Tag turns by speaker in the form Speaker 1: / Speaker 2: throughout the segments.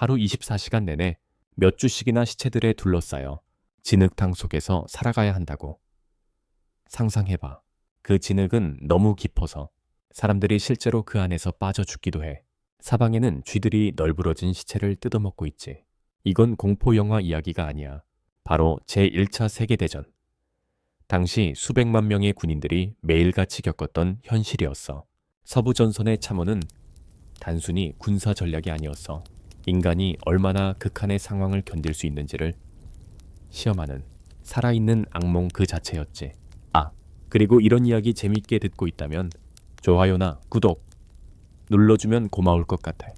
Speaker 1: 하루 24시간 내내 몇 주씩이나 시체들에 둘러싸여 진흙탕 속에서 살아가야 한다고. 상상해봐. 그 진흙은 너무 깊어서 사람들이 실제로 그 안에서 빠져 죽기도 해. 사방에는 쥐들이 널브러진 시체를 뜯어먹고 있지. 이건 공포영화 이야기가 아니야. 바로 제1차 세계대전. 당시 수백만 명의 군인들이 매일같이 겪었던 현실이었어. 서부전선의 참호는 단순히 군사 전략이 아니었어. 인간이 얼마나 극한의 상황을 견딜 수 있는지를 시험하는 살아있는 악몽 그 자체였지. 그리고 이런 이야기 재밌게 듣고 있다면 좋아요나 구독 눌러주면 고마울 것 같아.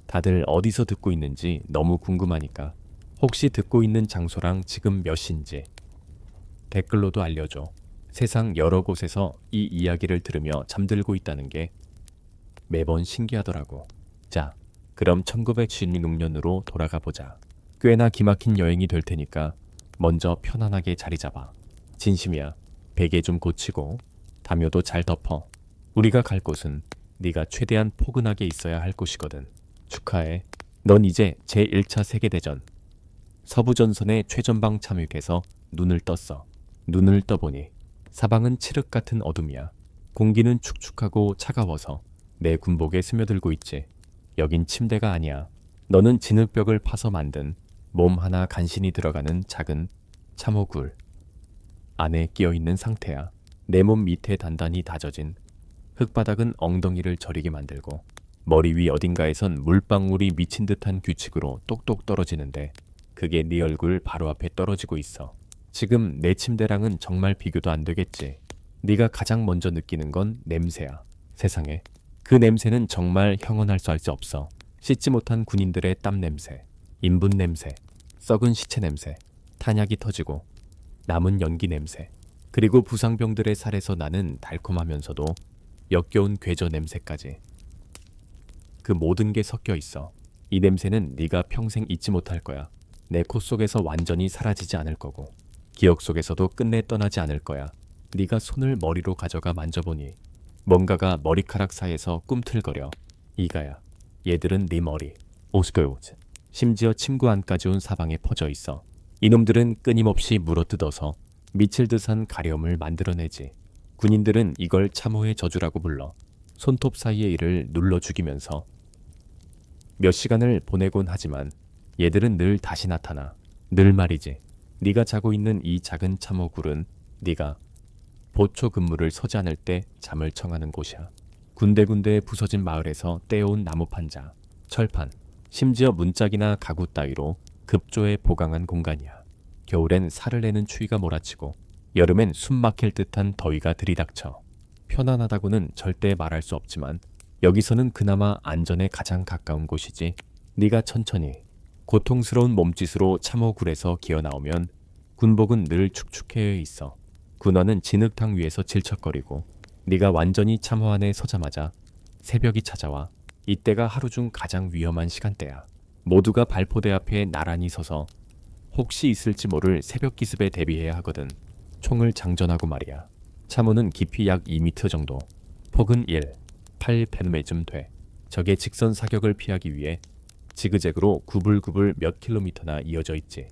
Speaker 1: 다들 어디서 듣고 있는지 너무 궁금하니까 혹시 듣고 있는 장소랑 지금 몇 시인지 댓글로도 알려줘. 세상 여러 곳에서 이 이야기를 들으며 잠들고 있다는 게 매번 신기하더라고. 자, 그럼 1996년으로 돌아가 보자. 꽤나 기막힌 여행이 될 테니까 먼저 편안하게 자리 잡아. 진심이야. 베개 좀 고치고 담요도 잘 덮어. 우리가 갈 곳은 네가 최대한 포근하게 있어야 할 곳이거든. 축하해. 넌 이제 제1차 세계대전 서부전선의 최전방 참육에서 눈을 떴어. 눈을 떠보니 사방은 칠흑 같은 어둠이야. 공기는 축축하고 차가워서 내 군복에 스며들고 있지. 여긴 침대가 아니야. 너는 진흙벽을 파서 만든 몸 하나 간신히 들어가는 작은 참호굴 안에 끼어있는 상태야. 내 몸 밑에 단단히 다져진 흙바닥은 엉덩이를 저리게 만들고 머리 위 어딘가에선 물방울이 미친 듯한 규칙으로 똑똑 떨어지는데 그게 네 얼굴 바로 앞에 떨어지고 있어. 지금 내 침대랑은 정말 비교도 안 되겠지. 네가 가장 먼저 느끼는 건 냄새야. 세상에. 그 냄새는 정말 형언할 수 없어. 씻지 못한 군인들의 땀 냄새, 인분 냄새, 썩은 시체 냄새, 탄약이 터지고 남은 연기 냄새, 그리고 부상병들의 살에서 나는 달콤하면서도 역겨운 괴저 냄새까지. 그 모든 게 섞여 있어. 이 냄새는 네가 평생 잊지 못할 거야. 내 코 속에서 완전히 사라지지 않을 거고 기억 속에서도 끝내 떠나지 않을 거야. 네가 손을 머리로 가져가 만져보니 뭔가가 머리카락 사이에서 꿈틀거려. 이가야. 얘들은 네 머리, 오스카요즈, 심지어 침구 안까지 온 사방에 퍼져 있어. 이놈들은 끊임없이 물어뜯어서 미칠 듯한 가려움을 만들어내지. 군인들은 이걸 참호의 저주라고 불러. 손톱 사이의 이를 눌러 죽이면서 몇 시간을 보내곤 하지만 얘들은 늘 다시 나타나. 늘 말이지. 네가 자고 있는 이 작은 참호굴은 네가 보초 근무를 서지 않을 때 잠을 청하는 곳이야. 군데군데 부서진 마을에서 떼어온 나무 판자, 철판, 심지어 문짝이나 가구 따위로 급조해 보강한 공간이야. 겨울엔 살을 내는 추위가 몰아치고 여름엔 숨 막힐 듯한 더위가 들이닥쳐. 편안하다고는 절대 말할 수 없지만 여기서는 그나마 안전에 가장 가까운 곳이지. 네가 천천히 고통스러운 몸짓으로 참호굴에서 기어나오면 군복은 늘 축축해 있어. 군화는 진흙탕 위에서 질척거리고 네가 완전히 참호 안에 서자마자 새벽이 찾아와. 이때가 하루 중 가장 위험한 시간대야. 모두가 발포대 앞에 나란히 서서 혹시 있을지 모를 새벽 기습에 대비해야 하거든. 총을 장전하고 말이야. 참호는 깊이 약 2m 정도, 폭은 8페르메쯤 돼. 적의 직선 사격을 피하기 위해 지그재그로 구불구불 몇 킬로미터나 이어져 있지.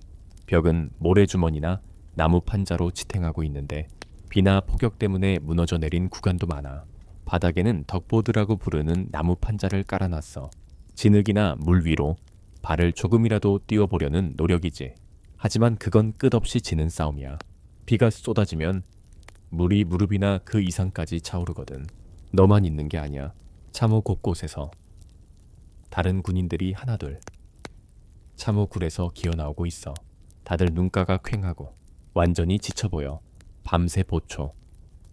Speaker 1: 벽은 모래주머니나 나무 판자로 지탱하고 있는데 비나 폭격 때문에 무너져 내린 구간도 많아. 바닥에는 덕보드라고 부르는 나무 판자를 깔아놨어. 진흙이나 물 위로 발을 조금이라도 띄워보려는 노력이지. 하지만 그건 끝없이 지는 싸움이야. 비가 쏟아지면 물이 무릎이나 그 이상까지 차오르거든. 너만 있는 게 아니야. 참호 곳곳에서 다른 군인들이 하나둘 참호굴에서 기어나오고 있어. 다들 눈가가 퀭하고 완전히 지쳐 보여. 밤새 보초.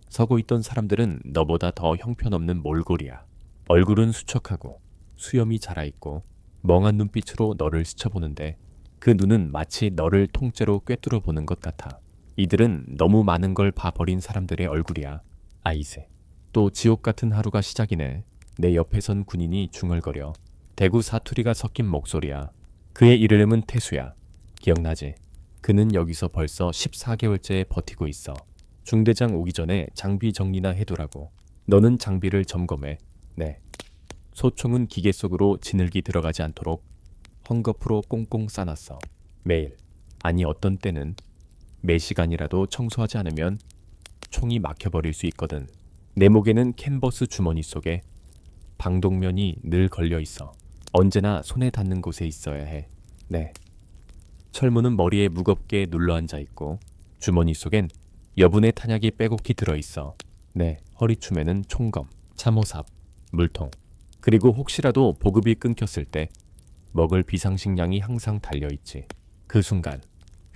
Speaker 1: 서고 있던 사람들은 너보다 더 형편없는 몰골이야. 얼굴은 수척하고 수염이 자라있고 멍한 눈빛으로 너를 스쳐보는데 그 눈은 마치 너를 통째로 꿰뚫어 보는 것 같아. 이들은 너무 많은 걸 봐버린 사람들의 얼굴이야. 아이세. 또 지옥 같은 하루가 시작이네. 내 옆에 선 군인이 중얼거려. 대구 사투리가 섞인 목소리야. 그의 이름은 태수야. 기억나지? 그는 여기서 벌써 14개월째 버티고 있어. 중대장 오기 전에 장비 정리나 해두라고. 너는 장비를 점검해. 네. 소총은 기계 속으로 진흙이 들어가지 않도록 헝겊으로 꽁꽁 싸놨어. 매일, 아니 어떤 때는 매 시간이라도 청소하지 않으면 총이 막혀버릴 수 있거든. 내 목에는 캔버스 주머니 속에 방독면이 늘 걸려 있어. 언제나 손에 닿는 곳에 있어야 해. 네. 철문은 머리에 무겁게 눌러앉아 있고 주머니 속엔 여분의 탄약이 빼곡히 들어있어. 네. 허리춤에는 총검, 참호삽, 물통, 그리고 혹시라도 보급이 끊겼을 때 먹을 비상식량이 항상 달려있지. 그 순간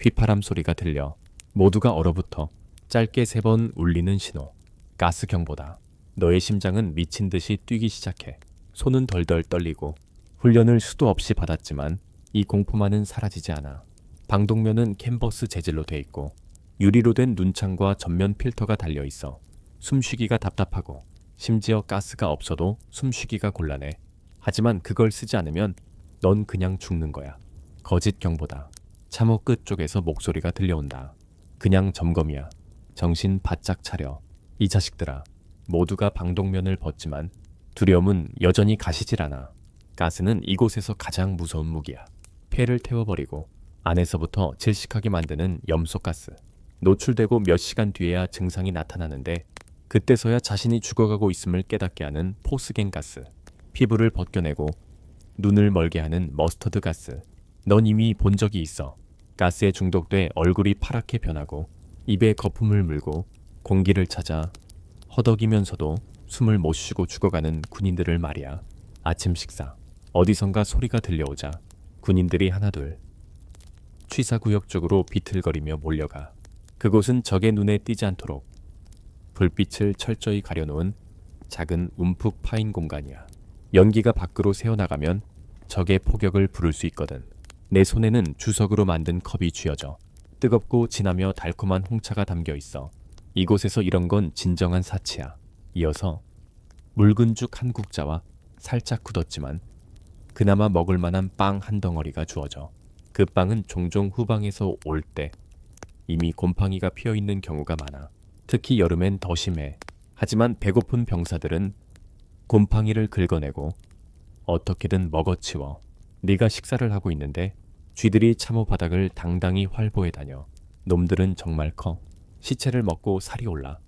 Speaker 1: 휘파람 소리가 들려 모두가 얼어붙어 짧게 3번 울리는 신호. 가스 경보다. 너의 심장은 미친 듯이 뛰기 시작해. 손은 덜덜 떨리고 훈련을 수도 없이 받았지만 이 공포만은 사라지지 않아. 방독면은 캔버스 재질로 돼 있고 유리로 된 눈창과 전면 필터가 달려 있어. 숨쉬기가 답답하고 심지어 가스가 없어도 숨쉬기가 곤란해. 하지만 그걸 쓰지 않으면 넌 그냥 죽는 거야. 거짓 경보다. 참호 끝 쪽에서 목소리가 들려온다. 그냥 점검이야. 정신 바짝 차려. 이 자식들아. 모두가 방독면을 벗지만 두려움은 여전히 가시질 않아. 가스는 이곳에서 가장 무서운 무기야. 폐를 태워버리고 안에서부터 질식하게 만드는 염소가스. 노출되고 몇 시간 뒤에야 증상이 나타나는데 그때서야 자신이 죽어가고 있음을 깨닫게 하는 포스겐 가스. 피부를 벗겨내고 눈을 멀게 하는 머스터드 가스. 넌 이미 본 적이 있어. 가스에 중독돼 얼굴이 파랗게 변하고 입에 거품을 물고 공기를 찾아 허덕이면서도 숨을 못 쉬고 죽어가는 군인들을 말이야. 아침 식사. 어디선가 소리가 들려오자 군인들이 하나둘 취사구역 쪽으로 비틀거리며 몰려가. 그곳은 적의 눈에 띄지 않도록 불빛을 철저히 가려놓은 작은 움푹 파인 공간이야. 연기가 밖으로 새어나가면 적의 포격을 부를 수 있거든. 내 손에는 주석으로 만든 컵이 쥐어져 뜨겁고 진하며 달콤한 홍차가 담겨 있어. 이곳에서 이런 건 진정한 사치야. 이어서 묽은 죽 한 국자와 살짝 굳었지만 그나마 먹을 만한 빵 한 덩어리가 주어져. 그 빵은 종종 후방에서 올 때 이미 곰팡이가 피어있는 경우가 많아. 특히 여름엔 더 심해. 하지만 배고픈 병사들은 곰팡이를 긁어내고 어떻게든 먹어치워. 네가 식사를 하고 있는데 쥐들이 참호 바닥을 당당히 활보해 다녀. 놈들은 정말 커. 시체를 먹고 살이 올라.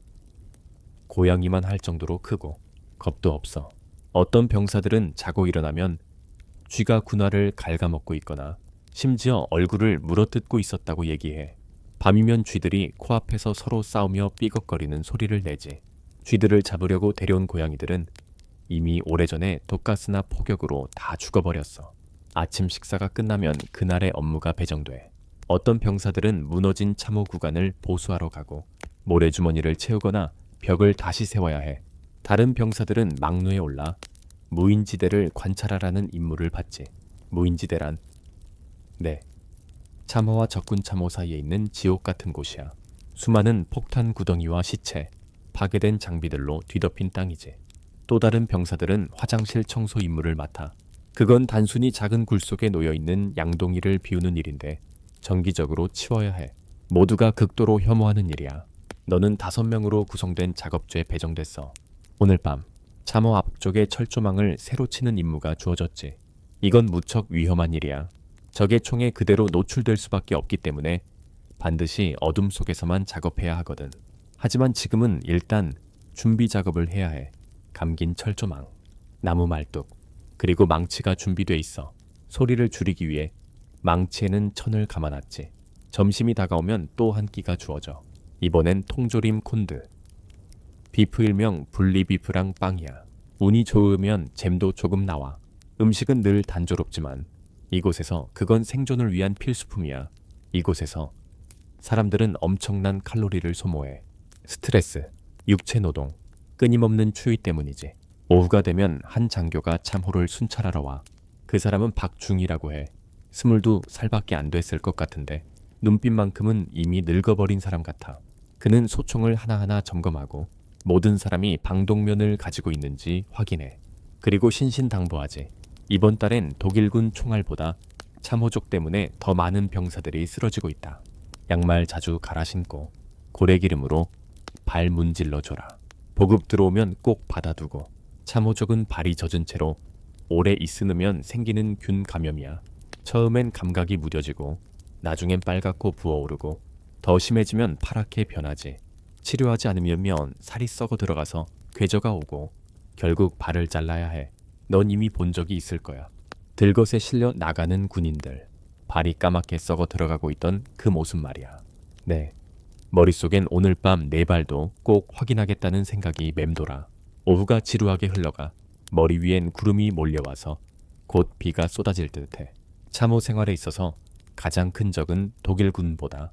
Speaker 1: 고양이만 할 정도로 크고 겁도 없어. 어떤 병사들은 자고 일어나면 쥐가 군화를 갉아먹고 있거나 심지어 얼굴을 물어뜯고 있었다고 얘기해. 밤이면 쥐들이 코앞에서 서로 싸우며 삐걱거리는 소리를 내지. 쥐들을 잡으려고 데려온 고양이들은 이미 오래전에 독가스나 폭격으로 다 죽어버렸어. 아침 식사가 끝나면 그날의 업무가 배정돼. 어떤 병사들은 무너진 참호 구간을 보수하러 가고 모래주머니를 채우거나 벽을 다시 세워야 해. 다른 병사들은 막루에 올라 무인지대를 관찰하라는 임무를 받지. 무인지대란 참호와 적군 참호 사이에 있는 지옥 같은 곳이야. 수많은 폭탄 구덩이와 시체, 파괴된 장비들로 뒤덮인 땅이지. 또 다른 병사들은 화장실 청소 임무를 맡아. 그건 단순히 작은 굴 속에 놓여있는 양동이를 비우는 일인데 정기적으로 치워야 해. 모두가 극도로 혐오하는 일이야. 너는 5명으로 구성된 작업조에 배정됐어. 오늘 밤 참호 앞쪽의 철조망을 새로 치는 임무가 주어졌지. 이건 무척 위험한 일이야. 적의 총에 그대로 노출될 수밖에 없기 때문에 반드시 어둠 속에서만 작업해야 하거든. 하지만 지금은 일단 준비 작업을 해야 해. 감긴 철조망, 나무 말뚝, 그리고 망치가 준비돼 있어. 소리를 줄이기 위해 망치에는 천을 감아놨지. 점심이 다가오면 또 한 끼가 주어져. 이번엔 통조림 콘드. 비프 일명 분리비프랑 빵이야. 운이 좋으면 잼도 조금 나와. 음식은 늘 단조롭지만 이곳에서 그건 생존을 위한 필수품이야. 이곳에서 사람들은 엄청난 칼로리를 소모해. 스트레스, 육체노동, 끊임없는 추위 때문이지. 오후가 되면 한 장교가 참호를 순찰하러 와. 그 사람은 박중이라고 해. 22살밖에 안 됐을 것 같은데 눈빛만큼은 이미 늙어버린 사람 같아. 그는 소총을 하나하나 점검하고 모든 사람이 방독면을 가지고 있는지 확인해. 그리고 신신당부하지. 이번 달엔 독일군 총알보다 참호족 때문에 더 많은 병사들이 쓰러지고 있다. 양말 자주 갈아 신고 고래기름으로 발 문질러 줘라. 보급 들어오면 꼭 받아두고. 참호족은 발이 젖은 채로 오래 있으면 생기는 균 감염이야. 처음엔 감각이 무뎌지고 나중엔 빨갛고 부어오르고 더 심해지면 파랗게 변하지. 치료하지 않으면 살이 썩어 들어가서 궤저가 오고 결국 발을 잘라야 해. 넌 이미 본 적이 있을 거야. 들것에 실려 나가는 군인들. 발이 까맣게 썩어 들어가고 있던 그 모습 말이야. 네. 머릿속엔 오늘 밤 내 발도 꼭 확인하겠다는 생각이 맴돌아. 오후가 지루하게 흘러가 머리 위엔 구름이 몰려와서 곧 비가 쏟아질 듯해. 참호 생활에 있어서 가장 큰 적은 독일군보다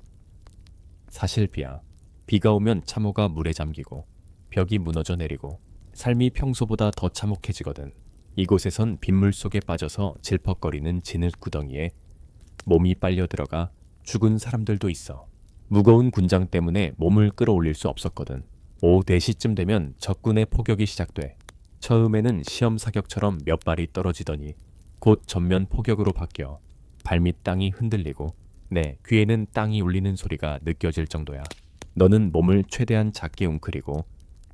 Speaker 1: 사실비야. 비가 오면 참호가 물에 잠기고 벽이 무너져 내리고 삶이 평소보다 더 참혹해지거든. 이곳에선 빗물 속에 빠져서 질퍽거리는 진흙구덩이에 몸이 빨려 들어가 죽은 사람들도 있어. 무거운 군장 때문에 몸을 끌어올릴 수 없었거든. 오후 4시쯤 되면 적군의 포격이 시작돼. 처음에는 시험 사격처럼 몇 발이 떨어지더니 곧 전면 포격으로 바뀌어 발밑 땅이 흔들리고 내 귀에는 땅이 울리는 소리가 느껴질 정도야. 너는 몸을 최대한 작게 웅크리고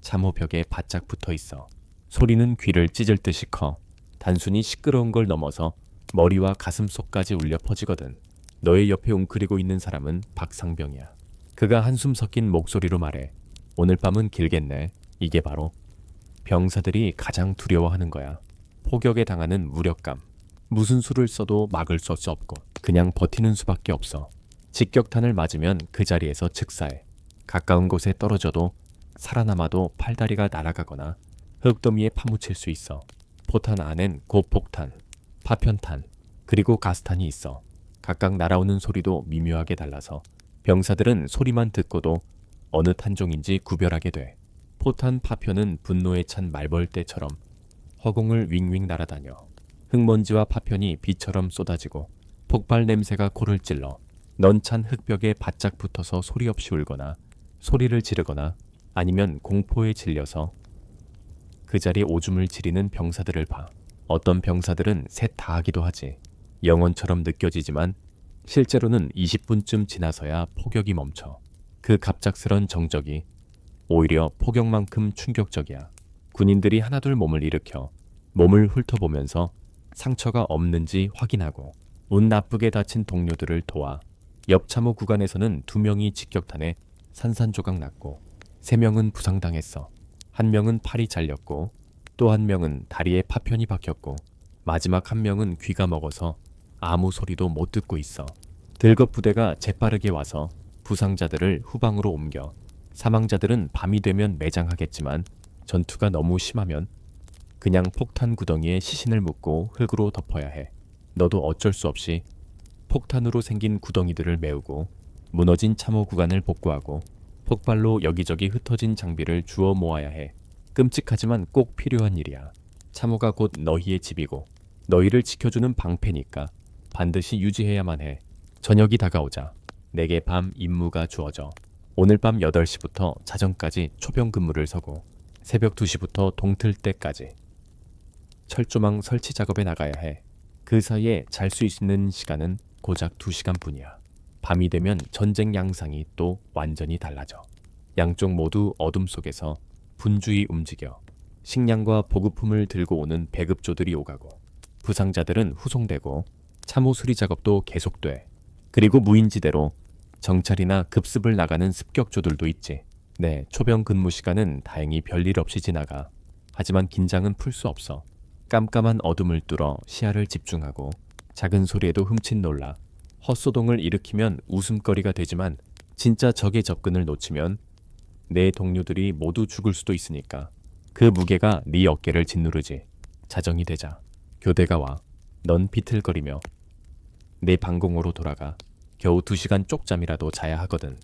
Speaker 1: 참호벽에 바짝 붙어 있어. 소리는 귀를 찢을 듯이 커. 단순히 시끄러운 걸 넘어서 머리와 가슴 속까지 울려 퍼지거든. 너의 옆에 웅크리고 있는 사람은 박상병이야. 그가 한숨 섞인 목소리로 말해. 오늘 밤은 길겠네. 이게 바로 병사들이 가장 두려워하는 거야. 포격에 당하는 무력감. 무슨 수를 써도 막을 수 없고 그냥 버티는 수밖에 없어. 직격탄을 맞으면 그 자리에서 즉사해. 가까운 곳에 떨어져도 살아남아도 팔다리가 날아가거나 흙더미에 파묻힐 수 있어. 포탄 안엔 고폭탄, 파편탄, 그리고 가스탄이 있어. 각각 날아오는 소리도 미묘하게 달라서 병사들은 소리만 듣고도 어느 탄종인지 구별하게 돼. 포탄 파편은 분노에 찬 말벌떼처럼 허공을 윙윙 날아다녀. 흙먼지와 파편이 비처럼 쏟아지고 폭발 냄새가 코를 찔러. 넌 찬 흙벽에 바짝 붙어서 소리 없이 울거나 소리를 지르거나 아니면 공포에 질려서 그 자리 오줌을 지리는 병사들을 봐. 어떤 병사들은 셋 다 하기도 하지. 영원처럼 느껴지지만 실제로는 20분쯤 지나서야 포격이 멈춰. 그 갑작스런 정적이 오히려 폭격만큼 충격적이야. 군인들이 하나둘 몸을 일으켜 몸을 훑어보면서 상처가 없는지 확인하고 운 나쁘게 다친 동료들을 도와. 옆 참호 구간에서는 2명이 직격탄에 산산조각 났고 3명은 부상당했어. 1명은 팔이 잘렸고 또 1명은 다리에 파편이 박혔고 마지막 1명은 귀가 먹어서 아무 소리도 못 듣고 있어. 들것 부대가 재빠르게 와서 부상자들을 후방으로 옮겨. 사망자들은 밤이 되면 매장하겠지만 전투가 너무 심하면 그냥 폭탄 구덩이에 시신을 묻고 흙으로 덮어야 해. 너도 어쩔 수 없이 폭탄으로 생긴 구덩이들을 메우고 무너진 참호 구간을 복구하고 폭발로 여기저기 흩어진 장비를 주워 모아야 해. 끔찍하지만 꼭 필요한 일이야. 참호가 곧 너희의 집이고 너희를 지켜주는 방패니까 반드시 유지해야만 해. 저녁이 다가오자 내게 밤 임무가 주어져. 오늘 밤 8시부터 자정까지 초병 근무를 서고 새벽 2시부터 동틀 때까지 철조망 설치 작업에 나가야 해. 그 사이에 잘 수 있는 시간은 고작 2시간뿐이야. 밤이 되면 전쟁 양상이 또 완전히 달라져. 양쪽 모두 어둠 속에서 분주히 움직여. 식량과 보급품을 들고 오는 배급조들이 오가고 부상자들은 후송되고 참호 수리 작업도 계속돼. 그리고 무인지대로 정찰이나 급습을 나가는 습격조들도 있지. 네, 초병 근무 시간은 다행히 별일 없이 지나가. 하지만 긴장은 풀 수 없어. 깜깜한 어둠을 뚫어 시야를 집중하고 작은 소리에도 흠칫 놀라. 헛소동을 일으키면 웃음거리가 되지만 진짜 적의 접근을 놓치면 내 동료들이 모두 죽을 수도 있으니까 그 무게가 네 어깨를 짓누르지. 자정이 되자 교대가 와. 넌 비틀거리며 내 방공호로 돌아가. 겨우 2시간 쪽잠이라도 자야 하거든.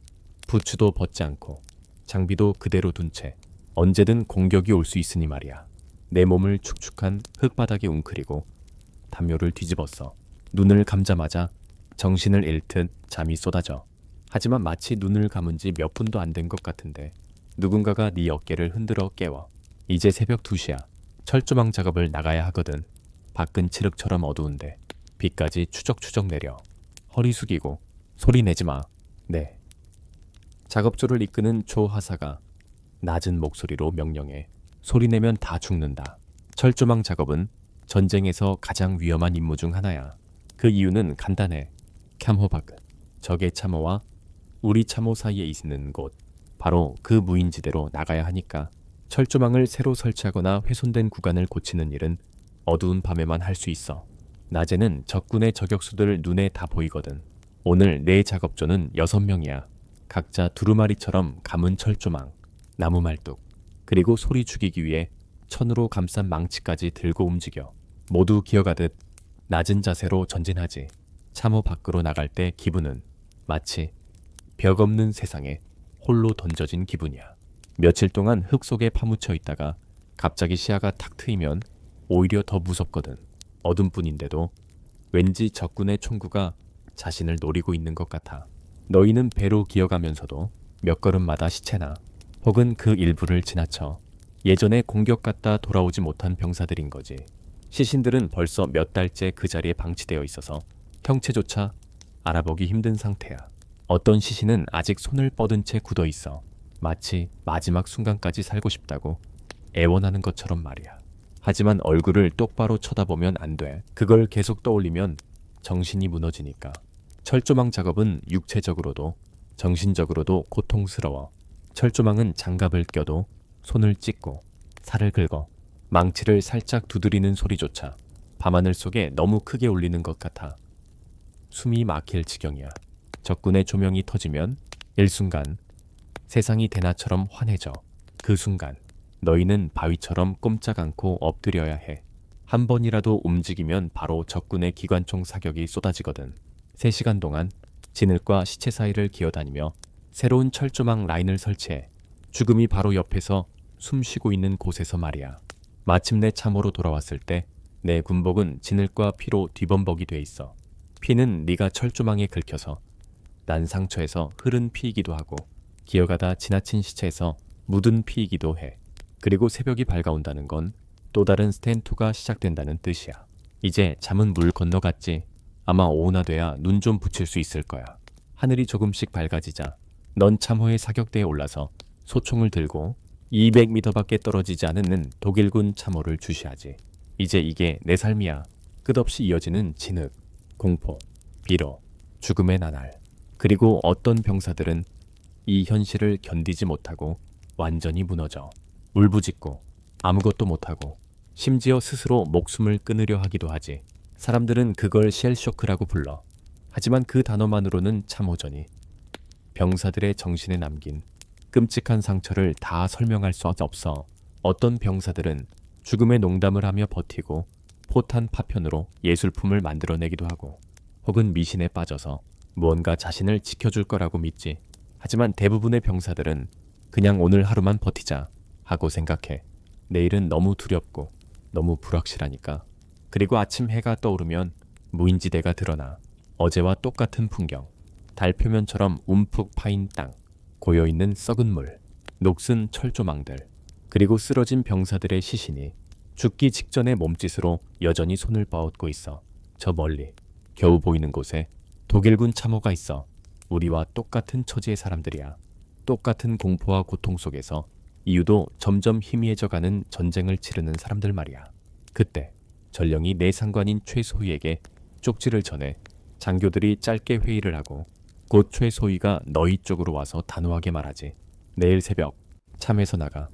Speaker 1: 부츠도 벗지 않고 장비도 그대로 둔 채 언제든 공격이 올 수 있으니 말이야. 내 몸을 축축한 흙바닥에 웅크리고 담요를 뒤집었어. 눈을 감자마자 정신을 잃듯 잠이 쏟아져. 하지만 마치 눈을 감은 지 몇 분도 안 된 것 같은데 누군가가 네 어깨를 흔들어 깨워. 이제 새벽 2시야. 철조망 작업을 나가야 하거든. 밖은 칠흑처럼 어두운데 비까지 추적추적 내려. 허리 숙이고 소리 내지 마. 네. 작업조를 이끄는 조하사가 낮은 목소리로 명령해. 소리내면 다 죽는다. 철조망 작업은 전쟁에서 가장 위험한 임무 중 하나야. 그 이유는 간단해. 캠호바그, 적의 참호와 우리 참호 사이에 있는 곳, 바로 그 무인지대로 나가야 하니까. 철조망을 새로 설치하거나 훼손된 구간을 고치는 일은 어두운 밤에만 할 수 있어. 낮에는 적군의 저격수들 눈에 다 보이거든. 오늘 내 작업조는 6명이야. 각자 두루마리처럼 감은 철조망, 나무 말뚝, 그리고 소리 죽이기 위해 천으로 감싼 망치까지 들고 움직여. 모두 기어가듯 낮은 자세로 전진하지. 참호 밖으로 나갈 때 기분은 마치 벽 없는 세상에 홀로 던져진 기분이야. 며칠 동안 흙 속에 파묻혀 있다가 갑자기 시야가 탁 트이면 오히려 더 무섭거든. 어둠뿐인데도 왠지 적군의 총구가 자신을 노리고 있는 것 같아. 너희는 배로 기어가면서도 몇 걸음마다 시체나 혹은 그 일부를 지나쳐 예전에 공격 갔다 돌아오지 못한 병사들인 거지. 시신들은 벌써 몇 달째 그 자리에 방치되어 있어서 형체조차 알아보기 힘든 상태야. 어떤 시신은 아직 손을 뻗은 채 굳어 있어. 마치 마지막 순간까지 살고 싶다고 애원하는 것처럼 말이야. 하지만 얼굴을 똑바로 쳐다보면 안 돼. 그걸 계속 떠올리면 정신이 무너지니까. 철조망 작업은 육체적으로도 정신적으로도 고통스러워. 철조망은 장갑을 껴도 손을 찢고 살을 긁어 망치를 살짝 두드리는 소리조차 밤하늘 속에 너무 크게 울리는 것 같아. 숨이 막힐 지경이야. 적군의 조명이 터지면 일순간 세상이 대나처럼 환해져. 그 순간 너희는 바위처럼 꼼짝 않고 엎드려야 해. 한 번이라도 움직이면 바로 적군의 기관총 사격이 쏟아지거든. 3시간 동안 진흙과 시체 사이를 기어다니며 새로운 철조망 라인을 설치해. 죽음이 바로 옆에서 숨 쉬고 있는 곳에서 말이야. 마침내 참호로 돌아왔을 때 내 군복은 진흙과 피로 뒤범벅이 돼 있어. 피는 네가 철조망에 긁혀서 난 상처에서 흐른 피이기도 하고 기어가다 지나친 시체에서 묻은 피이기도 해. 그리고 새벽이 밝아온다는 건 또 다른 스탠2가 시작된다는 뜻이야. 이제 잠은 물 건너갔지. 아마 오후나 돼야 눈 좀 붙일 수 있을 거야. 하늘이 조금씩 밝아지자 넌 참호의 사격대에 올라서 소총을 들고 200m밖에 떨어지지 않는 독일군 참호를 주시하지. 이제 이게 내 삶이야. 끝없이 이어지는 진흙, 공포, 비로, 죽음의 나날. 그리고 어떤 병사들은 이 현실을 견디지 못하고 완전히 무너져. 울부짖고 아무것도 못하고 심지어 스스로 목숨을 끊으려 하기도 하지. 사람들은 그걸 쉘쇼크라고 불러. 하지만 그 단어만으로는 참호전이 병사들의 정신에 남긴 끔찍한 상처를 다 설명할 수 없어. 어떤 병사들은 죽음의 농담을 하며 버티고 포탄 파편으로 예술품을 만들어내기도 하고 혹은 미신에 빠져서 무언가 자신을 지켜줄 거라고 믿지. 하지만 대부분의 병사들은 그냥 오늘 하루만 버티자 하고 생각해. 내일은 너무 두렵고 너무 불확실하니까. 그리고 아침 해가 떠오르면 무인지대가 드러나. 어제와 똑같은 풍경. 달 표면처럼 움푹 파인 땅, 고여있는 썩은 물, 녹슨 철조망들, 그리고 쓰러진 병사들의 시신이 죽기 직전의 몸짓으로 여전히 손을 뻗고 있어. 저 멀리 겨우 보이는 곳에 독일군 참호가 있어. 우리와 똑같은 처지의 사람들이야. 똑같은 공포와 고통 속에서 이유도 점점 희미해져가는 전쟁을 치르는 사람들 말이야. 그때 전령이 내 상관인 최소희에게 쪽지를 전해 장교들이 짧게 회의를 하고 곧 최소희가 너희 쪽으로 와서 단호하게 말하지. 내일 새벽 참에서 나가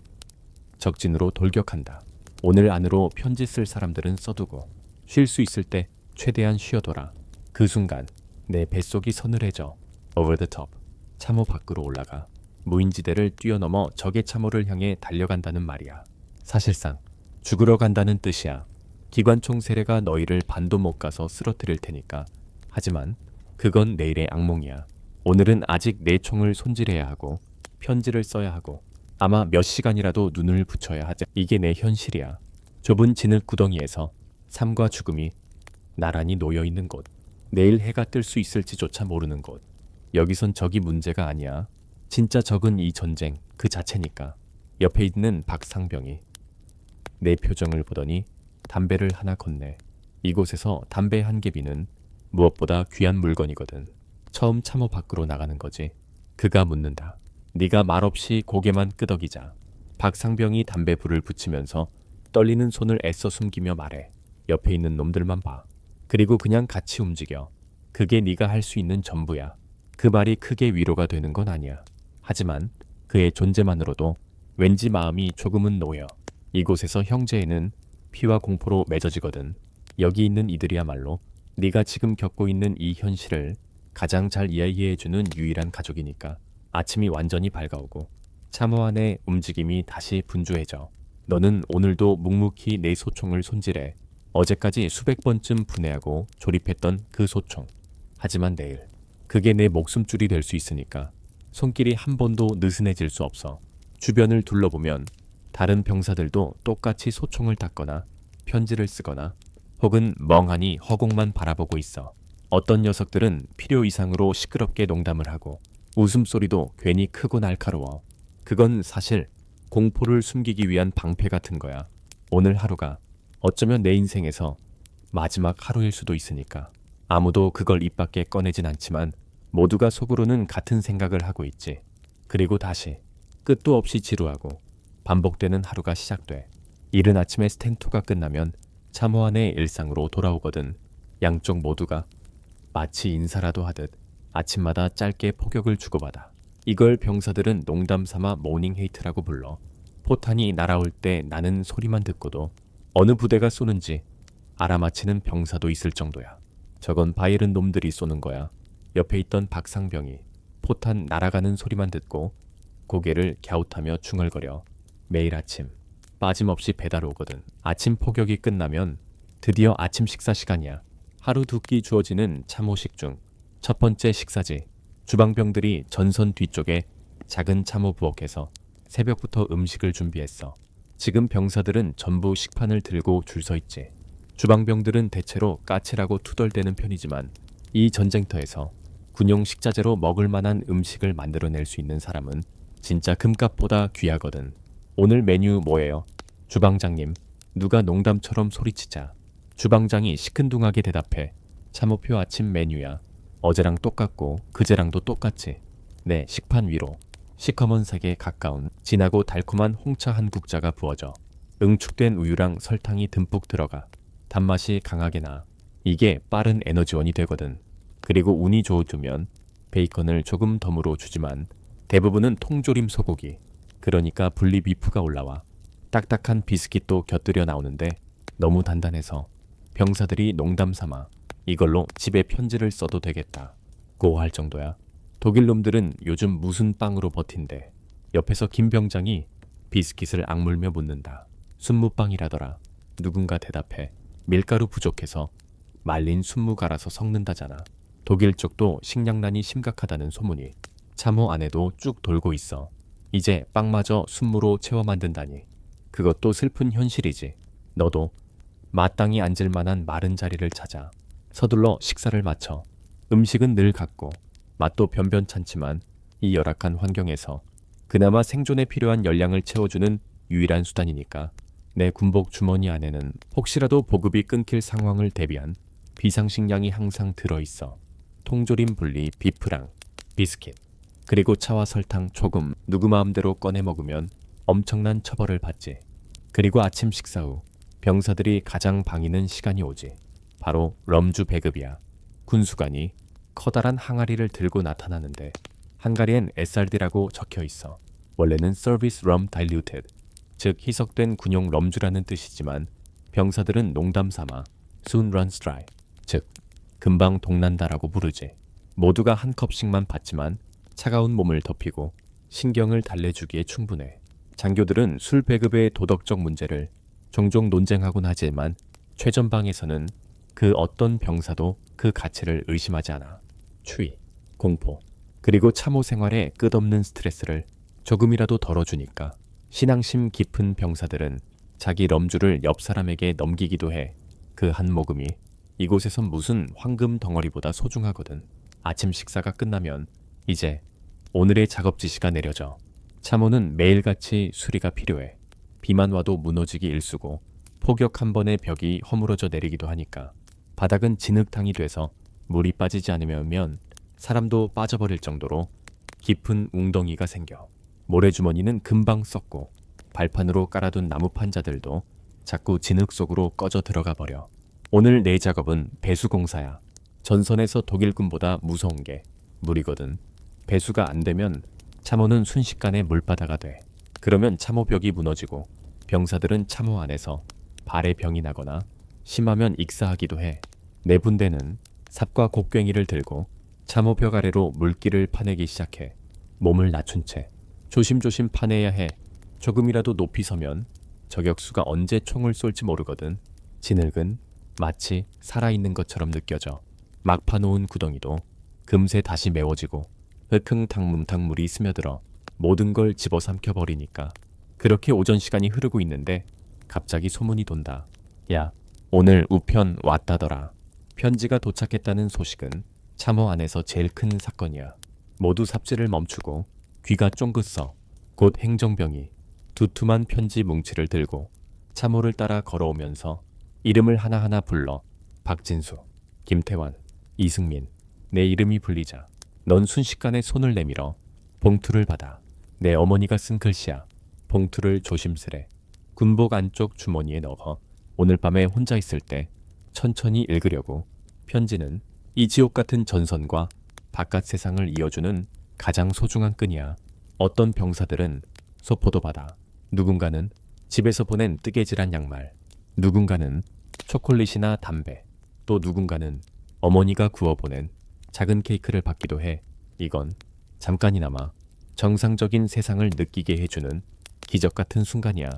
Speaker 1: 적진으로 돌격한다. 오늘 안으로 편지 쓸 사람들은 써두고 쉴 수 있을 때 최대한 쉬어둬라. 그 순간 내 뱃속이 서늘해져. Over the top. 참호 밖으로 올라가 무인지대를 뛰어넘어 적의 참호를 향해 달려간다는 말이야. 사실상 죽으러 간다는 뜻이야. 기관총 세례가 너희를 반도 못 가서 쓰러뜨릴 테니까. 하지만 그건 내일의 악몽이야. 오늘은 아직 내 총을 손질해야 하고 편지를 써야 하고 아마 몇 시간이라도 눈을 붙여야 하지. 이게 내 현실이야. 좁은 진흙 구덩이에서 삶과 죽음이 나란히 놓여있는 곳. 내일 해가 뜰 수 있을지조차 모르는 곳. 여기선 적이 문제가 아니야. 진짜 적은 이 전쟁 그 자체니까. 옆에 있는 박상병이 내 표정을 보더니 담배를 하나 건네. 이곳에서 담배 한 개비는 무엇보다 귀한 물건이거든. 처음 참호 밖으로 나가는 거지. 그가 묻는다. 네가 말없이 고개만 끄덕이자. 박상병이 담배 불을 붙이면서 떨리는 손을 애써 숨기며 말해. 옆에 있는 놈들만 봐. 그리고 그냥 같이 움직여. 그게 네가 할 수 있는 전부야. 그 말이 크게 위로가 되는 건 아니야. 하지만 그의 존재만으로도 왠지 마음이 조금은 놓여. 이곳에서 형제에는 피와 공포로 맺어지거든. 여기 있는 이들이야말로 네가 지금 겪고 있는 이 현실을 가장 잘 이해해주는 유일한 가족이니까. 아침이 완전히 밝아오고 참호 안의 움직임이 다시 분주해져. 너는 오늘도 묵묵히 내 소총을 손질해. 어제까지 수백 번쯤 분해하고 조립했던 그 소총. 하지만 내일 그게 내 목숨줄이 될 수 있으니까 손길이 한 번도 느슨해질 수 없어. 주변을 둘러보면 다른 병사들도 똑같이 소총을 닦거나 편지를 쓰거나 혹은 멍하니 허공만 바라보고 있어. 어떤 녀석들은 필요 이상으로 시끄럽게 농담을 하고 웃음소리도 괜히 크고 날카로워. 그건 사실 공포를 숨기기 위한 방패 같은 거야. 오늘 하루가 어쩌면 내 인생에서 마지막 하루일 수도 있으니까. 아무도 그걸 입 밖에 꺼내진 않지만 모두가 속으로는 같은 생각을 하고 있지. 그리고 다시 끝도 없이 지루하고 반복되는 하루가 시작돼. 이른 아침에 스탠2가 끝나면 참호 안의 일상으로 돌아오거든. 양쪽 모두가 마치 인사라도 하듯 아침마다 짧게 포격을 주고받아. 이걸 병사들은 농담 삼아 모닝 헤이트라고 불러. 포탄이 날아올 때 나는 소리만 듣고도 어느 부대가 쏘는지 알아맞히는 병사도 있을 정도야. 저건 바이른 놈들이 쏘는 거야. 옆에 있던 박상병이 포탄 날아가는 소리만 듣고 고개를 갸웃하며 중얼거려. 매일 아침 빠짐없이 배달 오거든. 아침 포격이 끝나면 드디어 아침 식사 시간이야. 하루 두 끼 주어지는 참호식 중 첫 번째 식사지. 주방병들이 전선 뒤쪽에 작은 참호 부엌에서 새벽부터 음식을 준비했어. 지금 병사들은 전부 식판을 들고 줄 서 있지. 주방병들은 대체로 까칠하고 투덜대는 편이지만 이 전쟁터에서 군용 식자재로 먹을 만한 음식을 만들어낼 수 있는 사람은 진짜 금값보다 귀하거든. 오늘 메뉴 뭐예요? 주방장님. 누가 농담처럼 소리치자 주방장이 시큰둥하게 대답해. 참호표 아침 메뉴야. 어제랑 똑같고 그제랑도 똑같지. 네, 식판 위로 시커먼색에 가까운 진하고 달콤한 홍차 한 국자가 부어져. 응축된 우유랑 설탕이 듬뿍 들어가. 단맛이 강하게 나. 이게 빠른 에너지원이 되거든. 그리고 운이 좋으면 베이컨을 조금 덤으로 주지만 대부분은 통조림 소고기. 그러니까 분리 비프가 올라와. 딱딱한 비스킷도 곁들여 나오는데 너무 단단해서 병사들이 농담 삼아 이걸로 집에 편지를 써도 되겠다 고 할 정도야. 독일 놈들은 요즘 무슨 빵으로 버틴대. 옆에서 김 병장이 비스킷을 악물며 묻는다. 순무빵이라더라. 누군가 대답해. 밀가루 부족해서 말린 순무 갈아서 섞는다잖아. 독일 쪽도 식량난이 심각하다는 소문이 참호 안에도 쭉 돌고 있어. 이제 빵마저 순무로 채워 만든다니. 그것도 슬픈 현실이지. 너도 마땅히 앉을 만한 마른 자리를 찾아 서둘러 식사를 마쳐. 음식은 늘 같고 맛도 변변찮지만 이 열악한 환경에서 그나마 생존에 필요한 열량을 채워주는 유일한 수단이니까. 내 군복 주머니 안에는 혹시라도 보급이 끊길 상황을 대비한 비상식량이 항상 들어있어. 통조림 분리 비프랑 비스킷 그리고 차와 설탕 조금. 누구 마음대로 꺼내 먹으면 엄청난 처벌을 받지. 그리고 아침 식사 후 병사들이 가장 방이는 시간이 오지. 바로 럼주 배급이야. 군수관이 커다란 항아리를 들고 나타나는데 항아리엔 SRD라고 적혀 있어. 원래는 Service Rum Diluted, 즉 희석된 군용 럼주라는 뜻이지만 병사들은 농담 삼아 Soon Runs Dry, 즉 금방 동난다라고 부르지. 모두가 한 컵씩만 받지만 차가운 몸을 덮이고 신경을 달래주기에 충분해. 장교들은 술 배급의 도덕적 문제를 종종 논쟁하곤 하지만 최전방에서는 그 어떤 병사도 그 가치를 의심하지 않아. 추위, 공포, 그리고 참호 생활의 끝없는 스트레스를 조금이라도 덜어주니까 신앙심 깊은 병사들은 자기 럼주를 옆 사람에게 넘기기도 해. 그 한 모금이 이곳에선 무슨 황금 덩어리보다 소중하거든. 아침 식사가 끝나면 이제 오늘의 작업 지시가 내려져. 참호는 매일같이 수리가 필요해. 비만 와도 무너지기 일쑤고 폭격 한 번에 벽이 허물어져 내리기도 하니까. 바닥은 진흙탕이 돼서 물이 빠지지 않으면 사람도 빠져버릴 정도로 깊은 웅덩이가 생겨. 모래주머니는 금방 썩고 발판으로 깔아둔 나무 판자들도 자꾸 진흙 속으로 꺼져 들어가 버려. 오늘 내 작업은 배수공사야. 전선에서 독일군보다 무서운 게 물이거든. 배수가 안 되면 참호는 순식간에 물바다가 돼. 그러면 참호벽이 무너지고 병사들은 참호 안에서 발에 병이 나거나 심하면 익사하기도 해. 내 분대는 삽과 곡괭이를 들고 참호벽 아래로 물길을 파내기 시작해. 몸을 낮춘 채 조심조심 파내야 해. 조금이라도 높이 서면 저격수가 언제 총을 쏠지 모르거든. 진흙은 마치 살아있는 것처럼 느껴져. 막 파놓은 구덩이도 금세 다시 메워지고 흐쿵탕문탕 물이 스며들어 모든 걸 집어삼켜 버리니까. 그렇게 오전 시간이 흐르고 있는데 갑자기 소문이 돈다. 야, 오늘 우편 왔다더라. 편지가 도착했다는 소식은 참호 안에서 제일 큰 사건이야. 모두 삽질을 멈추고 귀가 쫑긋 서 곧 행정병이 두툼한 편지 뭉치를 들고 참호를 따라 걸어오면서 이름을 하나하나 불러 박진수, 김태환, 이승민, 내 이름이 불리자 넌 순식간에 손을 내밀어 봉투를 받아. 내 어머니가 쓴 글씨야. 봉투를 조심스레 군복 안쪽 주머니에 넣어 오늘 밤에 혼자 있을 때 천천히 읽으려고. 편지는 이 지옥 같은 전선과 바깥 세상을 이어주는 가장 소중한 끈이야. 어떤 병사들은 소포도 받아. 누군가는 집에서 보낸 뜨개질한 양말, 누군가는 초콜릿이나 담배, 또 누군가는 어머니가 구워보낸 작은 케이크를 받기도 해. 이건 잠깐이나마 정상적인 세상을 느끼게 해주는 기적 같은 순간이야.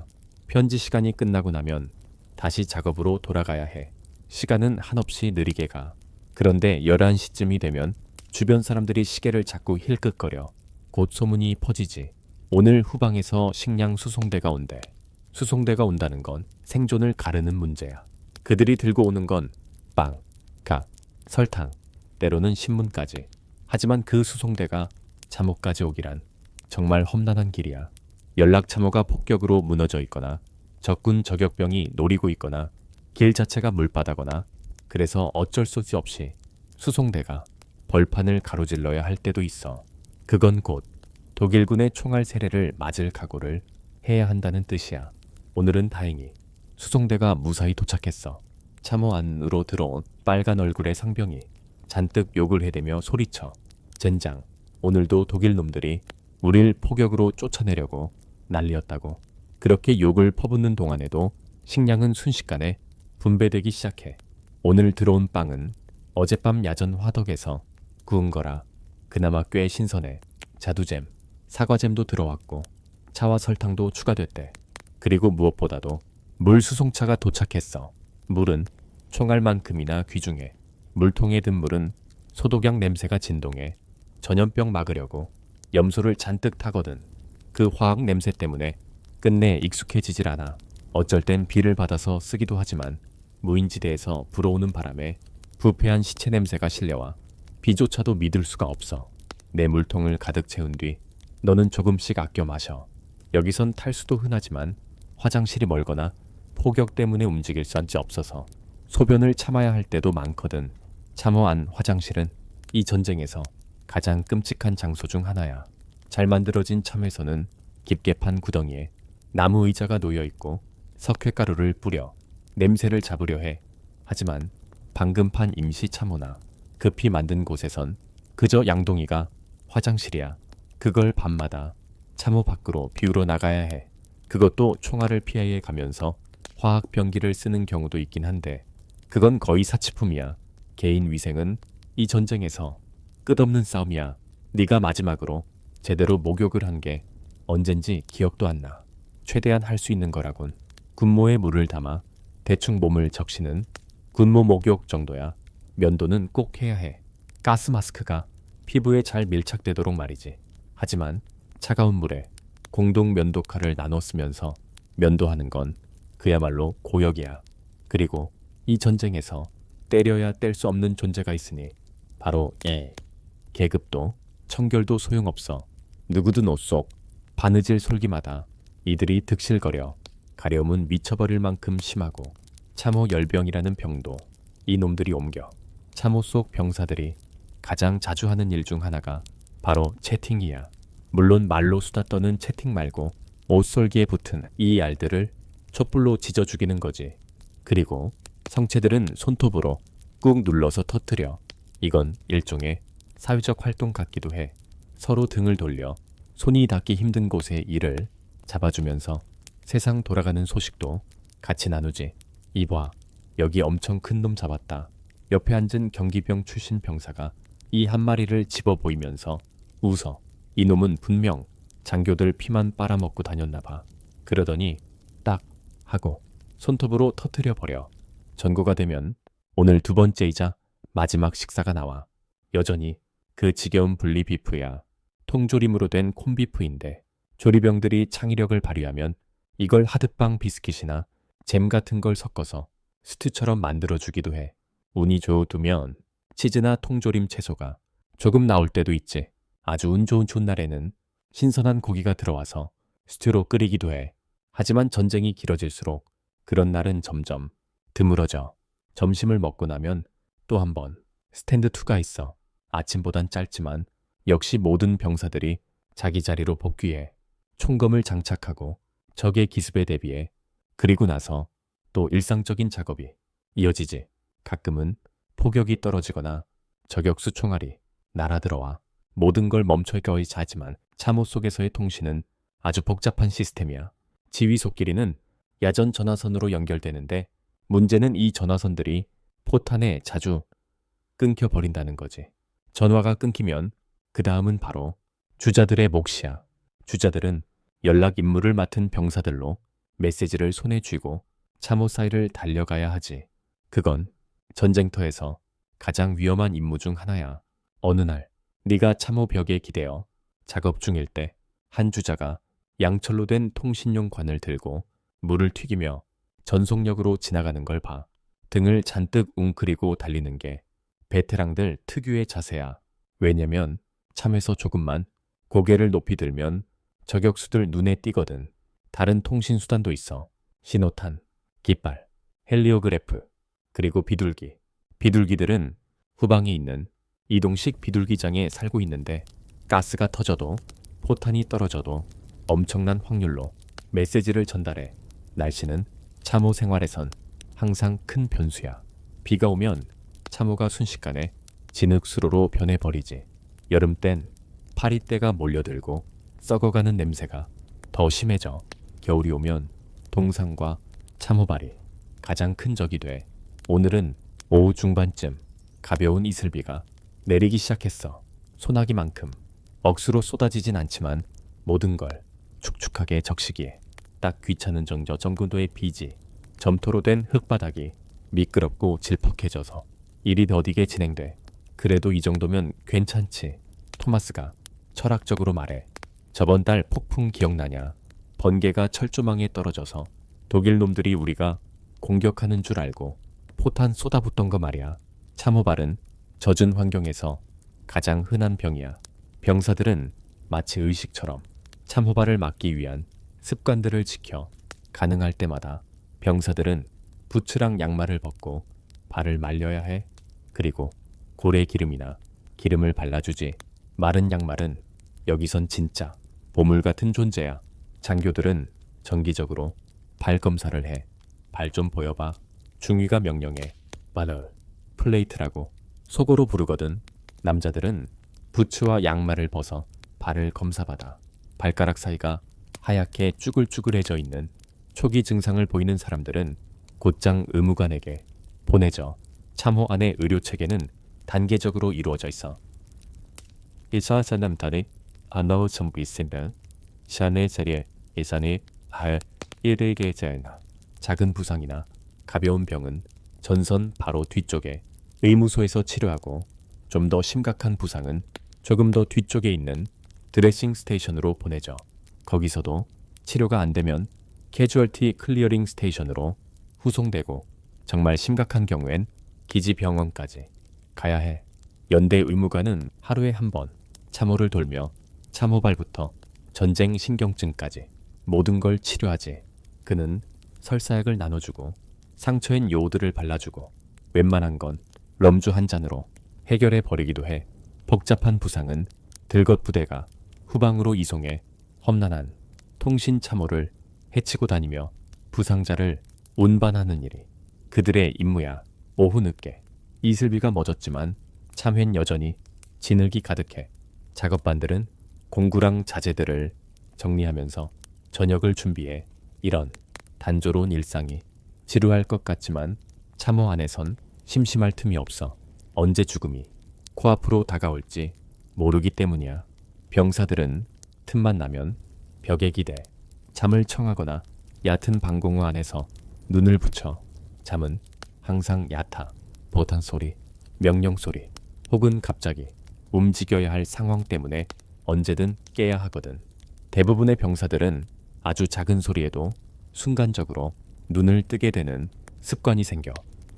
Speaker 1: 편지 시간이 끝나고 나면 다시 작업으로 돌아가야 해. 시간은 한없이 느리게 가. 그런데 11시쯤이 되면 주변 사람들이 시계를 자꾸 힐끗거려. 곧 소문이 퍼지지. 오늘 후방에서 식량 수송대가 온대. 수송대가 온다는 건 생존을 가르는 문제야. 그들이 들고 오는 건 빵, 각, 설탕, 때로는 신문까지. 하지만 그 수송대가 참호까지 오기란 정말 험난한 길이야. 연락 참호가 폭격으로 무너져 있거나 적군 저격병이 노리고 있거나 길 자체가 물바다거나 그래서 어쩔 수 없이 수송대가 벌판을 가로질러야 할 때도 있어. 그건 곧 독일군의 총알 세례를 맞을 각오를 해야 한다는 뜻이야. 오늘은 다행히 수송대가 무사히 도착했어. 참호 안으로 들어온 빨간 얼굴의 상병이 잔뜩 욕을 해대며 소리쳐. 젠장, 오늘도 독일 놈들이 우릴 포격으로 쫓아내려고 난리였다고. 그렇게 욕을 퍼붓는 동안에도 식량은 순식간에 분배되기 시작해. 오늘 들어온 빵은 어젯밤 야전 화덕에서 구운 거라 그나마 꽤 신선해. 자두잼, 사과잼도 들어왔고 차와 설탕도 추가됐대. 그리고 무엇보다도 물 수송차가 도착했어. 물은 총알만큼이나 귀중해. 물통에 든 물은 소독약 냄새가 진동해. 전염병 막으려고 염소를 잔뜩 타거든. 그 화학 냄새 때문에 끝내 익숙해지질 않아. 어쩔 땐 비를 받아서 쓰기도 하지만 무인지대에서 불어오는 바람에 부패한 시체 냄새가 실려와 비조차도 믿을 수가 없어. 내 물통을 가득 채운 뒤 너는 조금씩 아껴 마셔. 여기선 탈수도 흔하지만 화장실이 멀거나 폭격 때문에 움직일 수 없어서 소변을 참아야 할 때도 많거든. 참호 안 화장실은 이 전쟁에서 가장 끔찍한 장소 중 하나야. 잘 만들어진 참에서는 깊게 판 구덩이에 나무 의자가 놓여 있고 석회가루를 뿌려 냄새를 잡으려 해. 하지만 방금 판 임시 참호나 급히 만든 곳에선 그저 양동이가 화장실이야. 그걸 밤마다 참호 밖으로 비우러 나가야 해. 그것도 총알을 피해 가면서 화학 병기를 쓰는 경우도 있긴 한데 그건 거의 사치품이야. 개인 위생은 이 전쟁에서 끝없는 싸움이야. 네가 마지막으로 제대로 목욕을 한 게 언젠지 기억도 안 나. 최대한 할 수 있는 거라곤 군모에 물을 담아 대충 몸을 적시는 군모 목욕 정도야. 면도는 꼭 해야 해. 가스 마스크가 피부에 잘 밀착되도록 말이지. 하지만 차가운 물에 공동 면도칼을 나눠 쓰면서 면도하는 건 그야말로 고역이야. 그리고 이 전쟁에서 때려야 뗄 수 없는 존재가 있으니 바로 계급도 청결도 소용없어. 누구든 옷 속 바느질 솔기마다 이들이 득실거려. 가려움은 미쳐버릴 만큼 심하고 참호 열병이라는 병도 이놈들이 옮겨. 참호 속 병사들이 가장 자주 하는 일 중 하나가 바로 채팅이야. 물론 말로 수다 떠는 채팅 말고 옷솔기에 붙은 이 알들을 촛불로 지져 죽이는 거지. 그리고 성체들은 손톱으로 꾹 눌러서 터뜨려. 이건 일종의 사회적 활동 같기도 해. 서로 등을 돌려 손이 닿기 힘든 곳의 이를 잡아주면서 세상 돌아가는 소식도 같이 나누지. 이봐, 여기 엄청 큰 놈 잡았다. 옆에 앉은 경기병 출신 병사가 이 한 마리를 집어 보이면서 웃어. 이놈은 분명 장교들 피만 빨아먹고 다녔나 봐. 그러더니 딱 하고 손톱으로 터뜨려 버려. 전고가 되면 오늘 두 번째이자 마지막 식사가 나와. 여전히 그 지겨운 분리 비프야. 통조림으로 된 콘비프인데 조리병들이 창의력을 발휘하면 이걸 하드빵 비스킷이나 잼 같은 걸 섞어서 스튜처럼 만들어주기도 해. 운이 좋으면 치즈나 통조림 채소가 조금 나올 때도 있지. 아주 운 좋은 촌날에는 신선한 고기가 들어와서 스튜로 끓이기도 해. 하지만 전쟁이 길어질수록 그런 날은 점점 드물어져. 점심을 먹고 나면 또 한 번 스탠드 2가 있어. 아침보단 짧지만 역시 모든 병사들이 자기 자리로 복귀해 총검을 장착하고 적의 기습에 대비해. 그리고 나서 또 일상적인 작업이 이어지지. 가끔은 포격이 떨어지거나 저격수 총알이 날아들어와 모든 걸 멈춰있거이 자지만 참호 속에서의 통신은 아주 복잡한 시스템이야. 지휘소끼리는 야전 전화선으로 연결되는데 문제는 이 전화선들이 포탄에 자주 끊겨버린다는 거지. 전화가 끊기면 그 다음은 바로 주자들의 몫이야. 주자들은 연락 임무를 맡은 병사들로 메시지를 손에 쥐고 참호 사이를 달려가야 하지. 그건 전쟁터에서 가장 위험한 임무 중 하나야. 어느 날 네가 참호 벽에 기대어 작업 중일 때 한 주자가 양철로 된 통신용 관을 들고 물을 튀기며 전속력으로 지나가는 걸 봐. 등을 잔뜩 웅크리고 달리는 게 베테랑들 특유의 자세야. 왜냐면 참에서 조금만 고개를 높이 들면 저격수들 눈에 띄거든. 다른 통신수단도 있어. 신호탄, 깃발, 헬리오그래프, 그리고 비둘기. 비둘기들은 후방에 있는 이동식 비둘기장에 살고 있는데 가스가 터져도 포탄이 떨어져도 엄청난 확률로 메시지를 전달해. 날씨는 참호 생활에선 항상 큰 변수야. 비가 오면 참호가 순식간에 진흙수로로 변해버리지. 여름 땐 파리떼가 몰려들고 썩어가는 냄새가 더 심해져. 겨울이 오면 동상과 참호발이 가장 큰 적이 돼. 오늘은 오후 중반쯤 가벼운 이슬비가 내리기 시작했어. 소나기만큼 억수로 쏟아지진 않지만 모든 걸 축축하게 적시기에 딱 귀찮은 정도의 비지. 점토로 된 흙바닥이 미끄럽고 질퍽해져서 일이 더디게 진행돼. 그래도 이 정도면 괜찮지. 토마스가 철학적으로 말해. 저번 달 폭풍 기억나냐? 번개가 철조망에 떨어져서 독일 놈들이 우리가 공격하는 줄 알고 포탄 쏟아붓던 거 말이야. 참호발은 젖은 환경에서 가장 흔한 병이야. 병사들은 마치 의식처럼 참호발을 막기 위한 습관들을 지켜 가능할 때마다 병사들은 부츠랑 양말을 벗고 발을 말려야 해. 그리고 고래 기름이나 기름을 발라주지. 마른 양말은 여기선 진짜 보물 같은 존재야. 장교들은 정기적으로 발 검사를 해. 발 좀 보여봐. 중위가 명령해. 바늘, 플레이트라고 속어로 부르거든. 남자들은 부츠와 양말을 벗어 발을 검사받아. 발가락 사이가 하얗게 쭈글쭈글해져 있는 초기 증상을 보이는 사람들은 곧장 의무관에게 보내져. 참호 안의 의료 체계는 단계적으로 이루어져 있어. 이사 사람들이 안나우 정부 있으면 샤네 자리에 예산이 할 일에게 자나. 작은 부상이나 가벼운 병은 전선 바로 뒤쪽에 의무소에서 치료하고 좀 더 심각한 부상은 조금 더 뒤쪽에 있는 드레싱 스테이션으로 보내져. 거기서도 치료가 안 되면 캐주얼티 클리어링 스테이션으로 후송되고 정말 심각한 경우엔 기지병원까지 가야 해. 연대 의무관은 하루에 한 번 참호를 돌며 참호발부터 전쟁 신경증까지 모든 걸 치료하지. 그는 설사약을 나눠주고 상처엔 요오드를 발라주고 웬만한 건 럼주 한 잔으로 해결해 버리기도 해. 복잡한 부상은 들것 부대가 후방으로 이송해 험난한 통신 참호를 헤치고 다니며 부상자를 운반하는 일이 그들의 임무야. 오후 늦게 이슬비가 멎었지만 참회는 여전히 진흙이 가득해. 작업반들은 공구랑 자재들을 정리하면서 저녁을 준비해. 이런 단조로운 일상이 지루할 것 같지만 참호 안에선 심심할 틈이 없어. 언제 죽음이 코앞으로 다가올지 모르기 때문이야. 병사들은 틈만 나면 벽에 기대 잠을 청하거나 얕은 방공호 안에서 눈을 붙여. 잠은 항상 얕아. 보탄 소리, 명령 소리, 혹은 갑자기 움직여야 할 상황 때문에 언제든 깨야 하거든. 대부분의 병사들은 아주 작은 소리에도 순간적으로 눈을 뜨게 되는 습관이 생겨.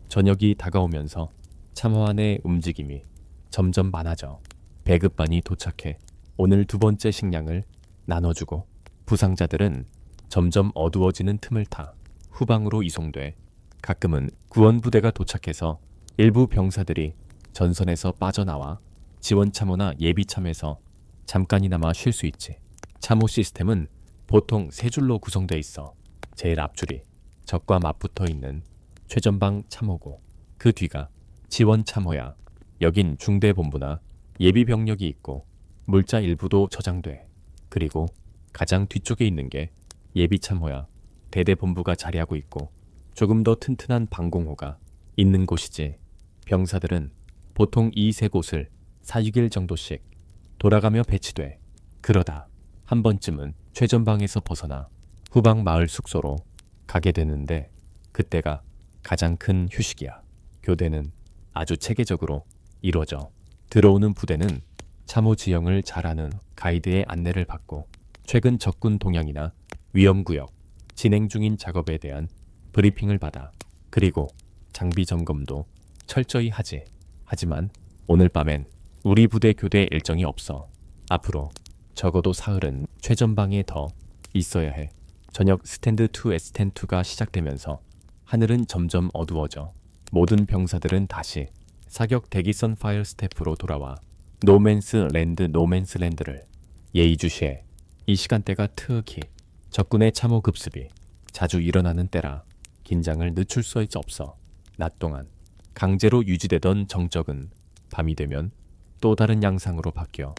Speaker 1: 저녁이 다가오면서 참호 안의 움직임이 점점 많아져. 배급반이 도착해 오늘 두 번째 식량을 나눠주고 부상자들은 점점 어두워지는 틈을 타 후방으로 이송돼. 가끔은 구원부대가 도착해서 일부 병사들이 전선에서 빠져나와 지원 참호나 예비 참에서 잠깐이나마 쉴 수 있지. 참호 시스템은 보통 세 줄로 구성돼 있어. 제일 앞줄이 적과 맞붙어 있는 최전방 참호고 그 뒤가 지원 참호야. 여긴 중대 본부나 예비 병력이 있고 물자 일부도 저장돼. 그리고 가장 뒤쪽에 있는 게 예비 참호야. 대대 본부가 자리하고 있고 조금 더 튼튼한 방공호가 있는 곳이지. 병사들은 보통 이 세 곳을 4-6일 정도씩 돌아가며 배치돼. 그러다 한 번쯤은 최전방에서 벗어나 후방 마을 숙소로 가게 되는데 그때가 가장 큰 휴식이야. 교대는 아주 체계적으로 이루어져. 들어오는 부대는 참호 지형을 잘 아는 가이드의 안내를 받고 최근 적군 동향이나 위험구역, 진행 중인 작업에 대한 브리핑을 받아. 그리고 장비 점검도 철저히 하지. 하지만 오늘 밤엔 우리 부대 교대 일정이 없어. 앞으로 적어도 사흘은 최전방에 더 있어야 해. 저녁 스탠드 2 S10-2가 시작되면서 하늘은 점점 어두워져. 모든 병사들은 다시 사격 대기선 파일 스태프로 돌아와 노맨스 랜드를 예의주시해. 이 시간대가 특히 적군의 참호 급습이 자주 일어나는 때라 긴장을 늦출 수 없어. 낮 동안 강제로 유지되던 정적은 밤이 되면 또 다른 양상으로 바뀌어.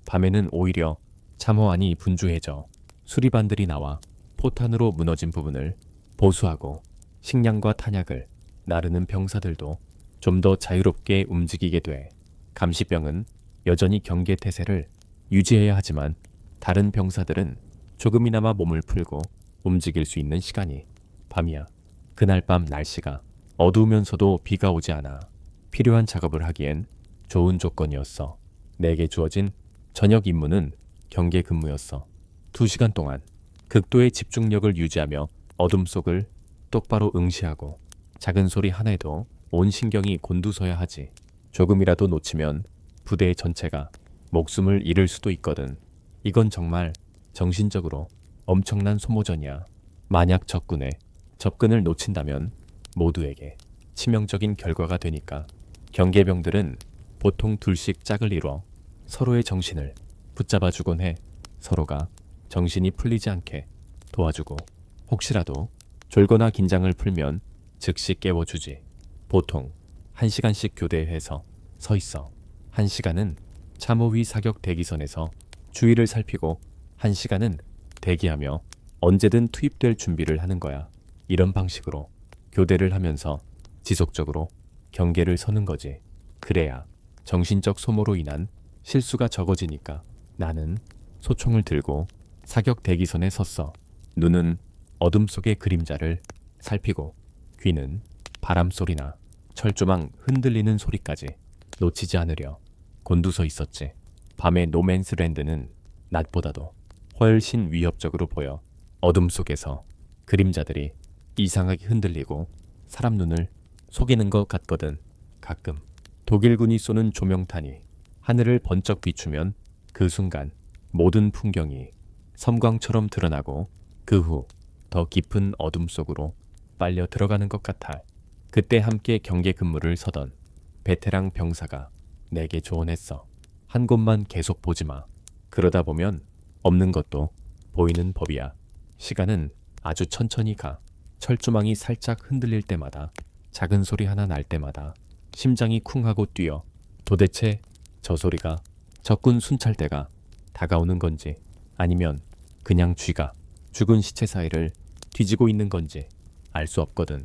Speaker 1: 밤에는 오히려 참호 안이 분주해져. 수리반들이 나와 포탄으로 무너진 부분을 보수하고 식량과 탄약을 나르는 병사들도 좀 더 자유롭게 움직이게 돼. 감시병은 여전히 경계 태세를 유지해야 하지만 다른 병사들은 조금이나마 몸을 풀고 움직일 수 있는 시간이 밤이야. 그날 밤 날씨가 어두우면서도 비가 오지 않아 필요한 작업을 하기엔 좋은 조건이었어. 내게 주어진 저녁 임무는 경계 근무였어. 2시간 동안 극도의 집중력을 유지하며 어둠 속을 똑바로 응시하고 작은 소리 하나에도 온 신경이 곤두서야 하지. 조금이라도 놓치면 부대 전체가 목숨을 잃을 수도 있거든. 이건 정말 정신적으로 엄청난 소모전이야. 만약 적군의 접근을 놓친다면 모두에게 치명적인 결과가 되니까. 경계병들은 보통 둘씩 짝을 이뤄 서로의 정신을 붙잡아주곤 해. 서로가 정신이 풀리지 않게 도와주고 혹시라도 졸거나 긴장을 풀면 즉시 깨워주지. 보통 1시간씩 교대해서 서 있어. 1시간은 참호 위 사격 대기선에서 주위를 살피고 1시간은 대기하며 언제든 투입될 준비를 하는 거야. 이런 방식으로 교대를 하면서 지속적으로 경계를 서는 거지. 그래야 정신적 소모로 인한 실수가 적어지니까. 나는 소총을 들고 사격 대기선에 섰어. 눈은 어둠 속의 그림자를 살피고 귀는 바람 소리나 철조망 흔들리는 소리까지 놓치지 않으려 곤두서 있었지. 밤의 노맨스 랜드는 낮보다도 훨씬 위협적으로 보여. 어둠 속에서 그림자들이 이상하게 흔들리고 사람 눈을 속이는 것 같거든. 가끔 독일군이 쏘는 조명탄이 하늘을 번쩍 비추면 그 순간 모든 풍경이 섬광처럼 드러나고 그 후 더 깊은 어둠 속으로 빨려 들어가는 것 같아. 그때 함께 경계 근무를 서던 베테랑 병사가 내게 조언했어. 한 곳만 계속 보지 마. 그러다 보면 없는 것도 보이는 법이야. 시간은 아주 천천히 가. 철조망이 살짝 흔들릴 때마다 작은 소리 하나 날 때마다 심장이 쿵하고 뛰어. 도대체 저 소리가 적군 순찰대가 다가오는 건지 아니면 그냥 쥐가 죽은 시체 사이를 뒤지고 있는 건지 알 수 없거든.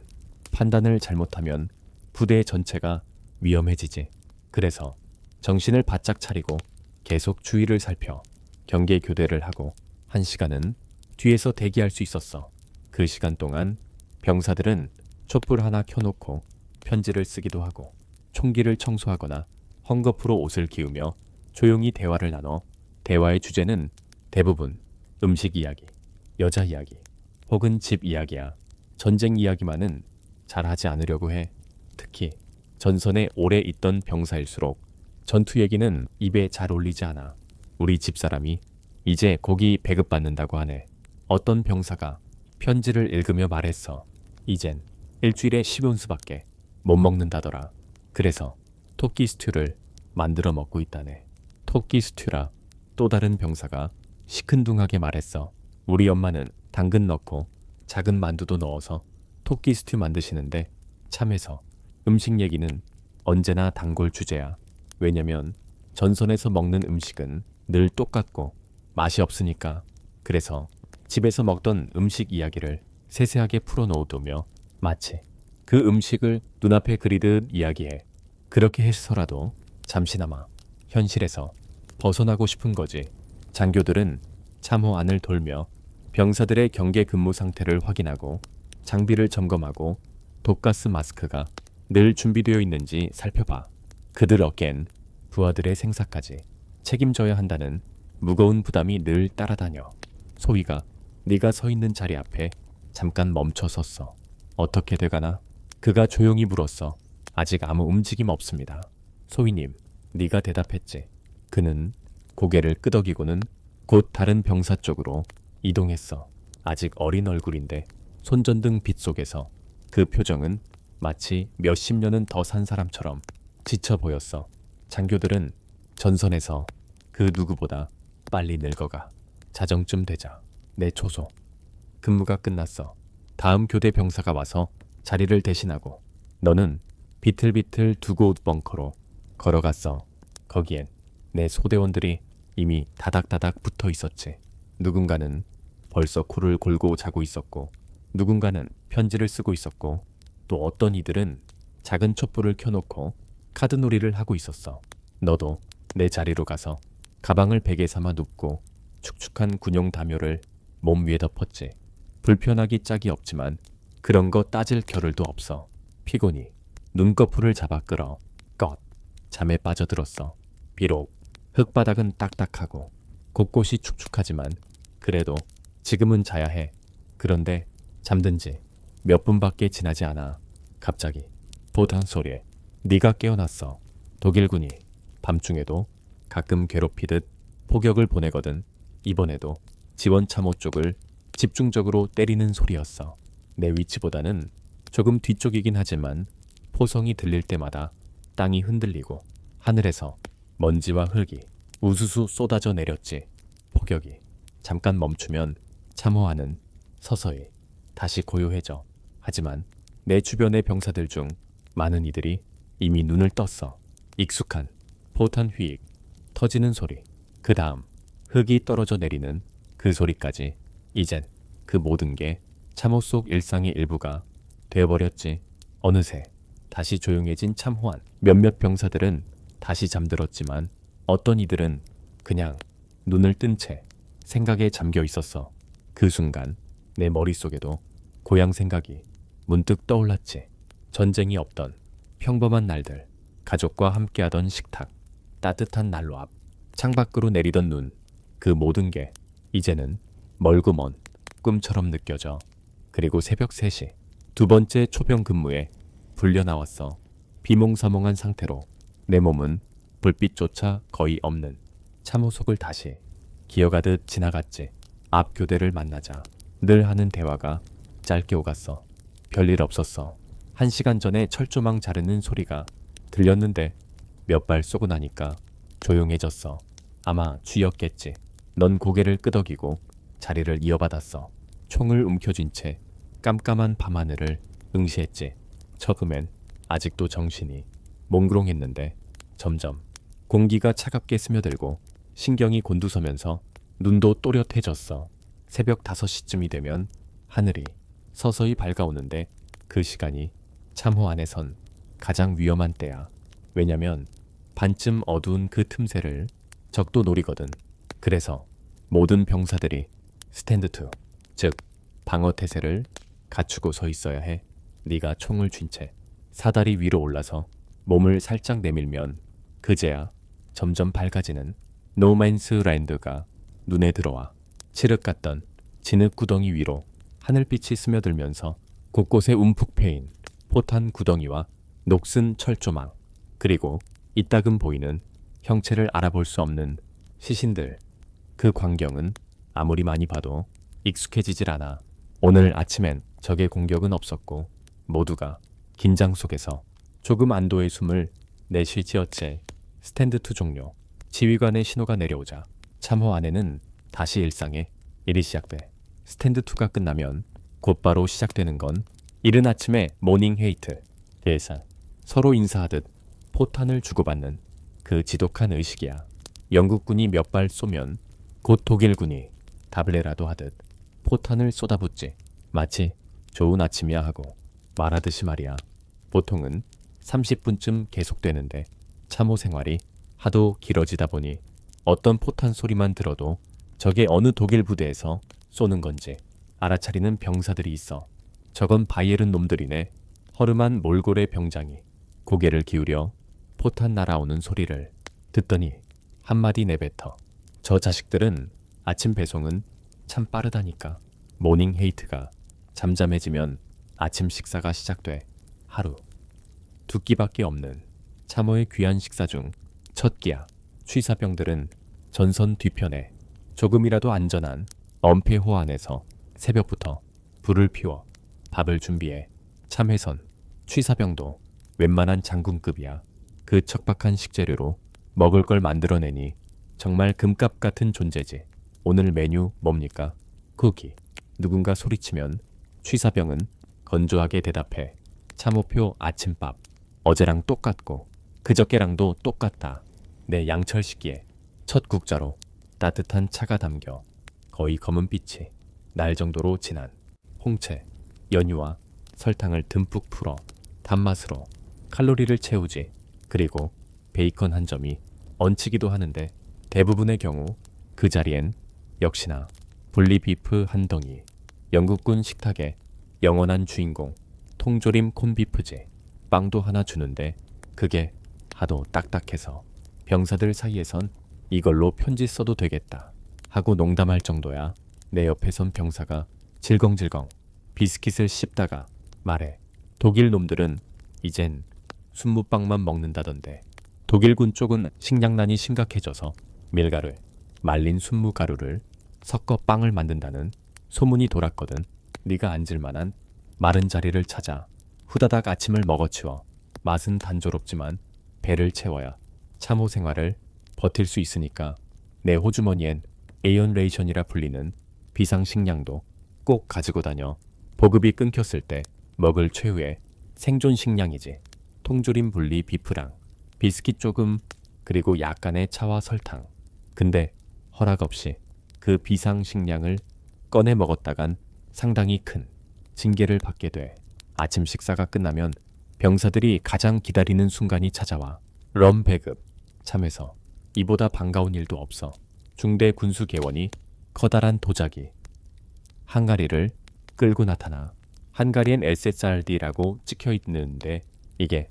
Speaker 1: 판단을 잘못하면 부대 전체가 위험해지지. 그래서 정신을 바짝 차리고 계속 주위를 살펴 경계 교대를 하고 1시간은 뒤에서 대기할 수 있었어. 그 시간 동안 병사들은 촛불 하나 켜놓고 편지를 쓰기도 하고 총기를 청소하거나 헝겊으로 옷을 기우며 조용히 대화를 나눠. 대화의 주제는 대부분 음식 이야기, 여자 이야기, 혹은 집 이야기야. 전쟁 이야기만은 잘 하지 않으려고 해. 특히 전선에 오래 있던 병사일수록 전투 얘기는 입에 잘 올리지 않아. 우리 집사람이 이제 고기 배급받는다고 하네. 어떤 병사가 편지를 읽으며 말했어. 이젠 일주일에 10온스밖에 못 먹는다더라. 그래서 토끼 스튜를 만들어 먹고 있다네. 토끼 스튜라. 또 다른 병사가 시큰둥하게 말했어. 우리 엄마는 당근 넣고 작은 만두도 넣어서 토끼 스튜 만드시는데 참해서 음식 얘기는 언제나 단골 주제야. 왜냐면 전선에서 먹는 음식은 늘 똑같고 맛이 없으니까. 그래서 집에서 먹던 음식 이야기를 세세하게 풀어놓으며 마치 그 음식을 눈앞에 그리듯 이야기해. 그렇게 해서라도 잠시나마 현실에서 벗어나고 싶은 거지. 장교들은 참호 안을 돌며 병사들의 경계 근무 상태를 확인하고 장비를 점검하고 독가스 마스크가 늘 준비되어 있는지 살펴봐. 그들 어깨엔 부하들의 생사까지 책임져야 한다는 무거운 부담이 늘 따라다녀. 소희가 네가 서 있는 자리 앞에 잠깐 멈춰 섰어. 어떻게 돼가나? 그가 조용히 물었어. 아직 아무 움직임 없습니다. 소희님, 네가 대답했지. 그는 고개를 끄덕이고는 곧 다른 병사 쪽으로 이동했어. 아직 어린 얼굴인데 손전등 빛 속에서 그 표정은 마치 몇십 년은 더 산 사람처럼 지쳐 보였어. 장교들은 전선에서 그 누구보다 빨리 늙어가. 자정쯤 되자 내 초소 근무가 끝났어. 다음 교대 병사가 와서 자리를 대신하고 너는 비틀비틀 두고 옷 벙커로 걸어갔어. 거기엔 내 소대원들이 이미 다닥다닥 붙어 있었지. 누군가는 벌써 코를 골고 자고 있었고 누군가는 편지를 쓰고 있었고 또 어떤 이들은 작은 촛불을 켜놓고 카드놀이를 하고 있었어. 너도 내 자리로 가서 가방을 베개 삼아 눕고 축축한 군용 담요를 몸 위에 덮었지. 불편하기 짝이 없지만 그런 거 따질 겨를도 없어. 피곤이 눈꺼풀을 잡아 끌어 껏 잠에 빠져들었어. 비록 흙바닥은 딱딱하고 곳곳이 축축하지만 그래도 지금은 자야 해. 그런데 잠든 지 몇 분밖에 지나지 않아 갑자기 보탄 소리에 네가 깨어났어. 독일군이 밤중에도 가끔 괴롭히듯 포격을 보내거든. 이번에도 지원 참호 쪽을 집중적으로 때리는 소리였어. 내 위치보다는 조금 뒤쪽이긴 하지만 포성이 들릴 때마다 땅이 흔들리고 하늘에서 먼지와 흙이 우수수 쏟아져 내렸지. 포격이 잠깐 멈추면 참호 안은 서서히 다시 고요해져. 하지만 내 주변의 병사들 중 많은 이들이 이미 눈을 떴어. 익숙한 포탄 휘익, 터지는 소리, 그 다음 흙이 떨어져 내리는 그 소리까지. 이젠 그 모든 게 참호 속 일상의 일부가 되어버렸지. 어느새 다시 조용해진 참호 안. 몇몇 병사들은 다시 잠들었지만 어떤 이들은 그냥 눈을 뜬 채 생각에 잠겨 있었어. 그 순간 내 머릿속에도 고향 생각이 문득 떠올랐지. 전쟁이 없던 평범한 날들, 가족과 함께하던 식탁, 따뜻한 난로 앞, 창밖으로 내리던 눈, 그 모든 게 이제는 멀고 먼 꿈처럼 느껴져. 그리고 새벽 3시 두 번째 초병 근무에 불려 나왔어. 비몽사몽한 상태로 내 몸은 불빛조차 거의 없는 참호 속을 다시 기어가듯 지나갔지. 앞 교대를 만나자 늘 하는 대화가 짧게 오갔어. 별일 없었어. 1시간 전에 철조망 자르는 소리가 들렸는데 몇 발 쏘고 나니까 조용해졌어. 아마 쥐였겠지. 넌 고개를 끄덕이고 자리를 이어받았어. 총을 움켜쥔 채 깜깜한 밤하늘을 응시했지. 처음엔 아직도 정신이 몽롱했는데 점점 공기가 차갑게 스며들고 신경이 곤두서면서 눈도 또렷해졌어. 새벽 5시쯤이 되면 하늘이 서서히 밝아오는데 그 시간이 참호 안에선 가장 위험한 때야. 왜냐면 반쯤 어두운 그 틈새를 적도 노리거든. 그래서 모든 병사들이 스탠드 2, 즉 방어 태세를 갖추고 서 있어야 해. 네가 총을 쥔 채 사다리 위로 올라서 몸을 살짝 내밀면 그제야 점점 밝아지는 노맨스 랜드가 눈에 들어와. 칠흑 같던 진흙 구덩이 위로 하늘빛이 스며들면서 곳곳에 움푹 패인 포탄 구덩이와 녹슨 철조망, 그리고 이따금 보이는 형체를 알아볼 수 없는 시신들. 그 광경은 아무리 많이 봐도 익숙해지질 않아. 오늘 아침엔 적의 공격은 없었고 모두가 긴장 속에서 조금 안도의 숨을 내쉴지어째 스탠드 2 종료. 지휘관의 신호가 내려오자 참호 안에는 다시 일상의 일이 시작돼. 스탠드 2가 끝나면 곧바로 시작되는 건 이른 아침의 모닝 헤이트. 예상 서로 인사하듯 포탄을 주고받는 그 지독한 의식이야. 영국군이 몇 발 쏘면 곧 독일군이 답을해라도 하듯 포탄을 쏟아붓지. 마치 좋은 아침이야 하고 말하듯이 말이야. 보통은 30분쯤 계속되는데 참호 생활이 하도 길어지다 보니 어떤 포탄 소리만 들어도 저게 어느 독일 부대에서 쏘는 건지 알아차리는 병사들이 있어. 저건 바이에른 놈들이네. 허름한 몰골의 병장이 고개를 기울여 포탄 날아오는 소리를 듣더니 한마디 내뱉어. 저 자식들은 아침 배송은 참 빠르다니까. 모닝 헤이트가 잠잠해지면 아침 식사가 시작돼. 하루 두 끼밖에 없는 참호의 귀한 식사 중 첫 끼야. 취사병들은 전선 뒤편에 조금이라도 안전한 엄폐호 안에서 새벽부터 불을 피워 밥을 준비해. 참회선 취사병도 웬만한 장군급이야. 그 척박한 식재료로 먹을 걸 만들어내니 정말 금값 같은 존재지. 오늘 메뉴 뭡니까? 쿠키. 누군가 소리치면 취사병은 건조하게 대답해. 참호표 아침밥. 어제랑 똑같고 그저께랑도 똑같다. 내 양철 식기에 첫 국자로 따뜻한 차가 담겨 거의 검은 빛이 날 정도로 진한 홍채, 연유와 설탕을 듬뿍 풀어 단맛으로 칼로리를 채우지. 그리고 베이컨 한 점이 얹히기도 하는데 대부분의 경우 그 자리엔 역시나 분리비프 한 덩이. 영국군 식탁의 영원한 주인공 통조림 콘비프지. 빵도 하나 주는데 그게 하도 딱딱해서 병사들 사이에선 이걸로 편지 써도 되겠다 하고 농담할 정도야. 내 옆에 선 병사가 질겅질겅 비스킷을 씹다가 말해. 독일 놈들은 이젠 순무빵만 먹는다던데. 독일군 쪽은 식량난이 심각해져서 밀가루, 말린 순무가루를 섞어 빵을 만든다는 소문이 돌았거든. 네가 앉을 만한 마른 자리를 찾아 후다닥 아침을 먹어치워. 맛은 단조롭지만 배를 채워야 참호 생활을 버틸 수 있으니까 내 호주머니엔 에이언 레이션이라 불리는 비상식량도 꼭 가지고 다녀. 보급이 끊겼을 때 먹을 최후의 생존 식량이지. 통조림 분리 비프랑 비스킷 조금, 그리고 약간의 차와 설탕. 근데 허락 없이 그 비상식량을 꺼내 먹었다간 상당히 큰 징계를 받게 돼. 아침 식사가 끝나면 병사들이 가장 기다리는 순간이 찾아와. 럼 배급. 참에서 이보다 반가운 일도 없어. 중대 군수 개원이 커다란 도자기 한가리를 끌고 나타나. 한가리엔 SSRD라고 찍혀 있는데 이게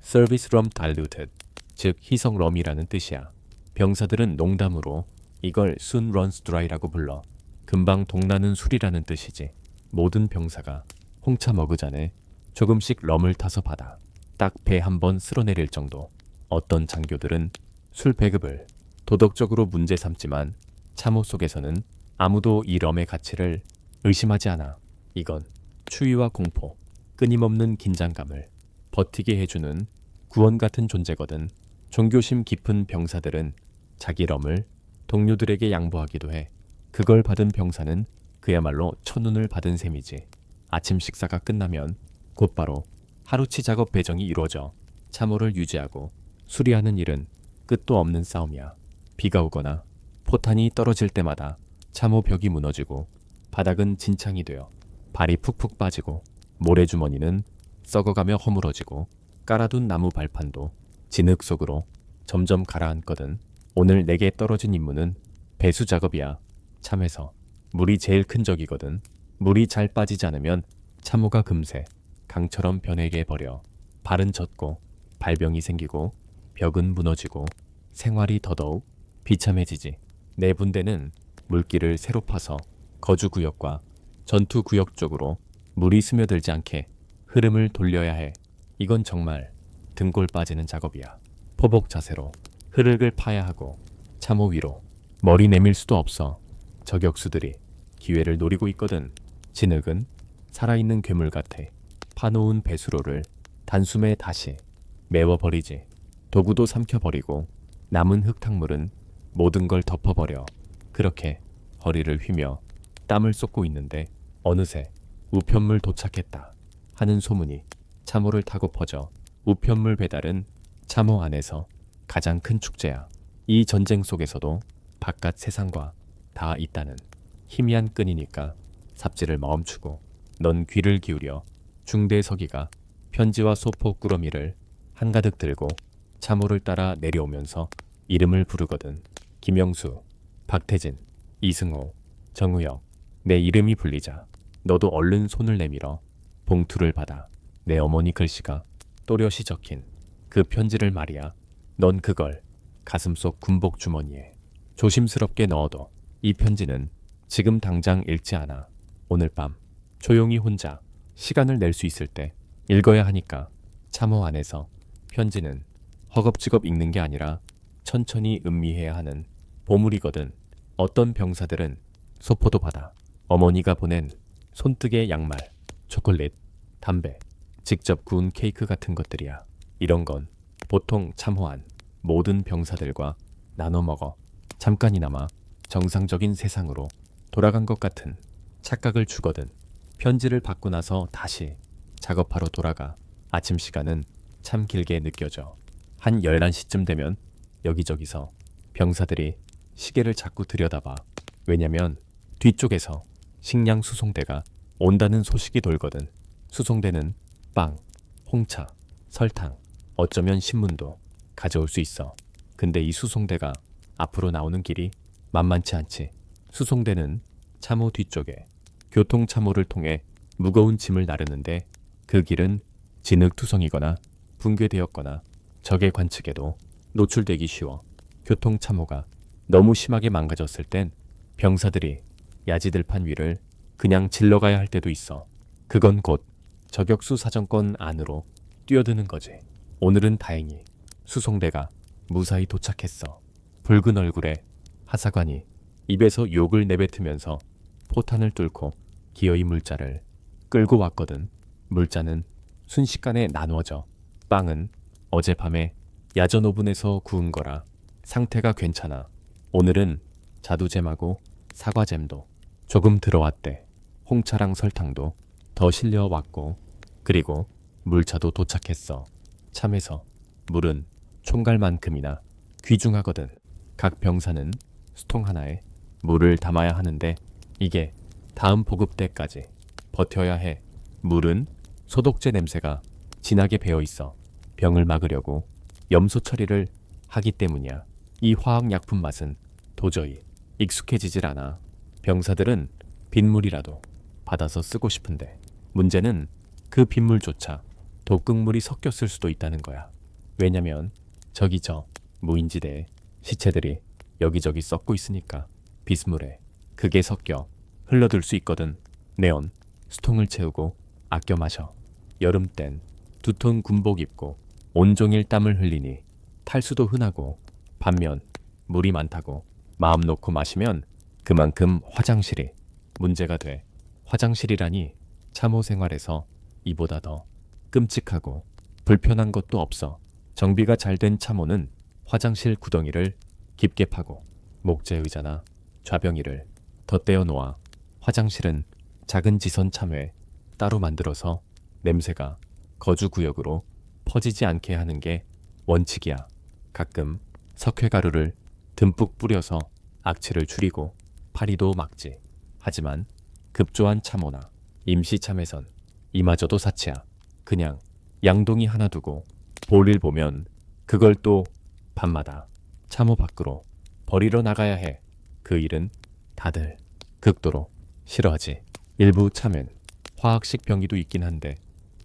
Speaker 1: Service Rum Diluted, 즉 희석 럼이라는 뜻이야. 병사들은 농담으로 이걸 Soon Runs Dry라고 불러. 금방 동나는 술이라는 뜻이지. 모든 병사가 홍차 머그잔에 조금씩 럼을 타서 받아. 딱 배 한 번 쓸어내릴 정도. 어떤 장교들은 술 배급을 도덕적으로 문제 삼지만 참호 속에서는 아무도 이 럼의 가치를 의심하지 않아. 이건 추위와 공포, 끊임없는 긴장감을 버티게 해주는 구원 같은 존재거든. 종교심 깊은 병사들은 자기 럼을 동료들에게 양보하기도 해. 그걸 받은 병사는 그야말로 첫눈을 받은 셈이지. 아침 식사가 끝나면 곧바로 하루치 작업 배정이 이루어져 참호를 유지하고 수리하는 일은 끝도 없는 싸움이야. 비가 오거나 포탄이 떨어질 때마다 참호 벽이 무너지고 바닥은 진창이 되어 발이 푹푹 빠지고 모래주머니는 썩어가며 허물어지고 깔아둔 나무 발판도 진흙 속으로 점점 가라앉거든. 오늘 내게 떨어진 임무는 배수 작업이야. 참에서 물이 제일 큰 적이거든. 물이 잘 빠지지 않으면 참호가 금세 강처럼 변해게 버려 발은 젖고 발병이 생기고 벽은 무너지고 생활이 더더욱 비참해지지. 내 분대는 물길을 새로 파서 거주구역과 전투구역 쪽으로 물이 스며들지 않게 흐름을 돌려야 해. 이건 정말 등골 빠지는 작업이야. 포복 자세로 흙을 파야 하고 참호 위로 머리 내밀 수도 없어. 저격수들이 기회를 노리고 있거든. 진흙은 살아있는 괴물 같아. 파놓은 배수로를 단숨에 다시 메워버리지. 도구도 삼켜버리고 남은 흙탕물은 모든 걸 덮어버려. 그렇게 허리를 휘며 땀을 쏟고 있는데 어느새 우편물 도착했다 하는 소문이 참호를 타고 퍼져. 우편물 배달은 참호 안에서 가장 큰 축제야. 이 전쟁 속에서도 바깥 세상과 다 있다는 희미한 끈이니까 삽질을 멈추고 넌 귀를 기울여. 중대서기가 편지와 소포 꾸러미를 한가득 들고 참호를 따라 내려오면서 이름을 부르거든. 김영수, 박태진, 이승호, 정우혁. 내 이름이 불리자 너도 얼른 손을 내밀어 봉투를 받아. 내 어머니 글씨가 또렷이 적힌 그 편지를 말이야. 넌 그걸 가슴속 군복 주머니에 조심스럽게 넣어둬. 이 편지는 지금 당장 읽지 않아. 오늘 밤 조용히 혼자 시간을 낼 수 있을 때 읽어야 하니까. 참호 안에서 편지는 허겁지겁 읽는 게 아니라 천천히 음미해야 하는 보물이거든. 어떤 병사들은 소포도 받아. 어머니가 보낸 손뜨개 양말, 초콜릿, 담배, 직접 구운 케이크 같은 것들이야. 이런 건 보통 참호 안 모든 병사들과 나눠 먹어. 잠깐이나마 정상적인 세상으로 돌아간 것 같은 착각을 주거든. 편지를 받고 나서 다시 작업하러 돌아가. 아침 시간은 참 길게 느껴져. 한 11시쯤 되면 여기저기서 병사들이 시계를 자꾸 들여다봐. 왜냐면 뒤쪽에서 식량 수송대가 온다는 소식이 돌거든. 수송대는 빵, 홍차, 설탕, 어쩌면 신문도 가져올 수 있어. 근데 이 수송대가 앞으로 나오는 길이 만만치 않지. 수송대는 참호 뒤쪽에 교통참호를 통해 무거운 짐을 나르는데 그 길은 진흙투성이거나 붕괴되었거나 적의 관측에도 노출되기 쉬워. 교통참호가 너무 심하게 망가졌을 땐 병사들이 야지들판 위를 그냥 질러가야 할 때도 있어. 그건 곧 저격수 사정권 안으로 뛰어드는 거지. 오늘은 다행히 수송대가 무사히 도착했어. 붉은 얼굴에 하사관이 입에서 욕을 내뱉으면서 포탄을 뚫고 기어이 물자를 끌고 왔거든. 물자는 순식간에 나누어져. 빵은 어젯밤에 야전 오븐에서 구운 거라 상태가 괜찮아. 오늘은 자두잼하고 사과잼도 조금 들어왔대. 홍차랑 설탕도 더 실려왔고 그리고 물차도 도착했어. 참에서 물은 총갈만큼이나 귀중하거든. 각 병사는 수통 하나에 물을 담아야 하는데 이게 다음 보급 때까지 버텨야 해. 물은 소독제 냄새가 진하게 배어 있어. 병을 막으려고 염소 처리를 하기 때문이야. 이 화학약품 맛은 도저히 익숙해지질 않아. 병사들은 빗물이라도 받아서 쓰고 싶은데 문제는 그 빗물조차 독극물이 섞였을 수도 있다는 거야. 왜냐면 저기 저 무인지대에 시체들이 여기저기 썩고 있으니까 빗물에 그게 섞여 흘러들 수 있거든. 네온 수통을 채우고 아껴 마셔. 여름 땐 2톤 군복 입고 온종일 땀을 흘리니 탈수도 흔하고 반면 물이 많다고 마음 놓고 마시면 그만큼 화장실이 문제가 돼. 화장실이라니 참호 생활에서 이보다 더 끔찍하고 불편한 것도 없어. 정비가 잘 된 참호는 화장실 구덩이를 깊게 파고 목재 의자나 좌병이를 덧대어 놓아. 화장실은 작은 지선 참외 따로 만들어서 냄새가 거주구역으로 퍼지지 않게 하는 게 원칙이야. 가끔 석회가루를 듬뿍 뿌려서 악취를 줄이고 파리도 막지. 하지만 급조한 참호나 임시참외선 이마저도 사치야. 그냥 양동이 하나 두고 볼일 보면 그걸 또 밤마다 참호 밖으로 버리러 나가야 해. 그 일은 다들 극도로 싫어하지. 일부 참외는 화학식 병이도 있긴 한데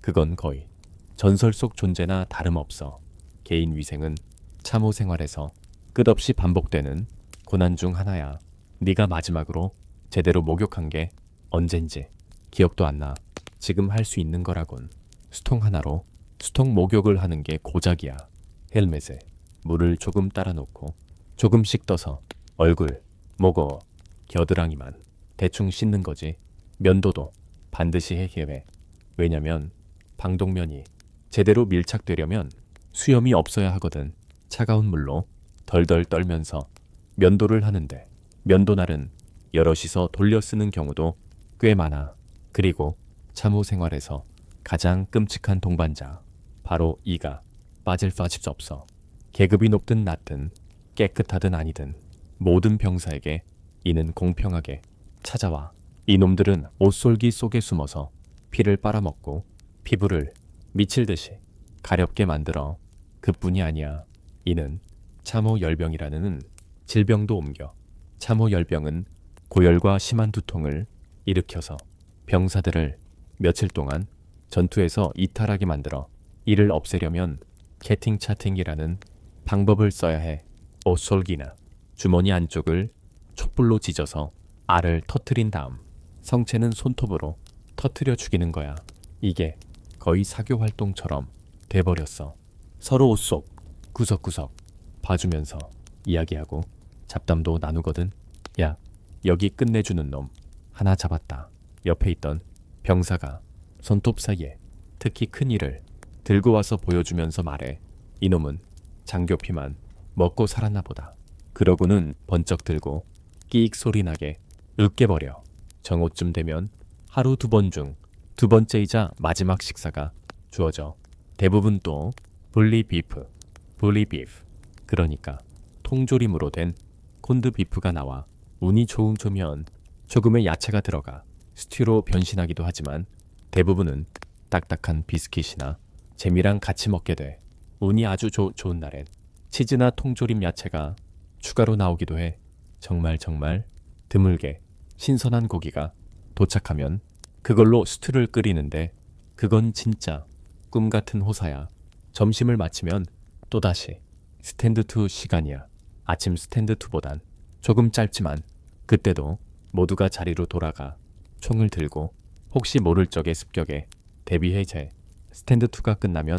Speaker 1: 그건 거의 전설 속 존재나 다름없어. 개인 위생은 참호 생활에서 끝없이 반복되는 고난 중 하나야. 네가 마지막으로 제대로 목욕한 게 언젠지 기억도 안 나. 지금 할 수 있는 거라곤 수통 하나로 수통 목욕을 하는 게 고작이야. 헬멧에 물을 조금 따라 놓고 조금씩 떠서 얼굴, 목어, 겨드랑이만 대충 씻는 거지. 면도도 반드시 해야 해. 왜냐면 방독면이 제대로 밀착되려면 수염이 없어야 하거든. 차가운 물로 덜덜 떨면서 면도를 하는데 면도날은 여럿이서 돌려 쓰는 경우도 꽤 많아. 그리고 참호 생활에서 가장 끔찍한 동반자 바로 이가 빠질 수 없어. 계급이 높든 낮든 깨끗하든 아니든 모든 병사에게 이는 공평하게 찾아와. 이놈들은 옷솔기 속에 숨어서 피를 빨아먹고 피부를 미칠듯이 가렵게 만들어. 그뿐이 아니야. 이는 참호열병이라는 질병도 옮겨. 참호열병은 고열과 심한 두통을 일으켜서 병사들을 며칠 동안 전투에서 이탈하게 만들어. 이를 없애려면 캐팅 차팅이라는 방법을 써야 해. 옷솔기나 주머니 안쪽을 촛불로 지져서 알을 터트린 다음 성체는 손톱으로 터트려 죽이는 거야. 이게 거의 사교 활동처럼 돼버렸어. 서로 옷 속 구석구석 봐주면서 이야기하고 잡담도 나누거든. 야, 여기 끝내주는 놈 하나 잡았다. 옆에 있던 병사가 손톱 사이에 특히 큰 이를 들고 와서 보여주면서 말해. 이놈은 장교피만 먹고 살았나 보다. 그러고는 번쩍 들고 끼익 소리 나게 으깨버려. 정오쯤 되면 하루 2번 중 2번째이자 마지막 식사가 주어져. 대부분 또 블리비프, 그러니까 통조림으로 된 콘드비프가 나와. 운이 좋으면 조금의 야채가 들어가 스튜로 변신하기도 하지만 대부분은 딱딱한 비스킷이나 잼이랑 같이 먹게 돼. 운이 아주 좋은 날엔 치즈나 통조림 야채가 추가로 나오기도 해. 정말 드물게 신선한 고기가 도착하면 그걸로 스튜를 끓이는데 그건 진짜 꿈같은 호사야. 점심을 마치면 또다시 스탠드2 시간이야. 아침 스탠드2보단 조금 짧지만 그때도 모두가 자리로 돌아가 총을 들고 혹시 모를 적의 습격에 대비해제. 스탠드2가 끝나면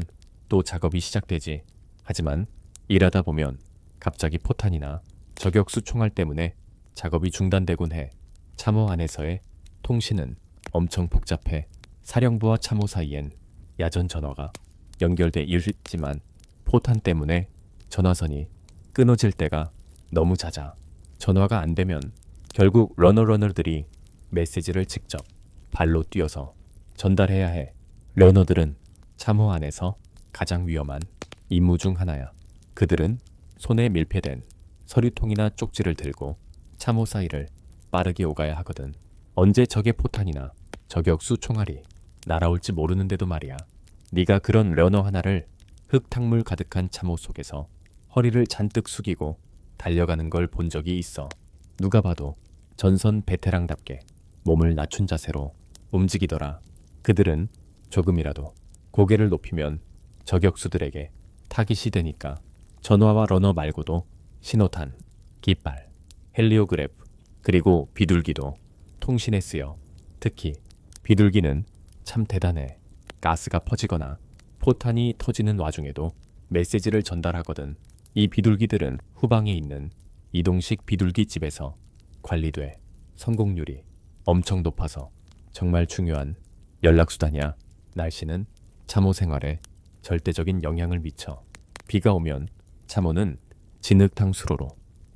Speaker 1: 또 작업이 시작되지. 하지만 일하다 보면 갑자기 포탄이나 저격수 총알 때문에 작업이 중단되곤 해. 참호 안에서의 통신은 엄청 복잡해. 사령부와 참호 사이엔 야전 전화가 연결돼 있지만 포탄 때문에 전화선이 끊어질 때가 너무 잦아. 전화가 안 되면 결국 러너들이 메시지를 직접 발로 뛰어서 전달해야 해. 러너들은 참호 안에서 가장 위험한 임무 중 하나야. 그들은 손에 밀폐된 서류통이나 쪽지를 들고 참호 사이를 빠르게 오가야 하거든. 언제 적의 포탄이나 저격수 총알이 날아올지 모르는데도 말이야. 네가 그런 러너 하나를 흙탕물 가득한 참호 속에서 허리를 잔뜩 숙이고 달려가는 걸 본 적이 있어. 누가 봐도 전선 베테랑답게 몸을 낮춘 자세로 움직이더라. 그들은 조금이라도 고개를 높이면 저격수들에게 타깃이 되니까. 전화와 러너 말고도 신호탄, 깃발, 헬리오그래프, 그리고 비둘기도 통신에 쓰여. 특히 비둘기는 참 대단해. 가스가 퍼지거나 포탄이 터지는 와중에도 메시지를 전달하거든. 이 비둘기들은 후방에 있는 이동식 비둘기 집에서 관리돼. 성공률이 엄청 높아서 정말 중요한 연락수단이야. 날씨는 참호 생활에 절대적인 영향을 미쳐. 비가 오면 참호는 진흙탕 수로로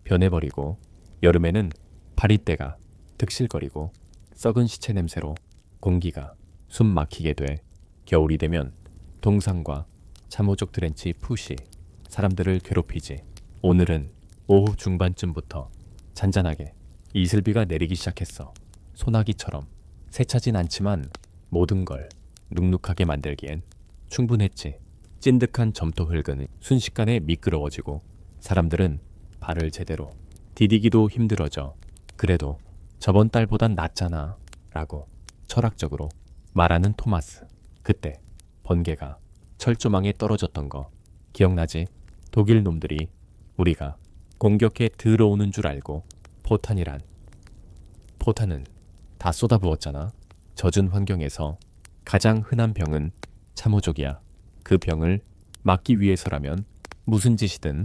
Speaker 1: 변해버리고 여름에는 파리떼가 득실거리고 썩은 시체 냄새로 공기가 숨 막히게 돼. 겨울이 되면 동상과 참호족 드렌치 푸시 사람들을 괴롭히지. 오늘은 오후 중반쯤부터 잔잔하게 이슬비가 내리기 시작했어. 소나기처럼 세차진 않지만 모든 걸 눅눅하게 만들기엔 충분했지. 찐득한 점토 흙은 순식간에 미끄러워지고 사람들은 발을 제대로 디디기도 힘들어져. 그래도 저번 달보단 낫잖아 라고 철학적으로 말하는 토마스. 그때 번개가 철조망에 떨어졌던 거 기억나지? 독일 놈들이 우리가 공격해 들어오는 줄 알고 포탄은 다 쏟아부었잖아. 젖은 환경에서 가장 흔한 병은 참호족이야. 그 병을 막기 위해서라면 무슨 짓이든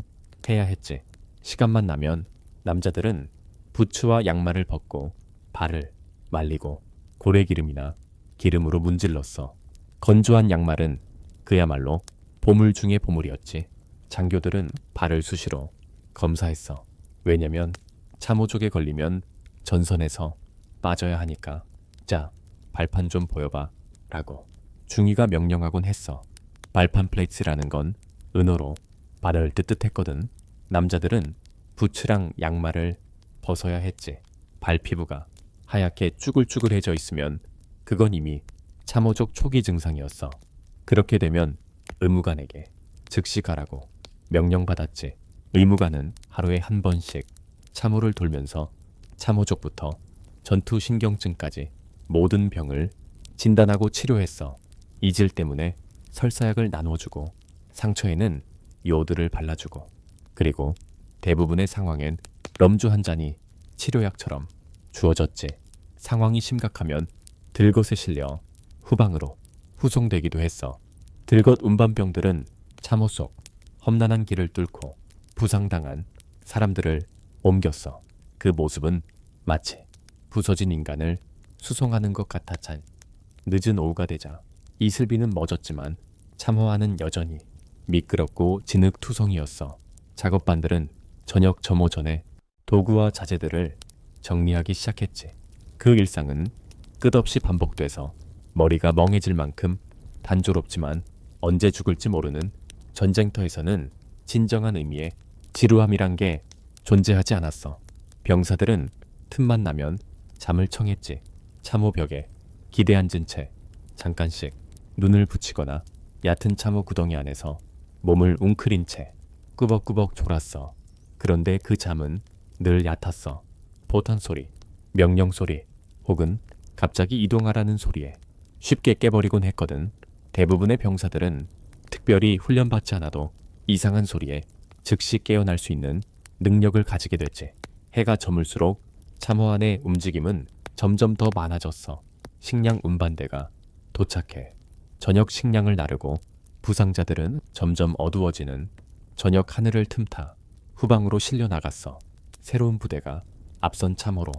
Speaker 1: 해야 했지. 시간만 나면 남자들은 부츠와 양말을 벗고 발을 말리고 고래기름이나 기름으로 문질렀어. 건조한 양말은 그야말로 보물 중의 보물이었지. 장교들은 발을 수시로 검사했어. 왜냐면 참호족에 걸리면 전선에서 빠져야 하니까. 자, 발판 좀 보여봐 라고 중위가 명령하곤 했어. 발판 플레이츠라는 건 은어로 발을 뜨뜻했거든. 남자들은 부츠랑 양말을 벗어야 했지. 발 피부가 하얗게 쭈글쭈글해져 있으면 그건 이미 참호족 초기 증상이었어. 그렇게 되면 의무관에게 즉시 가라고 명령받았지. 의무관은 하루에 한 번씩 참호를 돌면서 참호족부터 전투 신경증까지 모든 병을 진단하고 치료했어. 이질 때문에 설사약을 나눠주고 상처에는 요오드를 발라주고 그리고 대부분의 상황엔 럼주 한 잔이 치료약처럼 주어졌지. 상황이 심각하면 들것에 실려 후방으로 후송되기도 했어. 들것 운반병들은 참호 속 험난한 길을 뚫고 부상당한 사람들을 옮겼어. 그 모습은 마치 부서진 인간을 수송하는 것 같았지. 늦은 오후가 되자 이슬비는 멎었지만 참호안은 여전히 미끄럽고 진흙투성이었어. 작업반들은 저녁 점호 전에 도구와 자재들을 정리하기 시작했지. 그 일상은 끝없이 반복돼서 머리가 멍해질 만큼 단조롭지만 언제 죽을지 모르는 전쟁터에서는 진정한 의미의 지루함이란 게 존재하지 않았어. 병사들은 틈만 나면 잠을 청했지. 참호 벽에 기대 앉은 채 잠깐씩 눈을 붙이거나 얕은 참호 구덩이 안에서 몸을 웅크린 채 꾸벅꾸벅 졸았어. 그런데 그 잠은 늘 얕았어. 포탄 소리, 명령 소리 혹은 갑자기 이동하라는 소리에 쉽게 깨버리곤 했거든. 대부분의 병사들은 특별히 훈련받지 않아도 이상한 소리에 즉시 깨어날 수 있는 능력을 가지게 됐지. 해가 저물수록 참호 안의 움직임은 점점 더 많아졌어. 식량 운반대가 도착해 저녁 식량을 나르고 부상자들은 점점 어두워지는 저녁 하늘을 틈타 후방으로 실려 나갔어. 새로운 부대가 앞선 참호로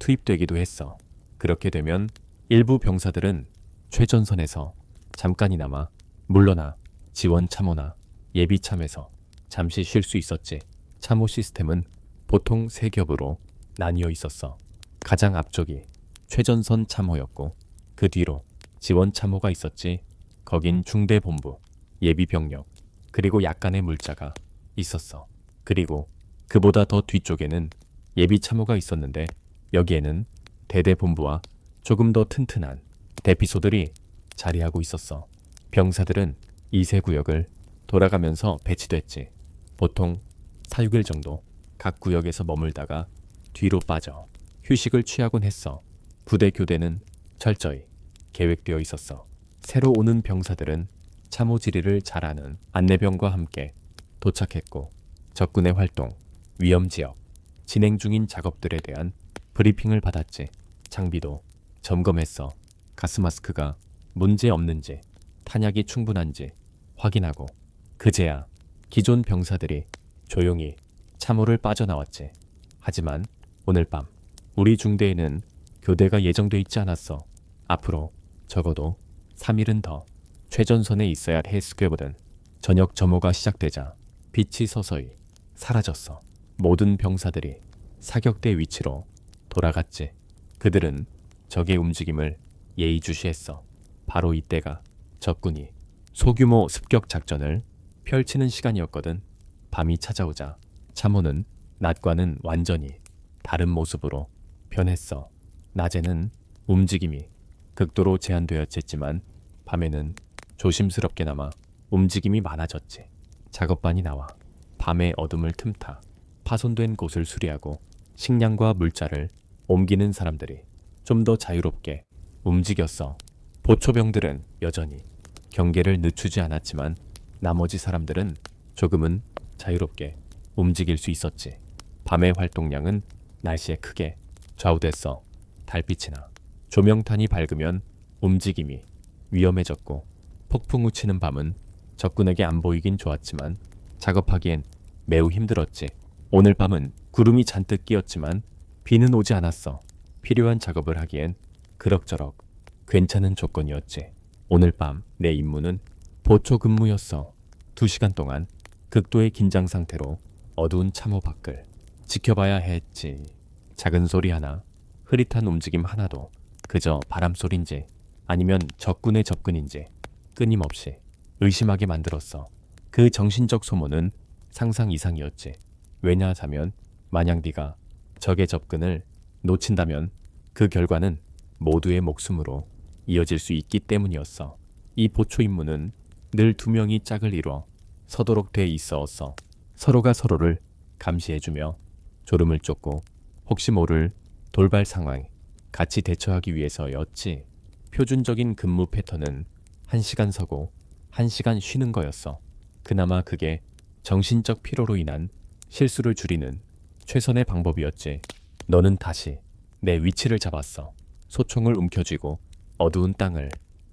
Speaker 1: 투입되기도 했어. 그렇게 되면 일부 병사들은 최전선에서 잠깐이나마 물러나 지원 참호나 예비 참에서 잠시 쉴 수 있었지. 참호 시스템은 보통 세 겹으로 나뉘어 있었어. 가장 앞쪽이 최전선 참호였고 그 뒤로 지원 참호가 있었지. 거긴 중대 본부, 예비 병력, 그리고 약간의 물자가 있었어. 그리고 그보다 더 뒤쪽에는 예비 참호가 있었는데 여기에는 대대 본부와 조금 더 튼튼한 대피소들이 자리하고 있었어. 병사들은 2세 구역을 돌아가면서 배치됐지. 보통 4, 6일 정도 각 구역에서 머물다가 뒤로 빠져 휴식을 취하곤 했어. 부대 교대는 철저히 계획되어 있었어. 새로 오는 병사들은 참호 지리를 잘 아는 안내병과 함께 도착했고 적군의 활동, 위험지역, 진행 중인 작업들에 대한 브리핑을 받았지. 장비도 점검했어. 가스마스크가 문제 없는지, 탄약이 충분한지 확인하고 그제야 기존 병사들이 조용히 참호를 빠져나왔지. 하지만 오늘 밤 우리 중대에는 교대가 예정돼 있지 않았어. 앞으로 적어도 3일은 더 최전선에 있어야 했었거든. 저녁 점호가 시작되자 빛이 서서히 사라졌어. 모든 병사들이 사격대 위치로 돌아갔지. 그들은 적의 움직임을 예의주시했어. 바로 이때가 적군이 소규모 습격 작전을 펼치는 시간이었거든. 밤이 찾아오자 참호는 낮과는 완전히 다른 모습으로 변했어. 낮에는 움직임이 극도로 제한되었지만 밤에는 조심스럽게나마 움직임이 많아졌지. 작업반이 나와 밤의 어둠을 틈타 파손된 곳을 수리하고 식량과 물자를 옮기는 사람들이 좀 더 자유롭게 움직였어. 보초병들은 여전히 경계를 늦추지 않았지만 나머지 사람들은 조금은 자유롭게 움직일 수 있었지. 밤의 활동량은 날씨에 크게 좌우됐어. 달빛이나 조명탄이 밝으면 움직임이 위험해졌고 폭풍우 치는 밤은 적군에게 안 보이긴 좋았지만 작업하기엔 매우 힘들었지. 오늘 밤은 구름이 잔뜩 끼었지만 비는 오지 않았어. 필요한 작업을 하기엔 그럭저럭 괜찮은 조건이었지. 오늘 밤 내 임무는 보초 근무였어. 2시간 동안 극도의 긴장 상태로 어두운 참호 밖을 지켜봐야 했지. 작은 소리 하나, 흐릿한 움직임 하나도 그저 바람 소리인지 아니면 적군의 접근인지 끊임없이 의심하게 만들었어. 그 정신적 소모는 상상 이상이었지. 왜냐하면 만약 네가 적의 접근을 놓친다면 그 결과는 모두의 목숨으로 이어질 수 있기 때문이었어. 이 보초 임무는 늘 2명이 짝을 이뤄 서도록 돼 있었어. 서로가 서로를 감시해주며 졸음을 쫓고 혹시 모를 돌발 상황에 같이 대처하기 위해서였지. 표준적인 근무 패턴은 1시간 서고 1시간 쉬는 거였어. 그나마 그게 정신적 피로로 인한 실수를 줄이는 최선의 방법이었지. 너는 다시 내 위치를 잡았어. 소총을 움켜쥐고 어두운 땅을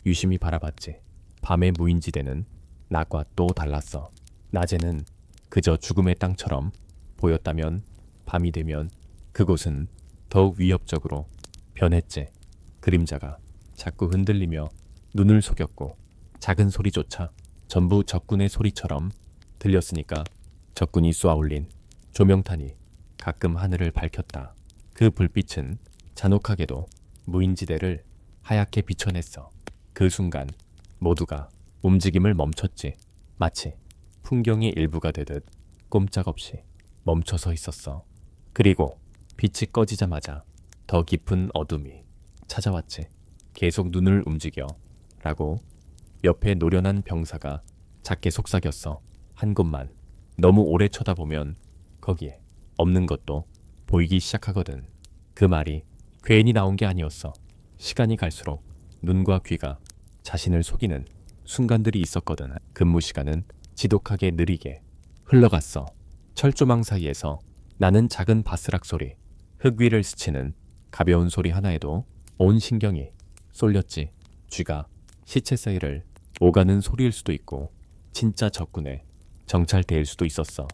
Speaker 1: 유심히 바라봤지. 밤의 무인지대는 낮과 또 달랐어. 낮에는 그저 죽음의 땅처럼 보였다면 밤이 되면 그곳은 더욱 위협적으로 변했지. 그림자가 자꾸 흔들리며 눈을 속였고 작은 소리조차 전부 적군의 소리처럼 들렸으니까 적군이 쏘아올린 조명탄이 가끔 하늘을 밝혔다. 그 불빛은 잔혹하게도 무인지대를 하얗게 비춰냈어. 그 순간 모두가 움직임을 멈췄지. 마치 풍경의 일부가 되듯 꼼짝없이 멈춰서 있었어. 그리고 빛이 꺼지자마자 더 깊은 어둠이 찾아왔지. 계속 눈을 움직여 라고 옆에 노련한 병사가 작게 속삭였어. 한 곳만 너무 오래 쳐다보면 거기에 없는 것도 보이기 시작하거든. 그 말이 괜히 나온 게 아니었어. 시간이 갈수록 눈과 귀가 자신을 속이는 순간들이 있었거든. 근무 시간은 지독하게 느리게 흘러갔어. 철조망 사이에서 나는 작은 바스락 소리, 흙 위를 스치는 가벼운 소리 하나에도 온 신경이 쏠렸지. 쥐가 시체 사이를 오가는 소리일 수도 있고 진짜 적군의 정찰대일 수도 있었어.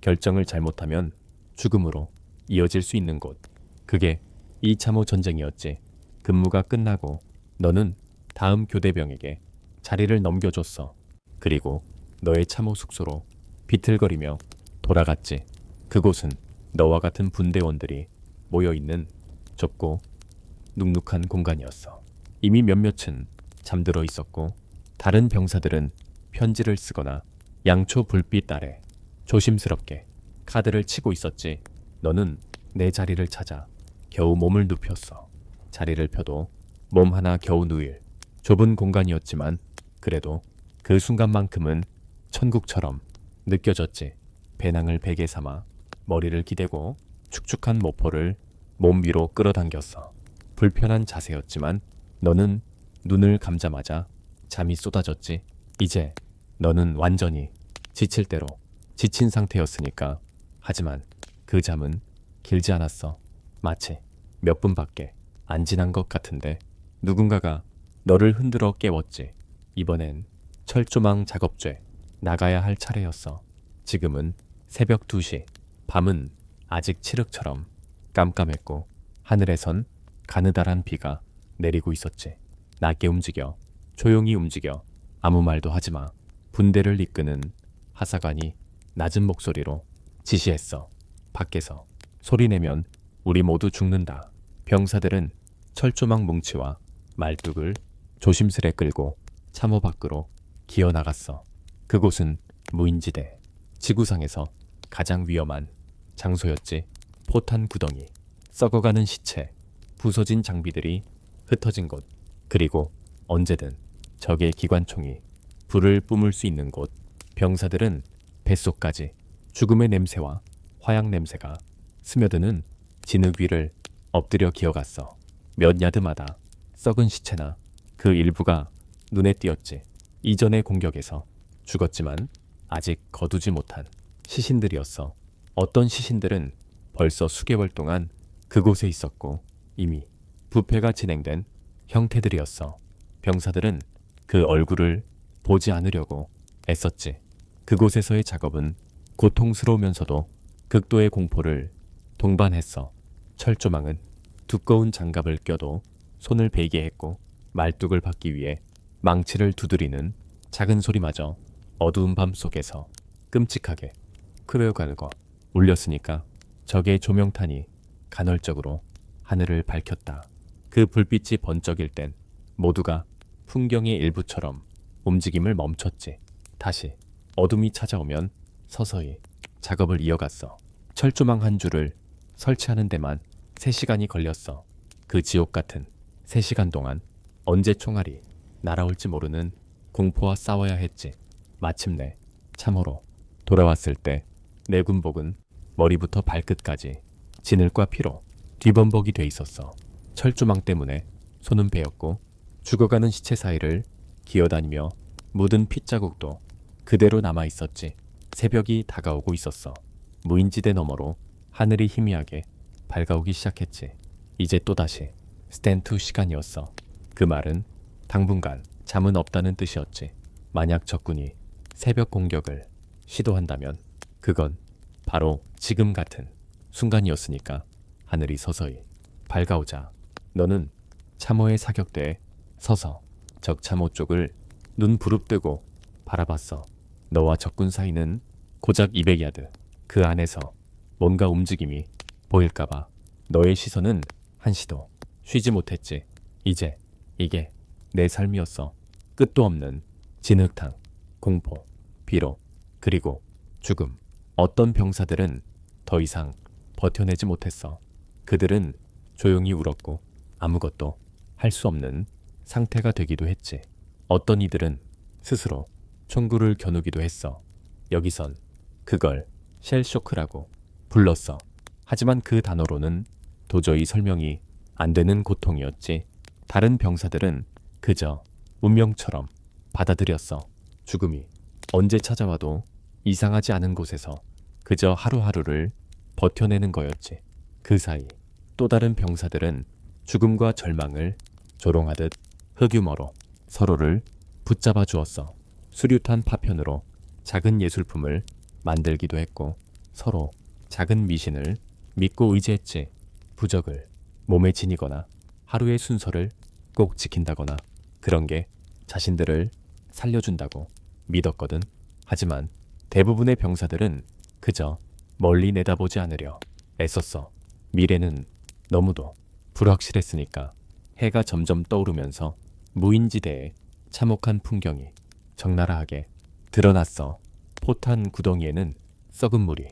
Speaker 1: 결정을 잘못하면 죽음으로 이어질 수 있는 곳. 그게 2참호 전쟁이었지. 근무가 끝나고 너는 다음 교대병에게 자리를 넘겨줬어. 그리고 너의 참호 숙소로 비틀거리며 돌아갔지. 그곳은 너와 같은 분대원들이 모여있는 좁고 눅눅한 공간이었어. 이미 몇몇은 잠들어 있었고 다른 병사들은 편지를 쓰거나 양초 불빛 아래 조심스럽게 카드를 치고 있었지. 너는 내 자리를 찾아 겨우 몸을 눕혔어. 자리를 펴도 몸 하나 겨우 누일 좁은 공간이었지만 그래도 그 순간만큼은 천국처럼 느껴졌지. 배낭을 베개 삼아 머리를 기대고 축축한 모포를 몸 위로 끌어당겼어. 불편한 자세였지만 너는 눈을 감자마자 잠이 쏟아졌지. 이제 너는 완전히 지칠 대로 지친 상태였으니까. 하지만 그 잠은 길지 않았어. 마치 몇 분밖에 안 지난 것 같은데 누군가가 너를 흔들어 깨웠지. 이번엔 철조망 작업죄 나가야 할 차례였어. 지금은 새벽 2시. 밤은 아직 칠흑처럼 깜깜했고 하늘에선 가느다란 비가 내리고 있었지. 낮게 움직여. 조용히 움직여. 아무 말도 하지 마. 분대를 이끄는 하사관이 낮은 목소리로 지시했어. 밖에서 소리내면 우리 모두 죽는다. 병사들은 철조망 뭉치와 말뚝을 조심스레 끌고 참호 밖으로 기어 나갔어. 그곳은 무인지대, 지구상에서 가장 위험한 장소였지. 포탄 구덩이, 썩어가는 시체, 부서진 장비들이 흩어진 곳, 그리고 언제든 적의 기관총이 불을 뿜을 수 있는 곳. 병사들은 뱃속까지 죽음의 냄새와 화약 냄새가 스며드는 진흙 위를 엎드려 기어갔어. 몇 야드마다 썩은 시체나 그 일부가 눈에 띄었지. 이전의 공격에서 죽었지만 아직 거두지 못한 시신들이었어. 어떤 시신들은 벌써 수개월 동안 그곳에 있었고 이미 부패가 진행된 형태들이었어. 병사들은 그 얼굴을 보지 않으려고 애썼지. 그곳에서의 작업은 고통스러우면서도 극도의 공포를 동반했어. 철조망은 두꺼운 장갑을 껴도 손을 베게 했고 말뚝을 받기 위해 망치를 두드리는 작은 소리마저 어두운 밤 속에서 끔찍하게 크르갈거 울렸으니까 적의 조명탄이 간헐적으로 하늘을 밝혔다. 그 불빛이 번쩍일 땐 모두가 풍경의 일부처럼 움직임을 멈췄지. 다시 어둠이 찾아오면 서서히 작업을 이어갔어. 철조망 한 줄을 설치하는 데만 3시간이 걸렸어. 그 지옥 같은 3시간 동안 언제 총알이 날아올지 모르는 공포와 싸워야 했지. 마침내 참호로 돌아왔을 때 내 군복은 머리부터 발끝까지 진흙과 피로 뒤범벅이 돼 있었어. 철조망 때문에 손은 베었고 죽어가는 시체 사이를 기어다니며 묻은 핏자국도 그대로 남아 있었지. 새벽이 다가오고 있었어. 무인지대 너머로 하늘이 희미하게 밝아오기 시작했지. 이제 또다시 스탠투 시간이었어. 그 말은 당분간 잠은 없다는 뜻이었지. 만약 적군이 새벽 공격을 시도한다면 그건 바로 지금 같은 순간이었으니까. 하늘이 서서히 밝아오자 너는 참호의 사격대에 서서 적 참호 쪽을 눈 부릅뜨고 바라봤어. 너와 적군 사이는 고작 200야드. 그 안에서 뭔가 움직임이 보일까봐 너의 시선은 한시도 쉬지 못했지. 이제 이게 내 삶이었어. 끝도 없는 진흙탕, 공포, 비로, 그리고 죽음. 어떤 병사들은 더 이상 버텨내지 못했어. 그들은 조용히 울었고 아무것도 할 수 없는 상태가 되기도 했지. 어떤 이들은 스스로 총구를 겨누기도 했어. 여기선 그걸 쉘쇼크라고 불렀어. 하지만 그 단어로는 도저히 설명이 안 되는 고통이었지. 다른 병사들은 그저 운명처럼 받아들였어. 죽음이 언제 찾아와도 이상하지 않은 곳에서 그저 하루하루를 버텨내는 거였지. 그 사이 또 다른 병사들은 죽음과 절망을 조롱하듯 흑유머로 서로를 붙잡아 주었어. 수류탄 파편으로 작은 예술품을 만들기도 했고 서로 작은 미신을 믿고 의지했지. 부적을 몸에 지니거나 하루의 순서를 꼭 지킨다거나 그런 게 자신들을 살려준다고 믿었거든. 하지만 대부분의 병사들은 그저 멀리 내다보지 않으려 애썼어. 미래는 너무도 불확실했으니까. 해가 점점 떠오르면서 무인지대의 참혹한 풍경이 적나라하게 드러났어. 포탄 구덩이에는 썩은 물이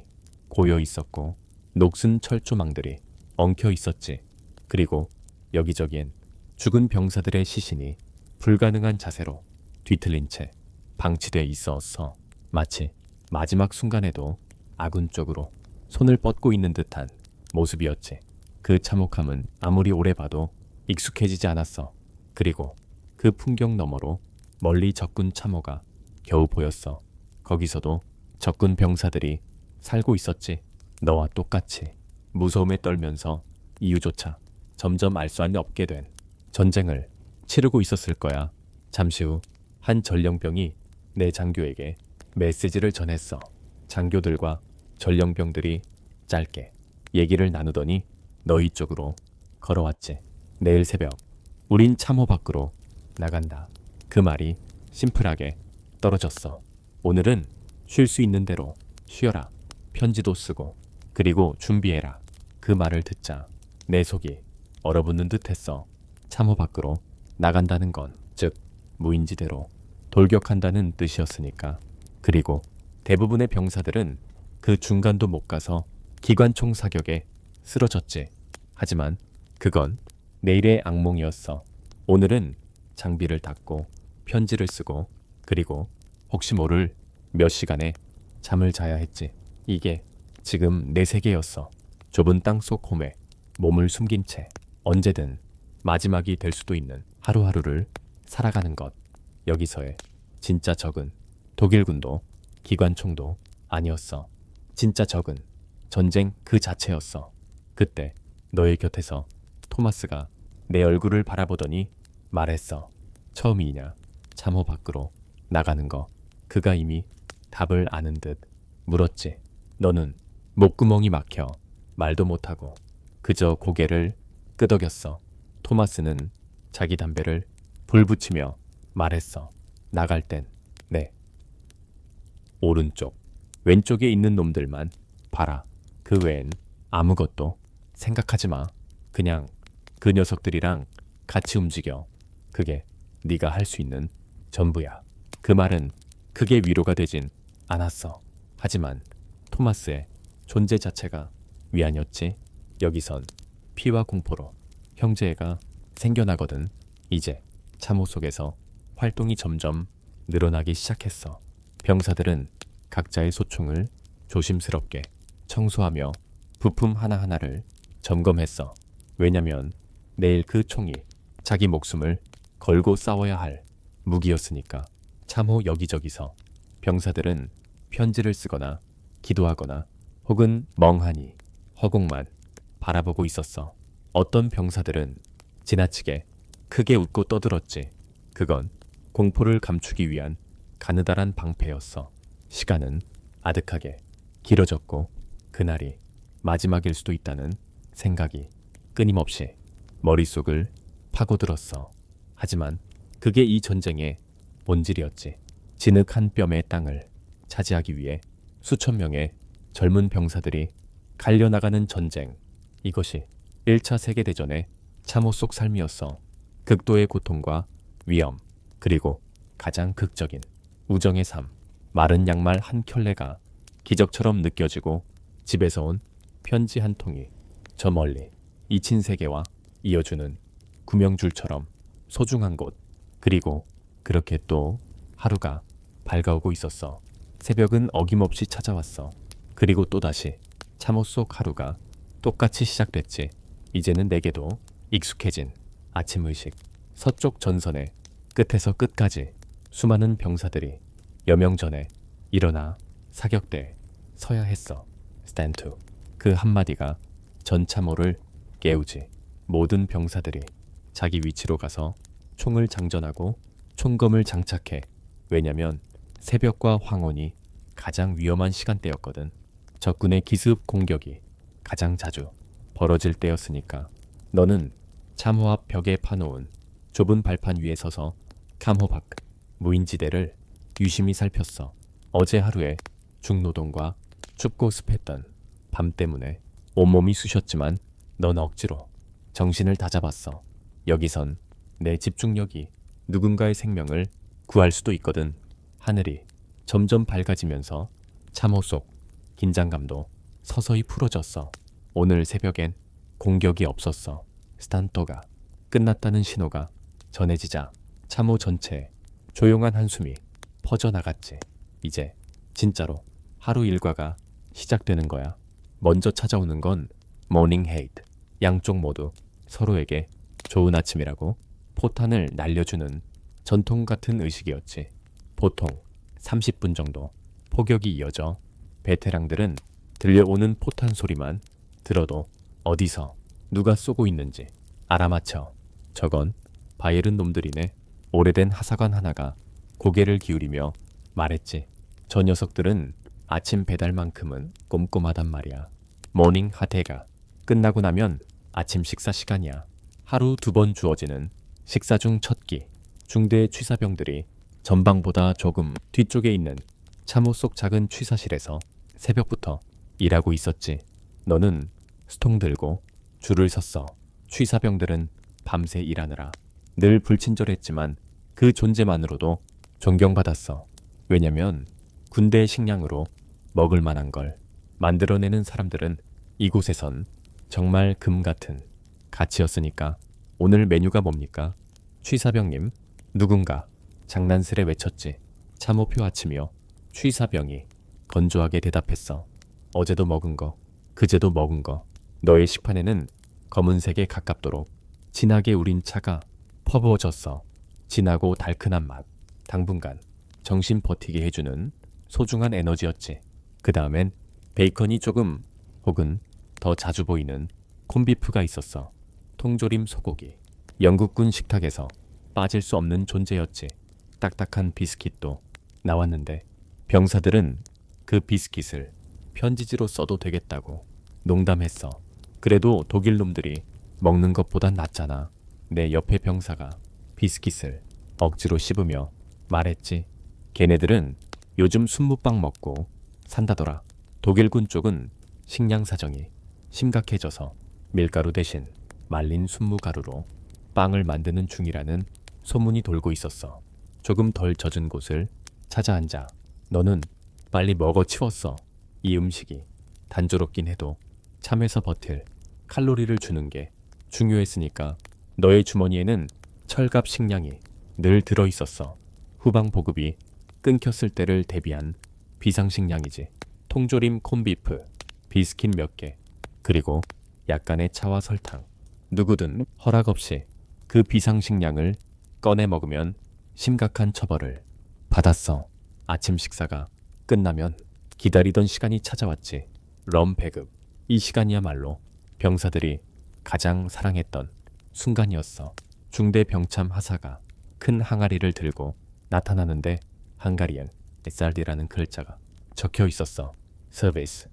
Speaker 1: 고여 있었고 녹슨 철조망들이 엉켜 있었지. 그리고 여기저기엔 죽은 병사들의 시신이 불가능한 자세로 뒤틀린 채 방치돼 있었어. 마치 마지막 순간에도 아군 쪽으로 손을 뻗고 있는 듯한 모습이었지. 그 참혹함은 아무리 오래 봐도 익숙해지지 않았어. 그리고 그 풍경 너머로 멀리 적군 참호가 겨우 보였어. 거기서도 적군 병사들이 살고 있었지. 너와 똑같이 무서움에 떨면서 이유조차 점점 알 수 없게 된 전쟁을 치르고 있었을 거야. 잠시 후 한 전령병이 내 장교에게 메시지를 전했어. 장교들과 전령병들이 짧게 얘기를 나누더니 너희 쪽으로 걸어왔지. 내일 새벽 우린 참호 밖으로 나간다. 그 말이 심플하게 떨어졌어. 오늘은 쉴 수 있는 대로 쉬어라. 편지도 쓰고 그리고 준비해라. 그 말을 듣자 내 속이 얼어붙는 듯 했어. 참호 밖으로 나간다는 건 즉 무인지대로 돌격한다는 뜻이었으니까. 그리고 대부분의 병사들은 그 중간도 못 가서 기관총 사격에 쓰러졌지. 하지만 그건 내일의 악몽이었어. 오늘은 장비를 닫고 편지를 쓰고 그리고 혹시 모를 몇 시간에 잠을 자야 했지. 이게 지금 내 세계였어. 좁은 땅속 홈에 몸을 숨긴 채 언제든 마지막이 될 수도 있는 하루하루를 살아가는 것. 여기서의 진짜 적은 독일군도 기관총도 아니었어. 진짜 적은 전쟁 그 자체였어. 그때 너의 곁에서 토마스가 내 얼굴을 바라보더니 말했어. 처음이냐? 참호 밖으로 나가는 거. 그가 이미 답을 아는 듯 물었지. 너는 목구멍이 막혀 말도 못하고 그저 고개를 끄덕였어. 토마스는 자기 담배를 불 붙이며 말했어. 나갈 땐 네. 오른쪽, 왼쪽에 있는 놈들만 봐라. 그 외엔 아무것도 생각하지 마. 그냥 그 녀석들이랑 같이 움직여. 그게 네가 할 수 있는 전부야. 그 말은 크게 위로가 되진 않았어. 하지만 토마스의 존재 자체가 위안이었지. 여기선 피와 공포로 형제애가 생겨나거든. 이제 참호 속에서 활동이 점점 늘어나기 시작했어. 병사들은 각자의 소총을 조심스럽게 청소하며 부품 하나하나를 점검했어. 왜냐면 내일 그 총이 자기 목숨을 걸고 싸워야 할 무기였으니까. 참호 여기저기서 병사들은 편지를 쓰거나 기도하거나 혹은 멍하니 허공만 바라보고 있었어. 어떤 병사들은 지나치게 크게 웃고 떠들었지. 그건 공포를 감추기 위한 가느다란 방패였어. 시간은 아득하게 길어졌고 그날이 마지막일 수도 있다는 생각이 끊임없이 머릿속을 파고들었어. 하지만 그게 이 전쟁의 본질이었지. 진흙한 뼘의 땅을 차지하기 위해 수천 명의 젊은 병사들이 갈려나가는 전쟁. 이것이 1차 세계대전의 참호 속 삶이었어. 극도의 고통과 위험, 그리고 가장 극적인 우정의 삶. 마른 양말 한 켤레가 기적처럼 느껴지고 집에서 온 편지 한 통이 저 멀리 잊힌 세계와 이어주는 구명줄처럼 소중한 곳. 그리고 그렇게 또 하루가 밝아오고 있었어. 새벽은 어김없이 찾아왔어. 그리고 또다시 참호 속 하루가 똑같이 시작됐지. 이제는 내게도 익숙해진 아침의식. 서쪽 전선의 끝에서 끝까지 수많은 병사들이 여명전에 일어나 사격대에 서야 했어. 스탠투. 그 한마디가 전 참호를 깨우지. 모든 병사들이 자기 위치로 가서 총을 장전하고 총검을 장착해. 왜냐면 새벽과 황혼이 가장 위험한 시간대였거든. 적군의 기습 공격이 가장 자주 벌어질 때였으니까. 너는 참호 앞 벽에 파놓은 좁은 발판 위에 서서 참호 밖 무인지대를 유심히 살폈어. 어제 하루의 중노동과 춥고 습했던 밤 때문에 온몸이 쑤셨지만 넌 억지로 정신을 다잡았어. 여기선 내 집중력이 누군가의 생명을 구할 수도 있거든. 하늘이 점점 밝아지면서 참호 속 긴장감도 서서히 풀어졌어. 오늘 새벽엔 공격이 없었어. 스탄토가 끝났다는 신호가 전해지자 참호 전체에 조용한 한숨이 퍼져나갔지. 이제 진짜로 하루 일과가 시작되는 거야. 먼저 찾아오는 건 모닝 헤이트. 양쪽 모두 서로에게 좋은 아침이라고 포탄을 날려주는 전통 같은 의식이었지. 보통 30분 정도 포격이 이어져 베테랑들은 들려오는 포탄 소리만 들어도 어디서 누가 쏘고 있는지 알아맞혀. 저건 바이에른 놈들이네. 오래된 하사관 하나가 고개를 기울이며 말했지. 저 녀석들은 아침 배달만큼은 꼼꼼하단 말이야. 모닝 하테가 끝나고 나면 아침 식사 시간이야. 하루 2번 주어지는 식사 중 첫 끼. 중대 취사병들이 전방보다 조금 뒤쪽에 있는 참호 속 작은 취사실에서 새벽부터 일하고 있었지. 너는 수통 들고 줄을 섰어. 취사병들은 밤새 일하느라 늘 불친절했지만 그 존재만으로도 존경받았어. 왜냐면 군대의 식량으로 먹을 만한 걸 만들어내는 사람들은 이곳에선 정말 금 같은 가치였으니까. 오늘 메뉴가 뭡니까? 취사병님, 누군가 장난스레 외쳤지. 참호표 아침이요. 취사병이 건조하게 대답했어. 어제도 먹은 거, 그제도 먹은 거. 너의 식판에는 검은색에 가깝도록 진하게 우린 차가 퍼부어졌어. 진하고 달큰한 맛. 당분간 정신 버티게 해주는 소중한 에너지였지. 그 다음엔 베이컨이 조금 혹은 더 자주 보이는 콘비프가 있었어. 통조림 소고기. 영국군 식탁에서 빠질 수 없는 존재였지. 딱딱한 비스킷도 나왔는데 병사들은 그 비스킷을 편지지로 써도 되겠다고 농담했어. 그래도 독일 놈들이 먹는 것보단 낫잖아. 내 옆에 병사가 비스킷을 억지로 씹으며 말했지. 걔네들은 요즘 순무빵 먹고 산다더라. 독일군 쪽은 식량 사정이 심각해져서 밀가루 대신 말린 순무가루로 빵을 만드는 중이라는 소문이 돌고 있었어. 조금 덜 젖은 곳을 찾아 앉아. 너는 빨리 먹어 치웠어. 이 음식이 단조롭긴 해도 참에서 버틸 칼로리를 주는 게 중요했으니까. 너의 주머니에는 철갑 식량이 늘 들어있었어. 후방 보급이 끊겼을 때를 대비한 비상식량이지. 통조림 콘비프, 비스킷 몇 개, 그리고 약간의 차와 설탕. 누구든 허락 없이 그 비상식량을 꺼내 먹으면 심각한 처벌을 받았어. 아침 식사가 끝나면 기다리던 시간이 찾아왔지. 럼 배급. 이 시간이야말로 병사들이 가장 사랑했던 순간이었어. 중대 병참 하사가 큰 항아리를 들고 나타나는데 헝가리엔 SRD라는 글자가 적혀 있었어. 서비스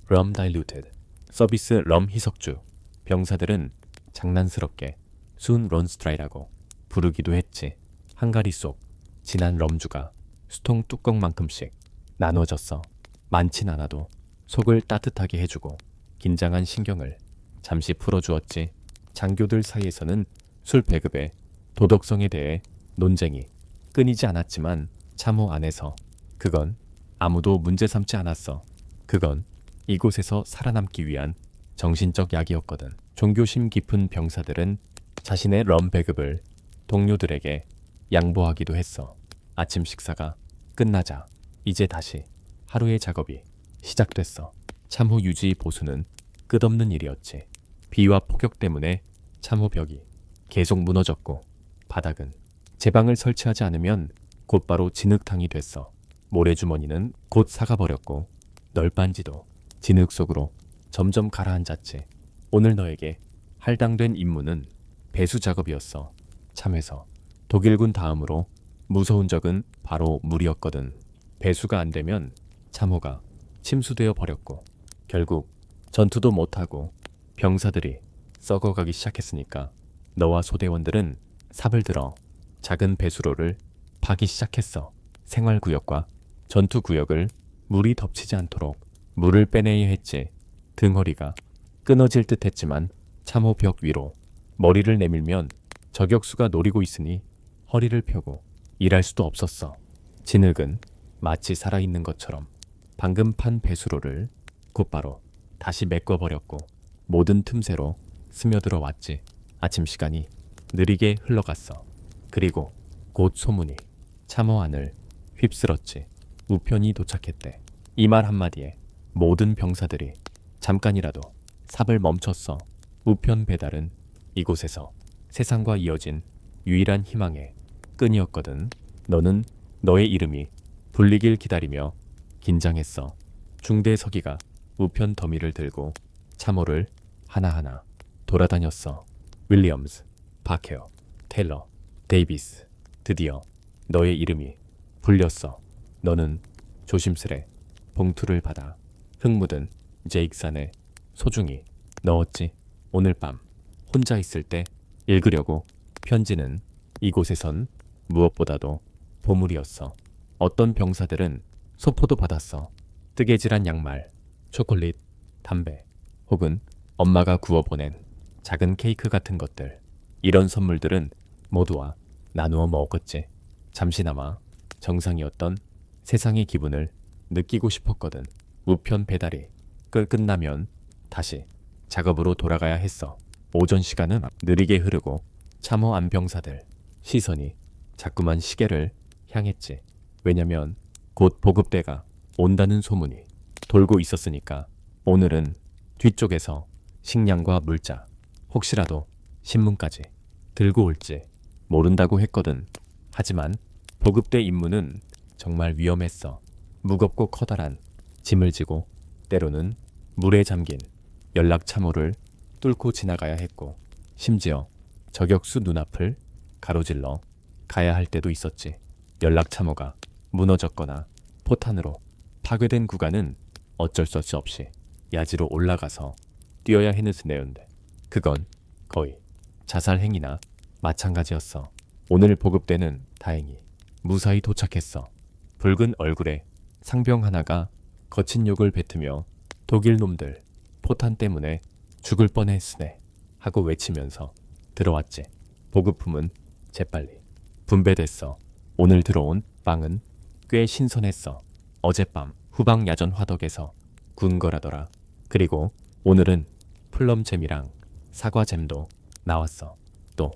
Speaker 1: 럼 다일루티드. 서비스 럼 희석주. 병사들은 장난스럽게 순 론스트라이라고 부르기도 했지. 항아리 속 진한 럼주가 수통 뚜껑만큼씩 나눠졌어. 많진 않아도 속을 따뜻하게 해주고 긴장한 신경을 잠시 풀어주었지. 장교들 사이에서는 술 배급의 도덕성에 대해 논쟁이 끊이지 않았지만 참호 안에서 그건 아무도 문제 삼지 않았어. 그건 이곳에서 살아남기 위한 정신적 약이었거든. 종교심 깊은 병사들은 자신의 럼 배급을 동료들에게 양보하기도 했어. 아침 식사가 끝나자 이제 다시 하루의 작업이 시작됐어. 참호 유지 보수는 끝없는 일이었지. 비와 폭격 때문에 참호벽이 계속 무너졌고 바닥은 제방을 설치하지 않으면 곧바로 진흙탕이 됐어. 모래주머니는 곧 사가버렸고 널빤지도 진흙 속으로 점점 가라앉았지. 오늘 너에게 할당된 임무는 배수 작업이었어. 참에서 독일군 다음으로 무서운 적은 바로 물이었거든. 배수가 안 되면 참호가 침수되어 버렸고 결국 전투도 못하고 병사들이 썩어가기 시작했으니까 너와 소대원들은 삽을 들어 작은 배수로를 파기 시작했어. 생활구역과 전투구역을 물이 덮치지 않도록 물을 빼내야 했지. 등허리가 끊어질 듯 했지만 참호 벽 위로 머리를 내밀면 저격수가 노리고 있으니 허리를 펴고 일할 수도 없었어. 진흙은 마치 살아있는 것처럼 방금 판 배수로를 곧바로 다시 메꿔버렸고 모든 틈새로 스며들어 왔지. 아침 시간이 느리게 흘러갔어. 그리고 곧 소문이 참호 안을 휩쓸었지. 우편이 도착했대. 이 말 한마디에 모든 병사들이 잠깐이라도 삽을 멈췄어. 우편 배달은 이곳에서 세상과 이어진 유일한 희망의 끈이었거든. 너는 너의 이름이 불리길 기다리며 긴장했어. 중대 서기가 우편 더미를 들고 참호를 하나하나 돌아다녔어. 윌리엄스, 파케어, 테일러, 데이비스. 드디어 너의 이름이 불렸어. 너는 조심스레 봉투를 받아 흙 묻은 제익산에 소중히 넣었지. 오늘 밤 혼자 있을 때 읽으려고. 편지는 이곳에선 무엇보다도 보물이었어. 어떤 병사들은 소포도 받았어. 뜨개질한 양말, 초콜릿, 담배, 혹은 엄마가 구워보낸 작은 케이크 같은 것들. 이런 선물들은 모두와 나누어 먹었지. 잠시나마 정상이었던 세상의 기분을 느끼고 싶었거든. 우편 배달이 끝나면 다시 작업으로 돌아가야 했어. 오전 시간은 느리게 흐르고 참호 안병사들 시선이 자꾸만 시계를 향했지. 왜냐면 곧 보급대가 온다는 소문이 돌고 있었으니까. 오늘은 뒤쪽에서 식량과 물자, 혹시라도 신문까지 들고 올지 모른다고 했거든. 하지만 보급대 임무는 정말 위험했어. 무겁고 커다란 짐을 지고 때로는 물에 잠긴 연락 참호를 뚫고 지나가야 했고, 심지어 저격수 눈앞을 가로질러 가야 할 때도 있었지. 연락 참호가 무너졌거나 포탄으로 파괴된 구간은 어쩔 수 없이 야지로 올라가서 뛰어야 해는 스네인데, 그건 거의 자살 행위나 마찬가지였어. 오늘 보급대는 다행히 무사히 도착했어. 붉은 얼굴에 상병 하나가 거친 욕을 뱉으며 독일 놈들 포탄 때문에 죽을 뻔했으네 하고 외치면서 들어왔지. 보급품은 재빨리 분배됐어. 오늘 들어온 빵은 꽤 신선했어. 어젯밤 후방 야전 화덕에서 군 거라더라. 그리고 오늘은 플럼잼이랑 사과잼도 나왔어. 또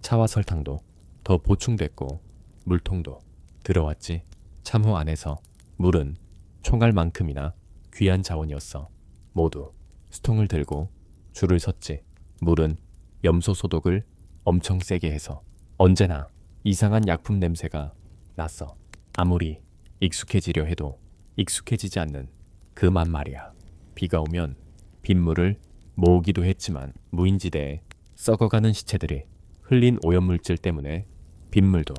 Speaker 1: 차와 설탕도 더 보충됐고 물통도 들어왔지. 참호 안에서 물은 총알만큼이나 귀한 자원이었어. 모두 수통을 들고 줄을 섰지. 물은 염소 소독을 엄청 세게 해서 언제나 이상한 약품 냄새가 났어. 아무리 익숙해지려 해도 익숙해지지 않는 그 맛 말이야. 비가 오면 빗물을 모으기도 했지만 무인지대에 썩어가는 시체들이 흘린 오염물질 때문에 빗물도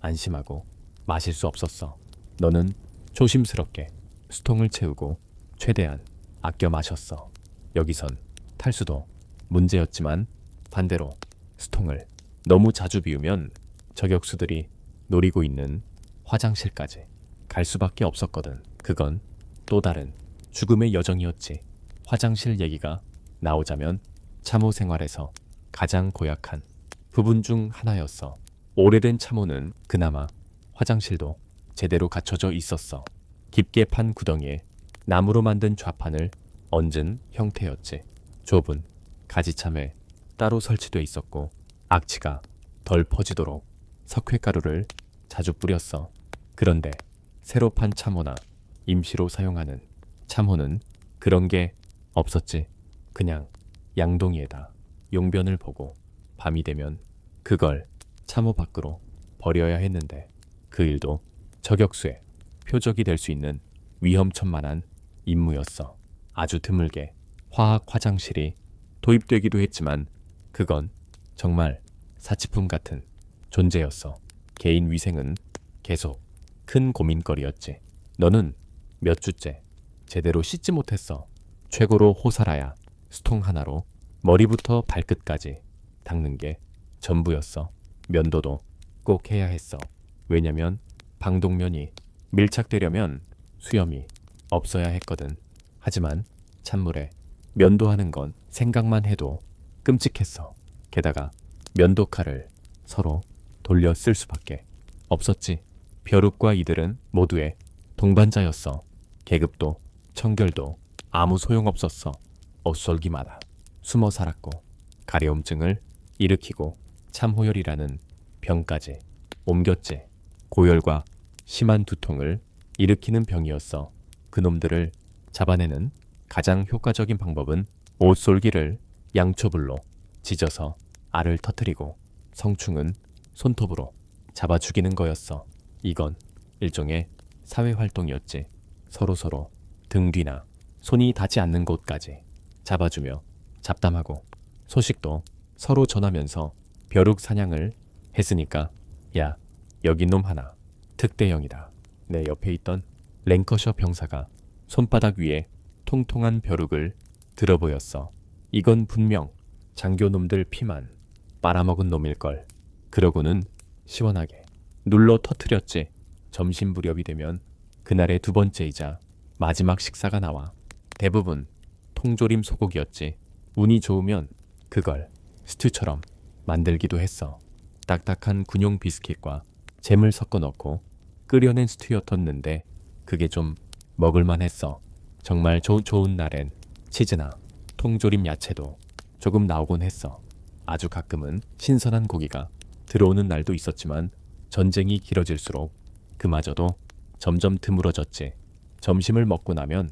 Speaker 1: 안심하고 마실 수 없었어. 너는 조심스럽게 수통을 채우고 최대한 아껴 마셨어. 여기선 탈수도 문제였지만 반대로 수통을 너무 자주 비우면 저격수들이 노리고 있는 화장실까지 갈 수밖에 없었거든. 그건 또 다른 죽음의 여정이었지. 화장실 얘기가 나오자면 참호 생활에서 가장 고약한 부분 중 하나였어. 오래된 참호는 그나마 화장실도 제대로 갖춰져 있었어. 깊게 판 구덩이에 나무로 만든 좌판을 얹은 형태였지. 좁은 가지참에 따로 설치돼 있었고 악취가 덜 퍼지도록 석회가루를 자주 뿌렸어. 그런데 새로 판 참호나 임시로 사용하는 참호는 그런 게 없었지. 그냥 양동이에다 용변을 보고 밤이 되면 그걸 참호 밖으로 버려야 했는데, 그 일도 저격수의 표적이 될 수 있는 위험천만한 임무였어. 아주 드물게 화학 화장실이 도입되기도 했지만 그건 정말 사치품 같은 존재였어. 개인 위생은 계속 큰 고민거리였지. 너는 몇 주째 제대로 씻지 못했어. 최고로 호살아야 수통 하나로 머리부터 발끝까지 닦는 게 전부였어. 면도도 꼭 해야 했어. 왜냐면 방독면이 밀착되려면 수염이 없어야 했거든. 하지만 찬물에 면도하는 건 생각만 해도 끔찍했어. 게다가 면도칼을 서로 돌려 쓸 수밖에 없었지. 벼룩과 이들은 모두의 동반자였어. 계급도 청결도 아무 소용없었어. 옷솔기마다 숨어 살았고 가려움증을 일으키고 참호열이라는 병까지 옮겼지. 고열과 심한 두통을 일으키는 병이었어. 그놈들을 잡아내는 가장 효과적인 방법은 옷솔기를 양초불로 지져서 알을 터뜨리고 성충은 손톱으로 잡아 죽이는 거였어. 이건 일종의 사회활동이었지. 서로서로 등 뒤나 손이 닿지 않는 곳까지 잡아주며 잡담하고 소식도 서로 전하면서 벼룩 사냥을 했으니까, 야, 여기 놈 하나 특대형이다. 내 옆에 있던 랭커셔 병사가 손바닥 위에 통통한 벼룩을 들어 보였어. 이건 분명 장교놈들 피만 빨아먹은 놈일걸. 그러고는 시원하게 눌러 터뜨렸지. 점심 무렵이 되면 그날의 두 번째이자 마지막 식사가 나와. 대부분 통조림 소고기였지. 운이 좋으면 그걸 스튜처럼 만들기도 했어. 딱딱한 군용 비스킷과 잼을 섞어 넣고 끓여낸 스튜였었는데 그게 좀 먹을만 했어. 정말 좋은 날엔 치즈나 통조림 야채도 조금 나오곤 했어. 아주 가끔은 신선한 고기가 들어오는 날도 있었지만 전쟁이 길어질수록 그마저도 점점 드물어졌지. 점심을 먹고 나면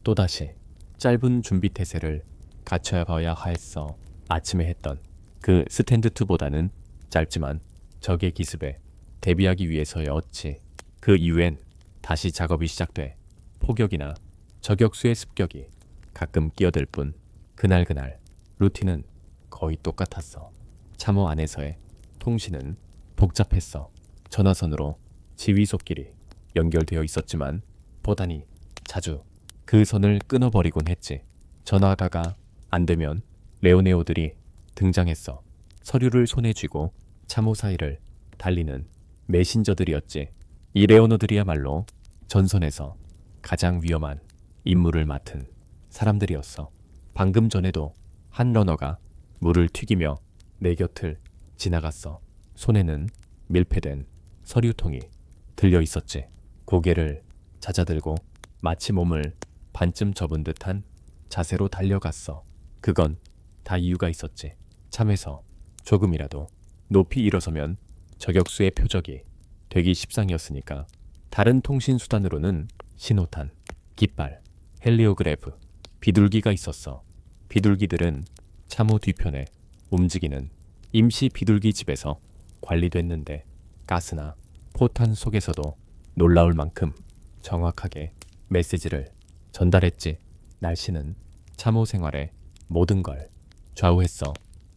Speaker 1: 또다시 짧은 준비 태세를 갖춰야 봐야 했어. 아침에 했던 그 스탠드2보다는 짧지만 적의 기습에 대비하기 위해서였지. 그 이후엔 다시 작업이 시작돼. 폭격이나 저격수의 습격이 가끔 끼어들 뿐 그날 루틴은 거의 똑같았어. 참호 안에서의 통신은 복잡했어. 전화선으로 지휘소끼리 연결되어 있었지만 보다니 자주 그 선을 끊어버리곤 했지. 전화가 안 되면 레오네오들이 등장했어. 서류를 손에 쥐고 참호 사이를 달리는 메신저들이었지. 이 레오노들이야말로 전선에서 가장 위험한 임무를 맡은 사람들이었어. 방금 전에도 한 러너가 물을 튀기며 내 곁을 지나갔어. 손에는 밀폐된 서류통이 들려 있었지. 고개를 찾아들고 마치 몸을 반쯤 접은 듯한 자세로 달려갔어. 그건 다 이유가 있었지. 참에서 조금이라도 높이 일어서면 저격수의 표적이 되기 십상이었으니까. 다른 통신 수단으로는 신호탄, 깃발, 헬리오그래프, 비둘기가 있었어. 비둘기들은 참호 뒤편에 움직이는 임시 비둘기 집에서 관리됐는데 가스나 포탄 속에서도 놀라울 만큼 정확하게 메시지를 전달했지. 날씨는 참호 생활의 모든 걸 좌우했어.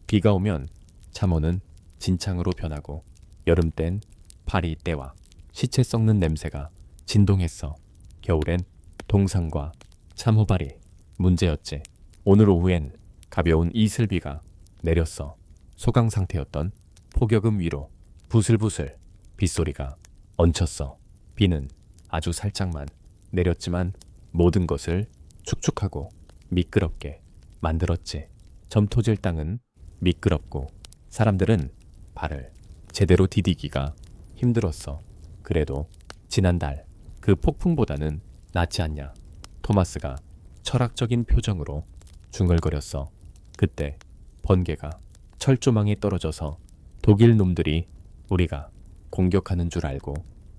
Speaker 1: 비가 오면 참호는 진창으로 변하고 여름 땐 파리 때와 시체 썩는 냄새가 진동했어. 겨울엔 동상과 참호발이 문제였지. 오늘 오후엔 가벼운 이슬비가 내렸어. 소강 상태였던 포격음 위로 부슬부슬 빗소리가 얹혔어. 비는 아주 살짝만 내렸지만 모든 것을 축축하고 미끄럽게 만들었지. 점토질 땅은 미끄럽고 사람들은 발을 제대로 디디기가 힘들었어. 그래도 지난달 그 폭풍보다는 낫지 않냐. 토마스가 철학적인 표정으로 중얼거렸어. 그때 번개가 철조망에 떨어져서 독일 놈들이 우리가 공격하는 줄 알고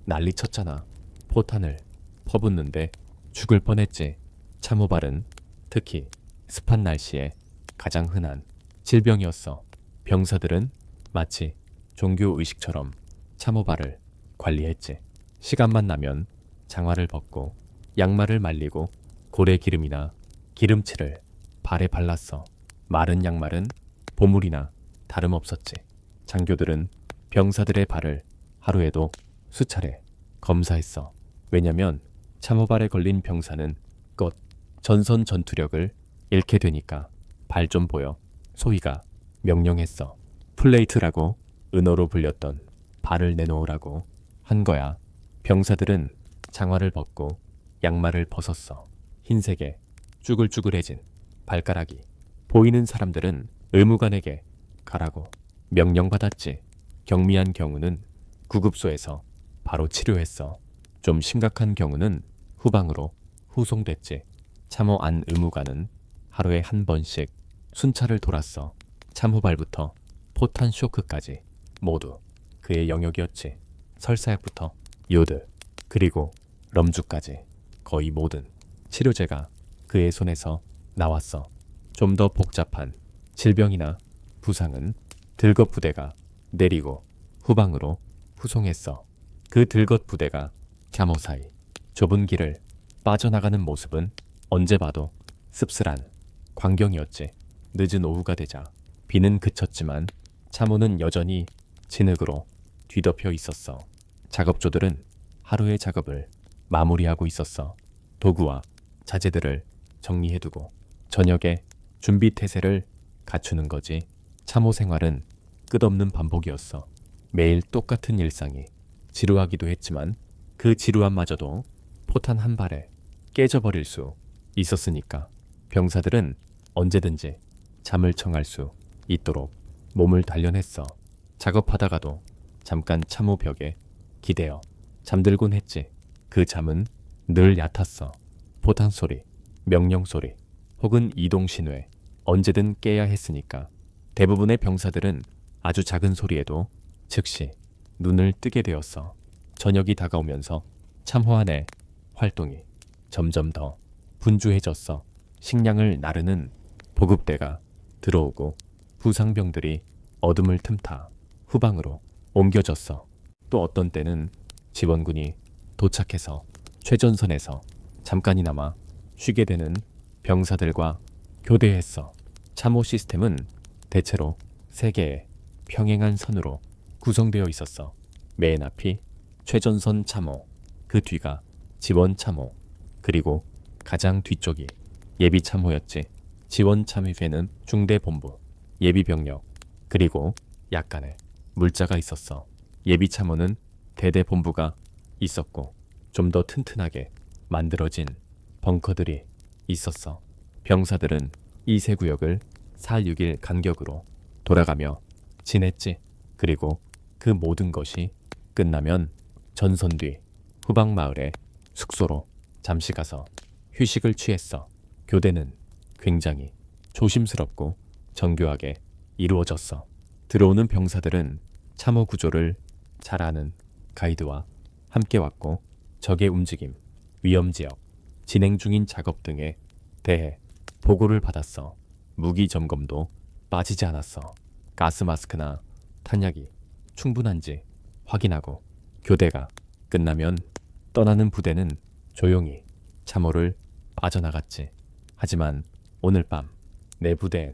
Speaker 1: 난리쳤잖아. 포탄을 퍼붓는데 죽을 뻔했지. 참호발은 특히 습한 날씨에 가장 흔한 질병이었어. 병사들은 마치 종교의식처럼 참호발을 관리했지. 시간만 나면 장화를 벗고 양말을 말리고 고래기름이나 기름칠을 발에 발랐어. 마른 양말은 보물이나 다름없었지. 장교들은 병사들의 발을 하루에도 수차례 검사했어. 왜냐면 참호발에 걸린 병사는 껏 전선 전투력을 잃게 되니까. 발 좀 보여. 소희가 명령했어. 플레이트라고 은어로 불렸던 발을 내놓으라고 한 거야. 병사들은 장화를 벗고 양말을 벗었어. 흰색에 쭈글쭈글해진 발가락이 보이는 사람들은 의무관에게 가라고 명령받았지. 경미한 경우는 구급소에서 바로 치료했어. 좀 심각한 경우는 후방으로 후송됐지. 참호 안 의무관은 하루에 한 번씩 순찰을 돌았어. 참호발부터 포탄 쇼크까지 모두 그의 영역이었지. 설사약부터 요드 그리고 럼주까지 거의 모든 치료제가 그의 손에서 나왔어. 좀 더 복잡한 질병이나 부상은 들것 부대가 내리고 후방으로 후송했어. 그 들것 부대가 참호 사이 좁은 길을 빠져나가는 모습은 언제 봐도 씁쓸한 광경이었지. 늦은 오후가 되자 비는 그쳤지만 참호는 여전히 진흙으로 뒤덮여 있었어. 작업조들은 하루의 작업을 마무리하고 있었어. 도구와 자재들을 정리해두고 저녁에 준비 태세를 갖추는 거지. 참호 생활은 끝없는 반복이었어. 매일 똑같은 일상이 지루하기도 했지만 그 지루함마저도 포탄 한 발에 깨져버릴 수 있었으니까 병사들은 언제든지 잠을 청할 수 있도록 몸을 단련했어. 작업하다가도 잠깐 참호 벽에 기대어 잠들곤 했지. 그 잠은 늘 얕았어. 포탄 소리, 명령 소리, 혹은 이동 신호에 언제든 깨야 했으니까. 대부분의 병사들은 아주 작은 소리에도 즉시 눈을 뜨게 되었어. 저녁이 다가오면서 참호 안의 활동이 점점 더 분주해졌어. 식량을 나르는 보급대가 들어오고 부상병들이 어둠을 틈타 후방으로 옮겨졌어. 또 어떤 때는 지원군이 도착해서 최전선에서 잠깐이나마 쉬게 되는 병사들과 교대했어. 참호 시스템은 대체로 3개의 평행한 선으로 구성되어 있었어. 맨 앞이 최전선 참호, 그 뒤가 지원 참호, 그리고 가장 뒤쪽이 예비 참호였지. 지원 참위회는 중대 본부, 예비 병력, 그리고 약간의 물자가 있었어. 예비 참호는 대대 본부가 있었고 좀 더 튼튼하게 만들어진 벙커들이 있었어. 병사들은 이 세 구역을 4-6일 간격으로 돌아가며 지냈지. 그리고 그 모든 것이 끝나면 전선 뒤 후방 마을의 숙소로 잠시 가서 휴식을 취했어. 교대는 굉장히 조심스럽고 정교하게 이루어졌어. 들어오는 병사들은 참호 구조를 잘 아는 가이드와 함께 왔고 적의 움직임, 위험 지역, 진행 중인 작업 등에 대해 보고를 받았어. 무기 점검도 빠지지 않았어. 가스 마스크나 탄약이 충분한지 확인하고 교대가 끝나면 떠나는 부대는 조용히 참호를 빠져나갔지. 하지만 오늘 밤 내 부대엔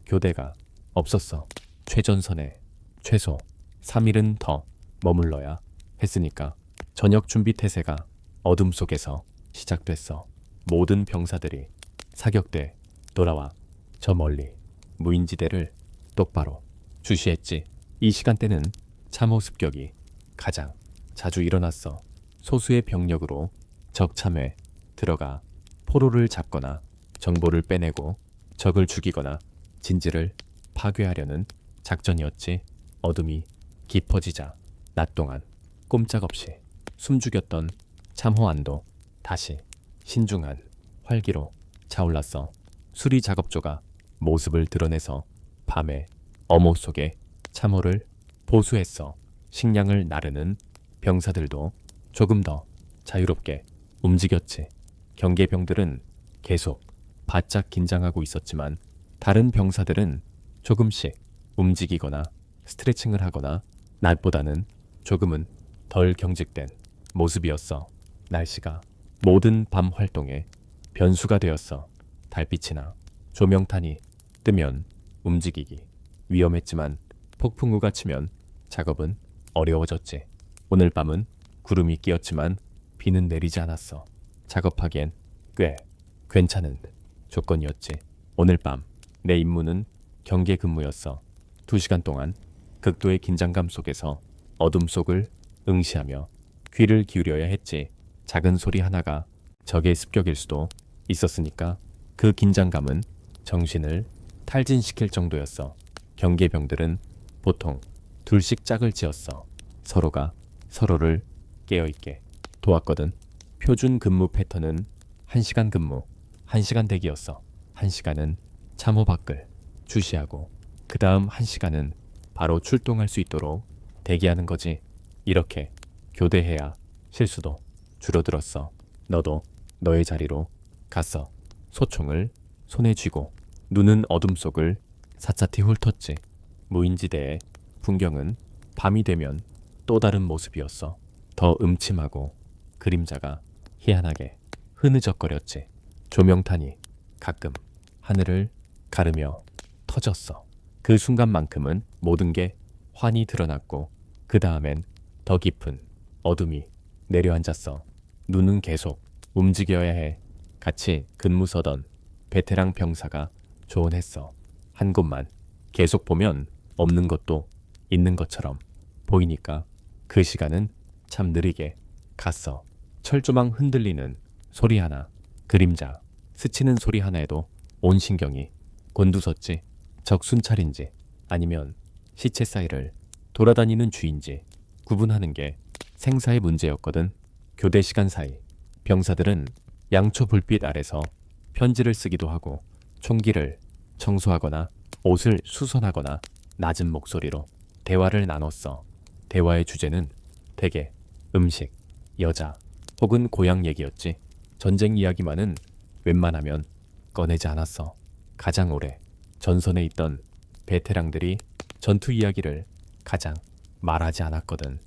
Speaker 1: 교대가 없었어. 최전선에 최소 3일은 더 머물러야 했으니까. 저녁 준비 태세가 어둠 속에서 시작됐어. 모든 병사들이 사격대 돌아와 저 멀리 무인지대를 똑바로 주시했지. 이 시간대는 참호 습격이 가장 자주 일어났어. 소수의 병력으로 적참에 들어가 포로를 잡거나 정보를 빼내고 적을 죽이거나 진지를 파괴하려는 작전이었지. 어둠이 깊어지자 낮 동안 꼼짝없이 숨죽였던 참호 안도 다시 신중한 활기로 차올랐어. 수리 작업조가 모습을 드러내서 밤의 어모 속에 참호를 보수했어. 식량을 나르는 병사들도 조금 더 자유롭게 움직였지. 경계병들은 계속 바짝 긴장하고 있었지만 다른 병사들은 조금씩 움직이거나 스트레칭을 하거나 낮보다는 조금은 덜 경직된 모습이었어. 날씨가 모든 밤 활동에 변수가 되었어. 달빛이나 조명탄이 뜨면 움직이기 위험했지만 폭풍우가 치면 작업은 어려워졌지. 오늘 밤은 구름이 끼었지만 비는 내리지 않았어. 작업하기엔 꽤 괜찮은 조건이었지. 오늘 밤 내 임무는 경계 근무였어. 2시간 동안 극도의 긴장감 속에서 어둠 속을 응시하며 귀를 기울여야 했지. 작은 소리 하나가 적의 습격일 수도 있었으니까 그 긴장감은 정신을 탈진시킬 정도였어. 경계병들은 보통 둘씩 짝을 지었어. 서로가 서로를 깨어있게 도왔거든. 표준 근무 패턴은 1시간 근무, 1시간 대기였어. 1시간은 참호 밖을 주시하고 그 다음 1시간은 바로 출동할 수 있도록 대기하는 거지. 이렇게 교대해야 실수도 줄어들었어. 너도 너의 자리로 갔어. 소총을 손에 쥐고 눈은 어둠 속을 샅샅이 훑었지. 무인지대의 풍경은 밤이 되면 또 다른 모습이었어. 더 음침하고 그림자가 희한하게 흐느적거렸지. 조명탄이 가끔 하늘을 가르며 터졌어. 그 순간만큼은 모든 게 환히 드러났고 그 다음엔 더 깊은 어둠이 내려앉았어. 눈은 계속 움직여야 해. 같이 근무 서던 베테랑 병사가 조언했어. 한 곳만 계속 보면 없는 것도 있는 것처럼 보이니까. 그 시간은 참 느리게 갔어. 철조망 흔들리는 소리 하나, 그림자 스치는 소리 하나에도 온 신경이 곤두섰지. 적 순찰인지 아니면 시체 사이를 돌아다니는 쥐인지 구분하는 게 생사의 문제였거든. 교대 시간 사이 병사들은 양초 불빛 아래서 편지를 쓰기도 하고 총기를 청소하거나 옷을 수선하거나 낮은 목소리로 대화를 나눴어. 대화의 주제는 대개 음식, 여자 혹은 고향 얘기였지. 전쟁 이야기만은 웬만하면 꺼내지 않았어. 가장 오래 전선에 있던 베테랑들이 전투 이야기를 가장 말하지 않았거든.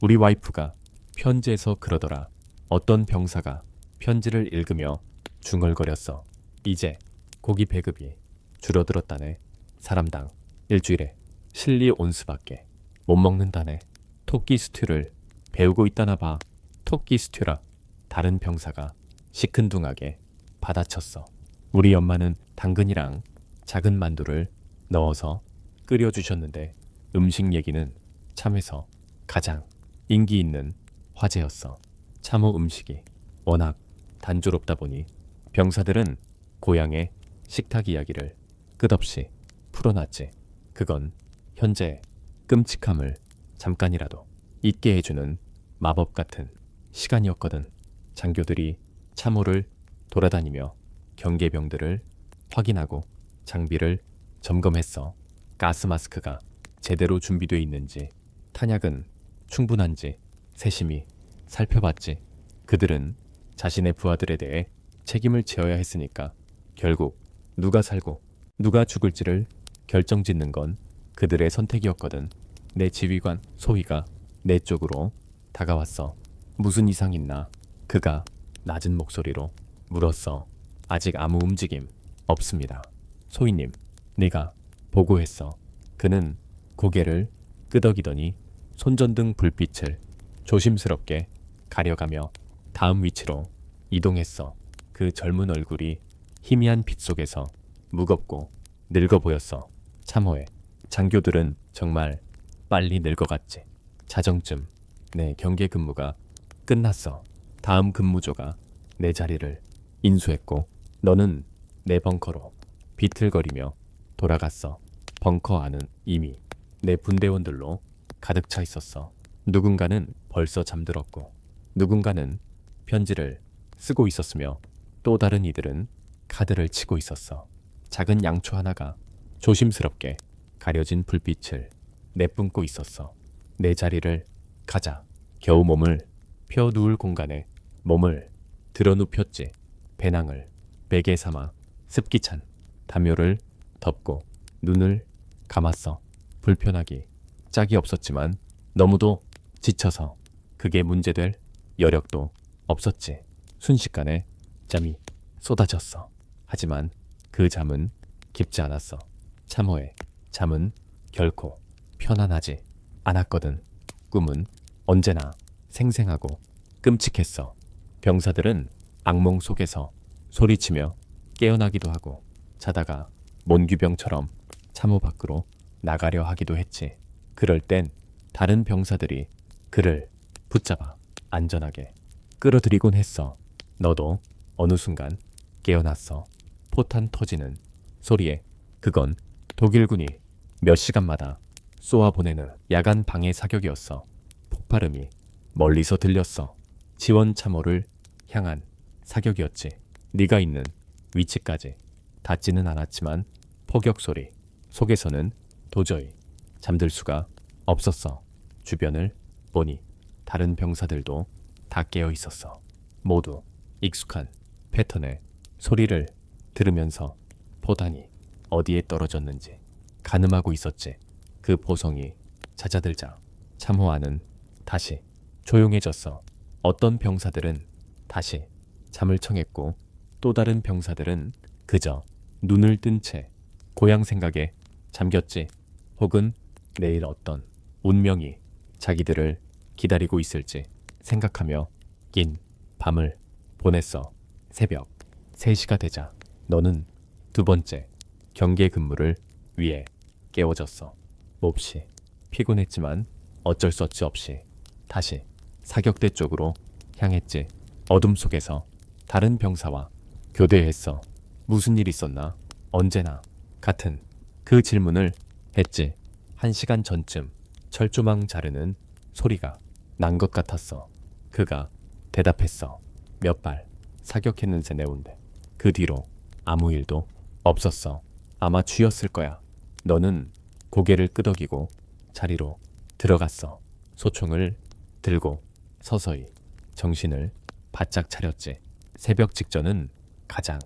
Speaker 1: 우리 와이프가 편지에서 그러더라. 어떤 병사가 편지를 읽으며 중얼거렸어. 이제 고기 배급이 줄어들었다네. 사람당 일주일에 실리 온스밖에 못 먹는다네. 토끼 스튜를 배우고 있다나 봐. 토끼 스튜라. 다른 병사가 시큰둥하게 받아쳤어. 우리 엄마는 당근이랑 작은 만두를 넣어서 끓여주셨는데 음식 얘기는 참에서 가장 인기 있는 화제였어. 참호 음식이 워낙 단조롭다 보니 병사들은 고향의 식탁 이야기를 끝없이 풀어놨지. 그건 현재 끔찍함을 잠깐이라도 잊게 해주는 마법 같은 시간이었거든. 장교들이 참호를 돌아다니며 경계병들을 확인하고 장비를 점검했어. 가스 마스크가 제대로 준비되어 있는지, 탄약은 충분한지 세심히 살펴봤지. 그들은 자신의 부하들에 대해 책임을 져야 했으니까 결국 누가 살고 누가 죽을지를 결정짓는 건 그들의 선택이었거든. 내 지휘관 소희가 내 쪽으로 다가왔어. 무슨 이상 있나? 그가 낮은 목소리로 물었어. 아직 아무 움직임 없습니다. 소희님, 네가 보고했어. 그는 고개를 끄덕이더니 손전등 불빛을 조심스럽게 가려가며 다음 위치로 이동했어. 그 젊은 얼굴이 희미한 빛 속에서 무겁고 늙어 보였어. 참호해. 장교들은 정말 빨리 늙어갔지. 자정쯤 내 경계 근무가 끝났어. 다음 근무조가 내 자리를 인수했고 너는 내 벙커로 비틀거리며 돌아갔어. 벙커 안은 이미 내 분대원들로 가득 차 있었어. 누군가는 벌써 잠들었고 누군가는 편지를 쓰고 있었으며 또 다른 이들은 카드를 치고 있었어. 작은 양초 하나가 조심스럽게 가려진 불빛을 내뿜고 있었어. 내 자리를 가자. 겨우 몸을 펴 누울 공간에 몸을 들어눕혔지. 배낭을 베개 삼아 습기찬 담요를 덮고 눈을 감았어. 불편하기 짝이 없었지만 너무도 지쳐서 그게 문제될 여력도 없었지. 순식간에 잠이 쏟아졌어. 하지만 그 잠은 깊지 않았어. 참호의 잠은 결코 편안하지 않았거든. 꿈은 언제나 생생하고 끔찍했어. 병사들은 악몽 속에서 소리치며 깨어나기도 하고 자다가 몬규병처럼 참호 밖으로 나가려 하기도 했지. 그럴 땐 다른 병사들이 그를 붙잡아 안전하게 끌어들이곤 했어. 너도 어느 순간 깨어났어. 포탄 터지는 소리에 그건 독일군이 몇 시간마다 쏘아보내는 야간 방해 사격이었어. 폭발음이 멀리서 들렸어. 지원 참호를 향한 사격이었지. 네가 있는 위치까지 닿지는 않았지만 포격 소리 속에서는 도저히 잠들 수가 없었어. 주변을 보니 다른 병사들도 다 깨어 있었어. 모두 익숙한 패턴의 소리를 들으면서 포탄이 어디에 떨어졌는지 가늠하고 있었지. 그 보성이 잦아들자 참호 안은 다시 조용해졌어. 어떤 병사들은 다시 잠을 청했고 또 다른 병사들은 그저 눈을 뜬 채 고향 생각에 잠겼지. 혹은 내일 어떤 운명이 자기들을 기다리고 있을지 생각하며 긴 밤을 보냈어. 새벽 3시가 되자 너는 두 번째 경계 근무를 위해 깨워졌어. 몹시 피곤했지만 어쩔 수 없이 다시 사격대 쪽으로 향했지. 어둠 속에서 다른 병사와 교대했어. 무슨 일 있었나? 언제나 같은 그 질문을 했지. 1시간 전쯤 철조망 자르는 소리가 난 것 같았어. 그가 대답했어. 몇 발 사격했는데 내온데. 그 뒤로 아무 일도 없었어. 아마 쥐였을 거야. 너는 고개를 끄덕이고 자리로 들어갔어. 소총을 들고 서서히 정신을 바짝 차렸지. 새벽 직전은 가장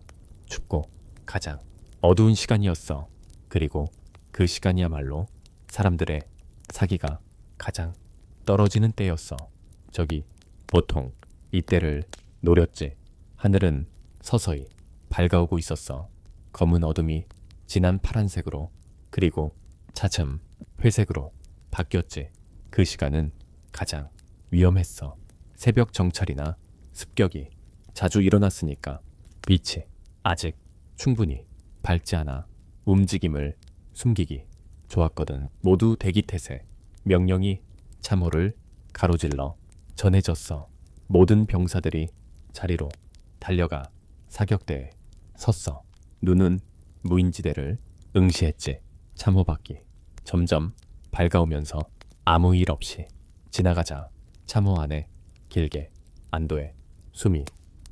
Speaker 1: 춥고 가장 어두운 시간이었어. 그리고 그 시간이야말로 사람들의 사기가 가장 떨어지는 때였어. 저기 보통 이때를 노렸지. 하늘은 서서히 밝아오고 있었어. 검은 어둠이 진한 파란색으로 그리고 차츰 회색으로 바뀌었지. 그 시간은 가장 위험했어. 새벽 정찰이나 습격이 자주 일어났으니까 빛이 아직 충분히 밝지 않아 움직임을 숨기기 좋았거든. 모두 대기태세. 명령이 참호를 가로질러 전해졌어. 모든 병사들이 자리로 달려가 사격대에 섰어. 눈은 무인지대를 응시했지. 참호 밖이 점점 밝아오면서 아무 일 없이 지나가자 참호 안에 길게 안도의 숨이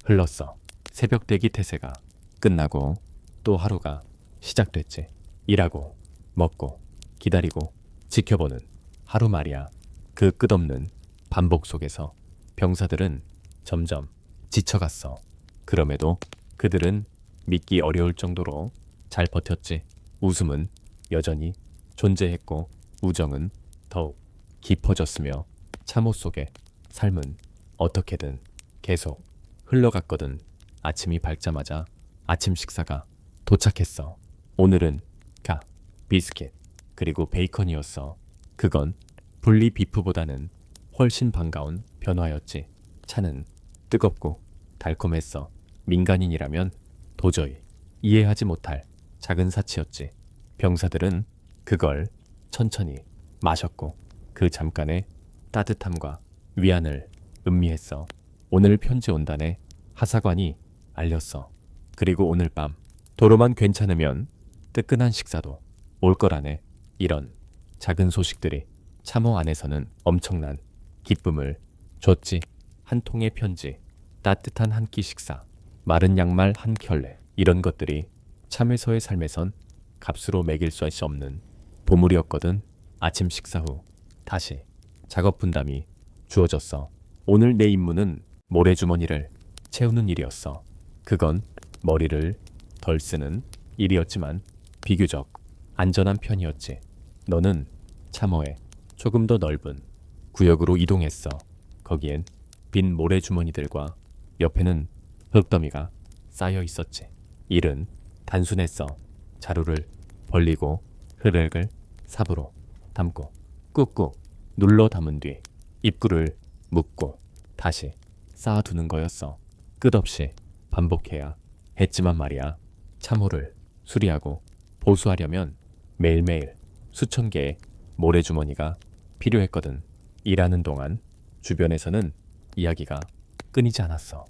Speaker 1: 흘렀어. 새벽 대기 태세가 끝나고 또 하루가 시작됐지. 일하고 먹고 기다리고 지켜보는 하루 말이야. 그 끝없는 반복 속에서 병사들은 점점 지쳐갔어. 그럼에도 그들은 믿기 어려울 정도로 잘 버텼지. 웃음은 여전히 존재했고 우정은 더욱 깊어졌으며 참호 속의 삶은 어떻게든 계속 흘러갔거든. 아침이 밝자마자 아침 식사가 도착했어. 오늘은 가, 비스킷, 그리고 베이컨이었어. 그건 분리 비프보다는 훨씬 반가운 변화였지. 차는 뜨겁고 달콤했어. 민간인이라면 도저히 이해하지 못할 작은 사치였지. 병사들은 그걸 천천히 마셨고 그 잠깐의 따뜻함과 위안을 음미했어. 오늘 편지 온단에 하사관이 알렸어. 그리고 오늘 밤 도로만 괜찮으면 뜨끈한 식사도 올 거라네. 이런 작은 소식들이 참호 안에서는 엄청난 기쁨을 줬지. 한 통의 편지, 따뜻한 한 끼 식사, 마른 양말 한 켤레, 이런 것들이 참에서의 삶에선 값으로 매길 수 없는 보물이었거든. 아침 식사 후 다시 작업 분담이 주어졌어. 오늘 내 임무는 모래주머니를 채우는 일이었어. 그건 머리를 덜 쓰는 일이었지만 비교적 안전한 편이었지. 너는 참호의 조금 더 넓은 구역으로 이동했어. 거기엔 빈 모래주머니들과 옆에는 흙더미가 쌓여 있었지. 일은 단순했어. 자루를 벌리고 흙을 삽으로 담고 꾹꾹 눌러 담은 뒤 입구를 묶고 다시 쌓아두는 거였어. 끝없이 반복해야 했지만 말이야. 참호를 수리하고 보수하려면 매일매일 수천 개의 모래주머니가 필요했거든. 일하는 동안 주변에서는 이야기가 끊이지 않았어.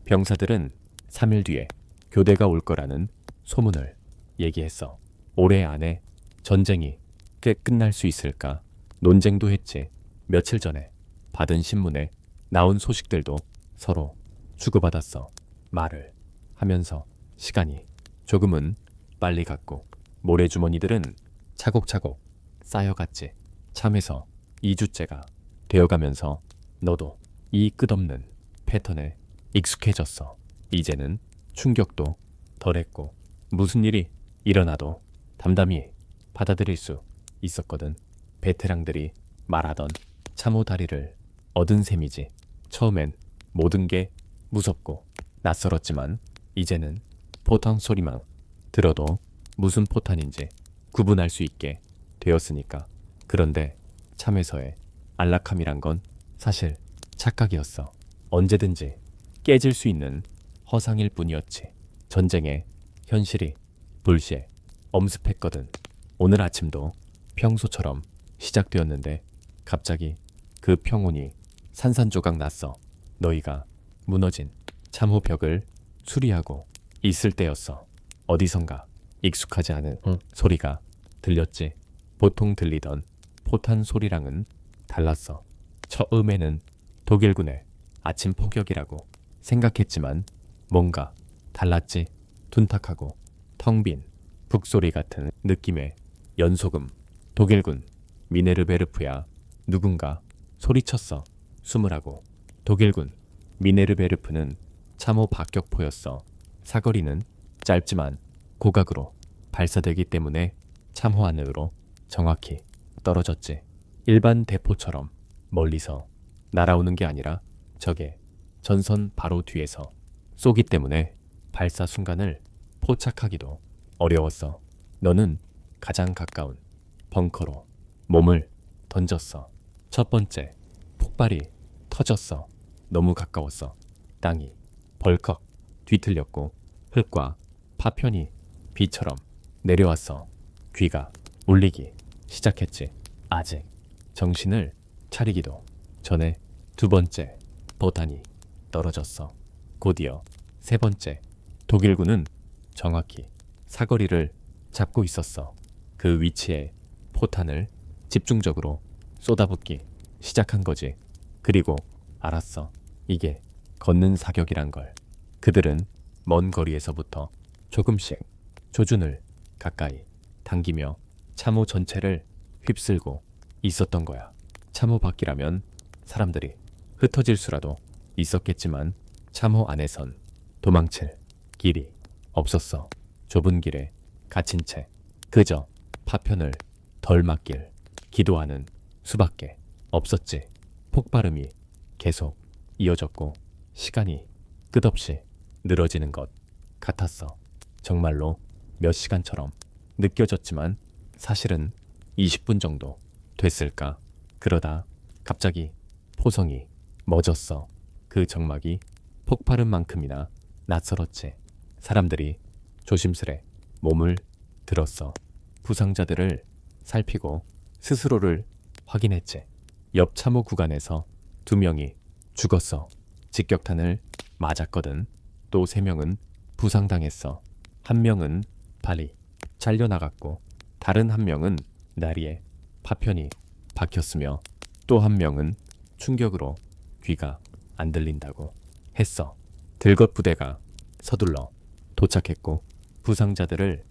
Speaker 1: 병사들은 3일 뒤에 교대가 올 거라는 소문을 얘기했어. 올해 안에 전쟁이 꽤 끝날 수 있을까 논쟁도 했지. 며칠 전에 받은 신문에 나온 소식들도 서로 주고받았어. 말을 하면서 시간이 조금은 빨리 갔고 모래주머니들은 차곡차곡 쌓여갔지. 참에서 2주째가 되어가면서 너도 이 끝없는 패턴에 익숙해졌어. 이제는 충격도 덜했고 무슨 일이 일어나도 담담히 받아들일 수 있었거든. 베테랑들이 말하던 참호 다리를 얻은 셈이지. 처음엔 모든 게 무섭고 낯설었지만 이제는 포탄 소리만 들어도 무슨 포탄인지 구분할 수 있게 되었으니까. 그런데 참에서의 안락함이란 건 사실 착각이었어. 언제든지 깨질 수 있는 허상일 뿐이었지. 전쟁의 현실이 불시에 엄습했거든. 오늘 아침도 평소처럼 시작되었는데 갑자기 그 평온이 산산조각 났어. 너희가 무너진 참호 벽을 수리하고 있을 때였어. 어디선가 익숙하지 않은 소리가 들렸지. 보통 들리던 포탄 소리랑은 달랐어. 처음에는 독일군의 아침 포격이라고 생각했지만 뭔가 달랐지. 둔탁하고 텅 빈 북소리 같은 느낌의 연소금. 독일군 미네르베르프야. 누군가 소리쳤어. 숨으라고. 독일군 미네르베르프는 참호 박격포였어. 사거리는 짧지만 고각으로 발사되기 때문에 참호 안으로 정확히 떨어졌지. 일반 대포처럼 멀리서 날아오는 게 아니라 적의 전선 바로 뒤에서 쏘기 때문에 발사 순간을 포착하기도 어려웠어. 너는 가장 가까운 벙커로 몸을 던졌어. 첫 번째 폭발이 터졌어. 너무 가까웠어. 땅이 벌컥 뒤틀렸고 흙과 파편이 비처럼 내려왔어. 귀가 울리기 시작했지. 아직 정신을 차리기도 전에 두 번째 포탄이 떨어졌어. 곧이어 세 번째. 독일군은 정확히 사거리를 잡고 있었어. 그 위치에 포탄을 집중적으로 쏟아붓기 시작한 거지. 그리고 알았어. 이게 걷는 사격이란 걸. 그들은 먼 거리에서부터 조금씩 조준을 가까이 당기며 참호 전체를 휩쓸고 있었던 거야. 참호 밖이라면 사람들이 흩어질 수라도 있었겠지만 참호 안에선 도망칠 길이 없었어. 좁은 길에 갇힌 채 그저 파편을 덜 맞길 기도하는 수밖에 없었지. 폭발음이 계속 이어졌고 시간이 끝없이 늘어지는 것 같았어. 정말로 몇 시간처럼 느껴졌지만 사실은 20분 정도 됐을까. 그러다 갑자기 포성이 멎었어. 그 정막이 폭발음만큼이나 낯설었지. 사람들이 조심스레 몸을 들었어. 부상자들을 살피고 스스로를 확인했지. 옆 참호 구간에서 2명이 죽었어. 직격탄을 맞았거든. 또 3명은 부상당했어. 1명은 발이 잘려나갔고 다른 1명은 다리에 파편이 박혔으며 또 1명은 충격으로 귀가 안 들린다고 했어. 들것 부대가 서둘러 도착했고 부상자들을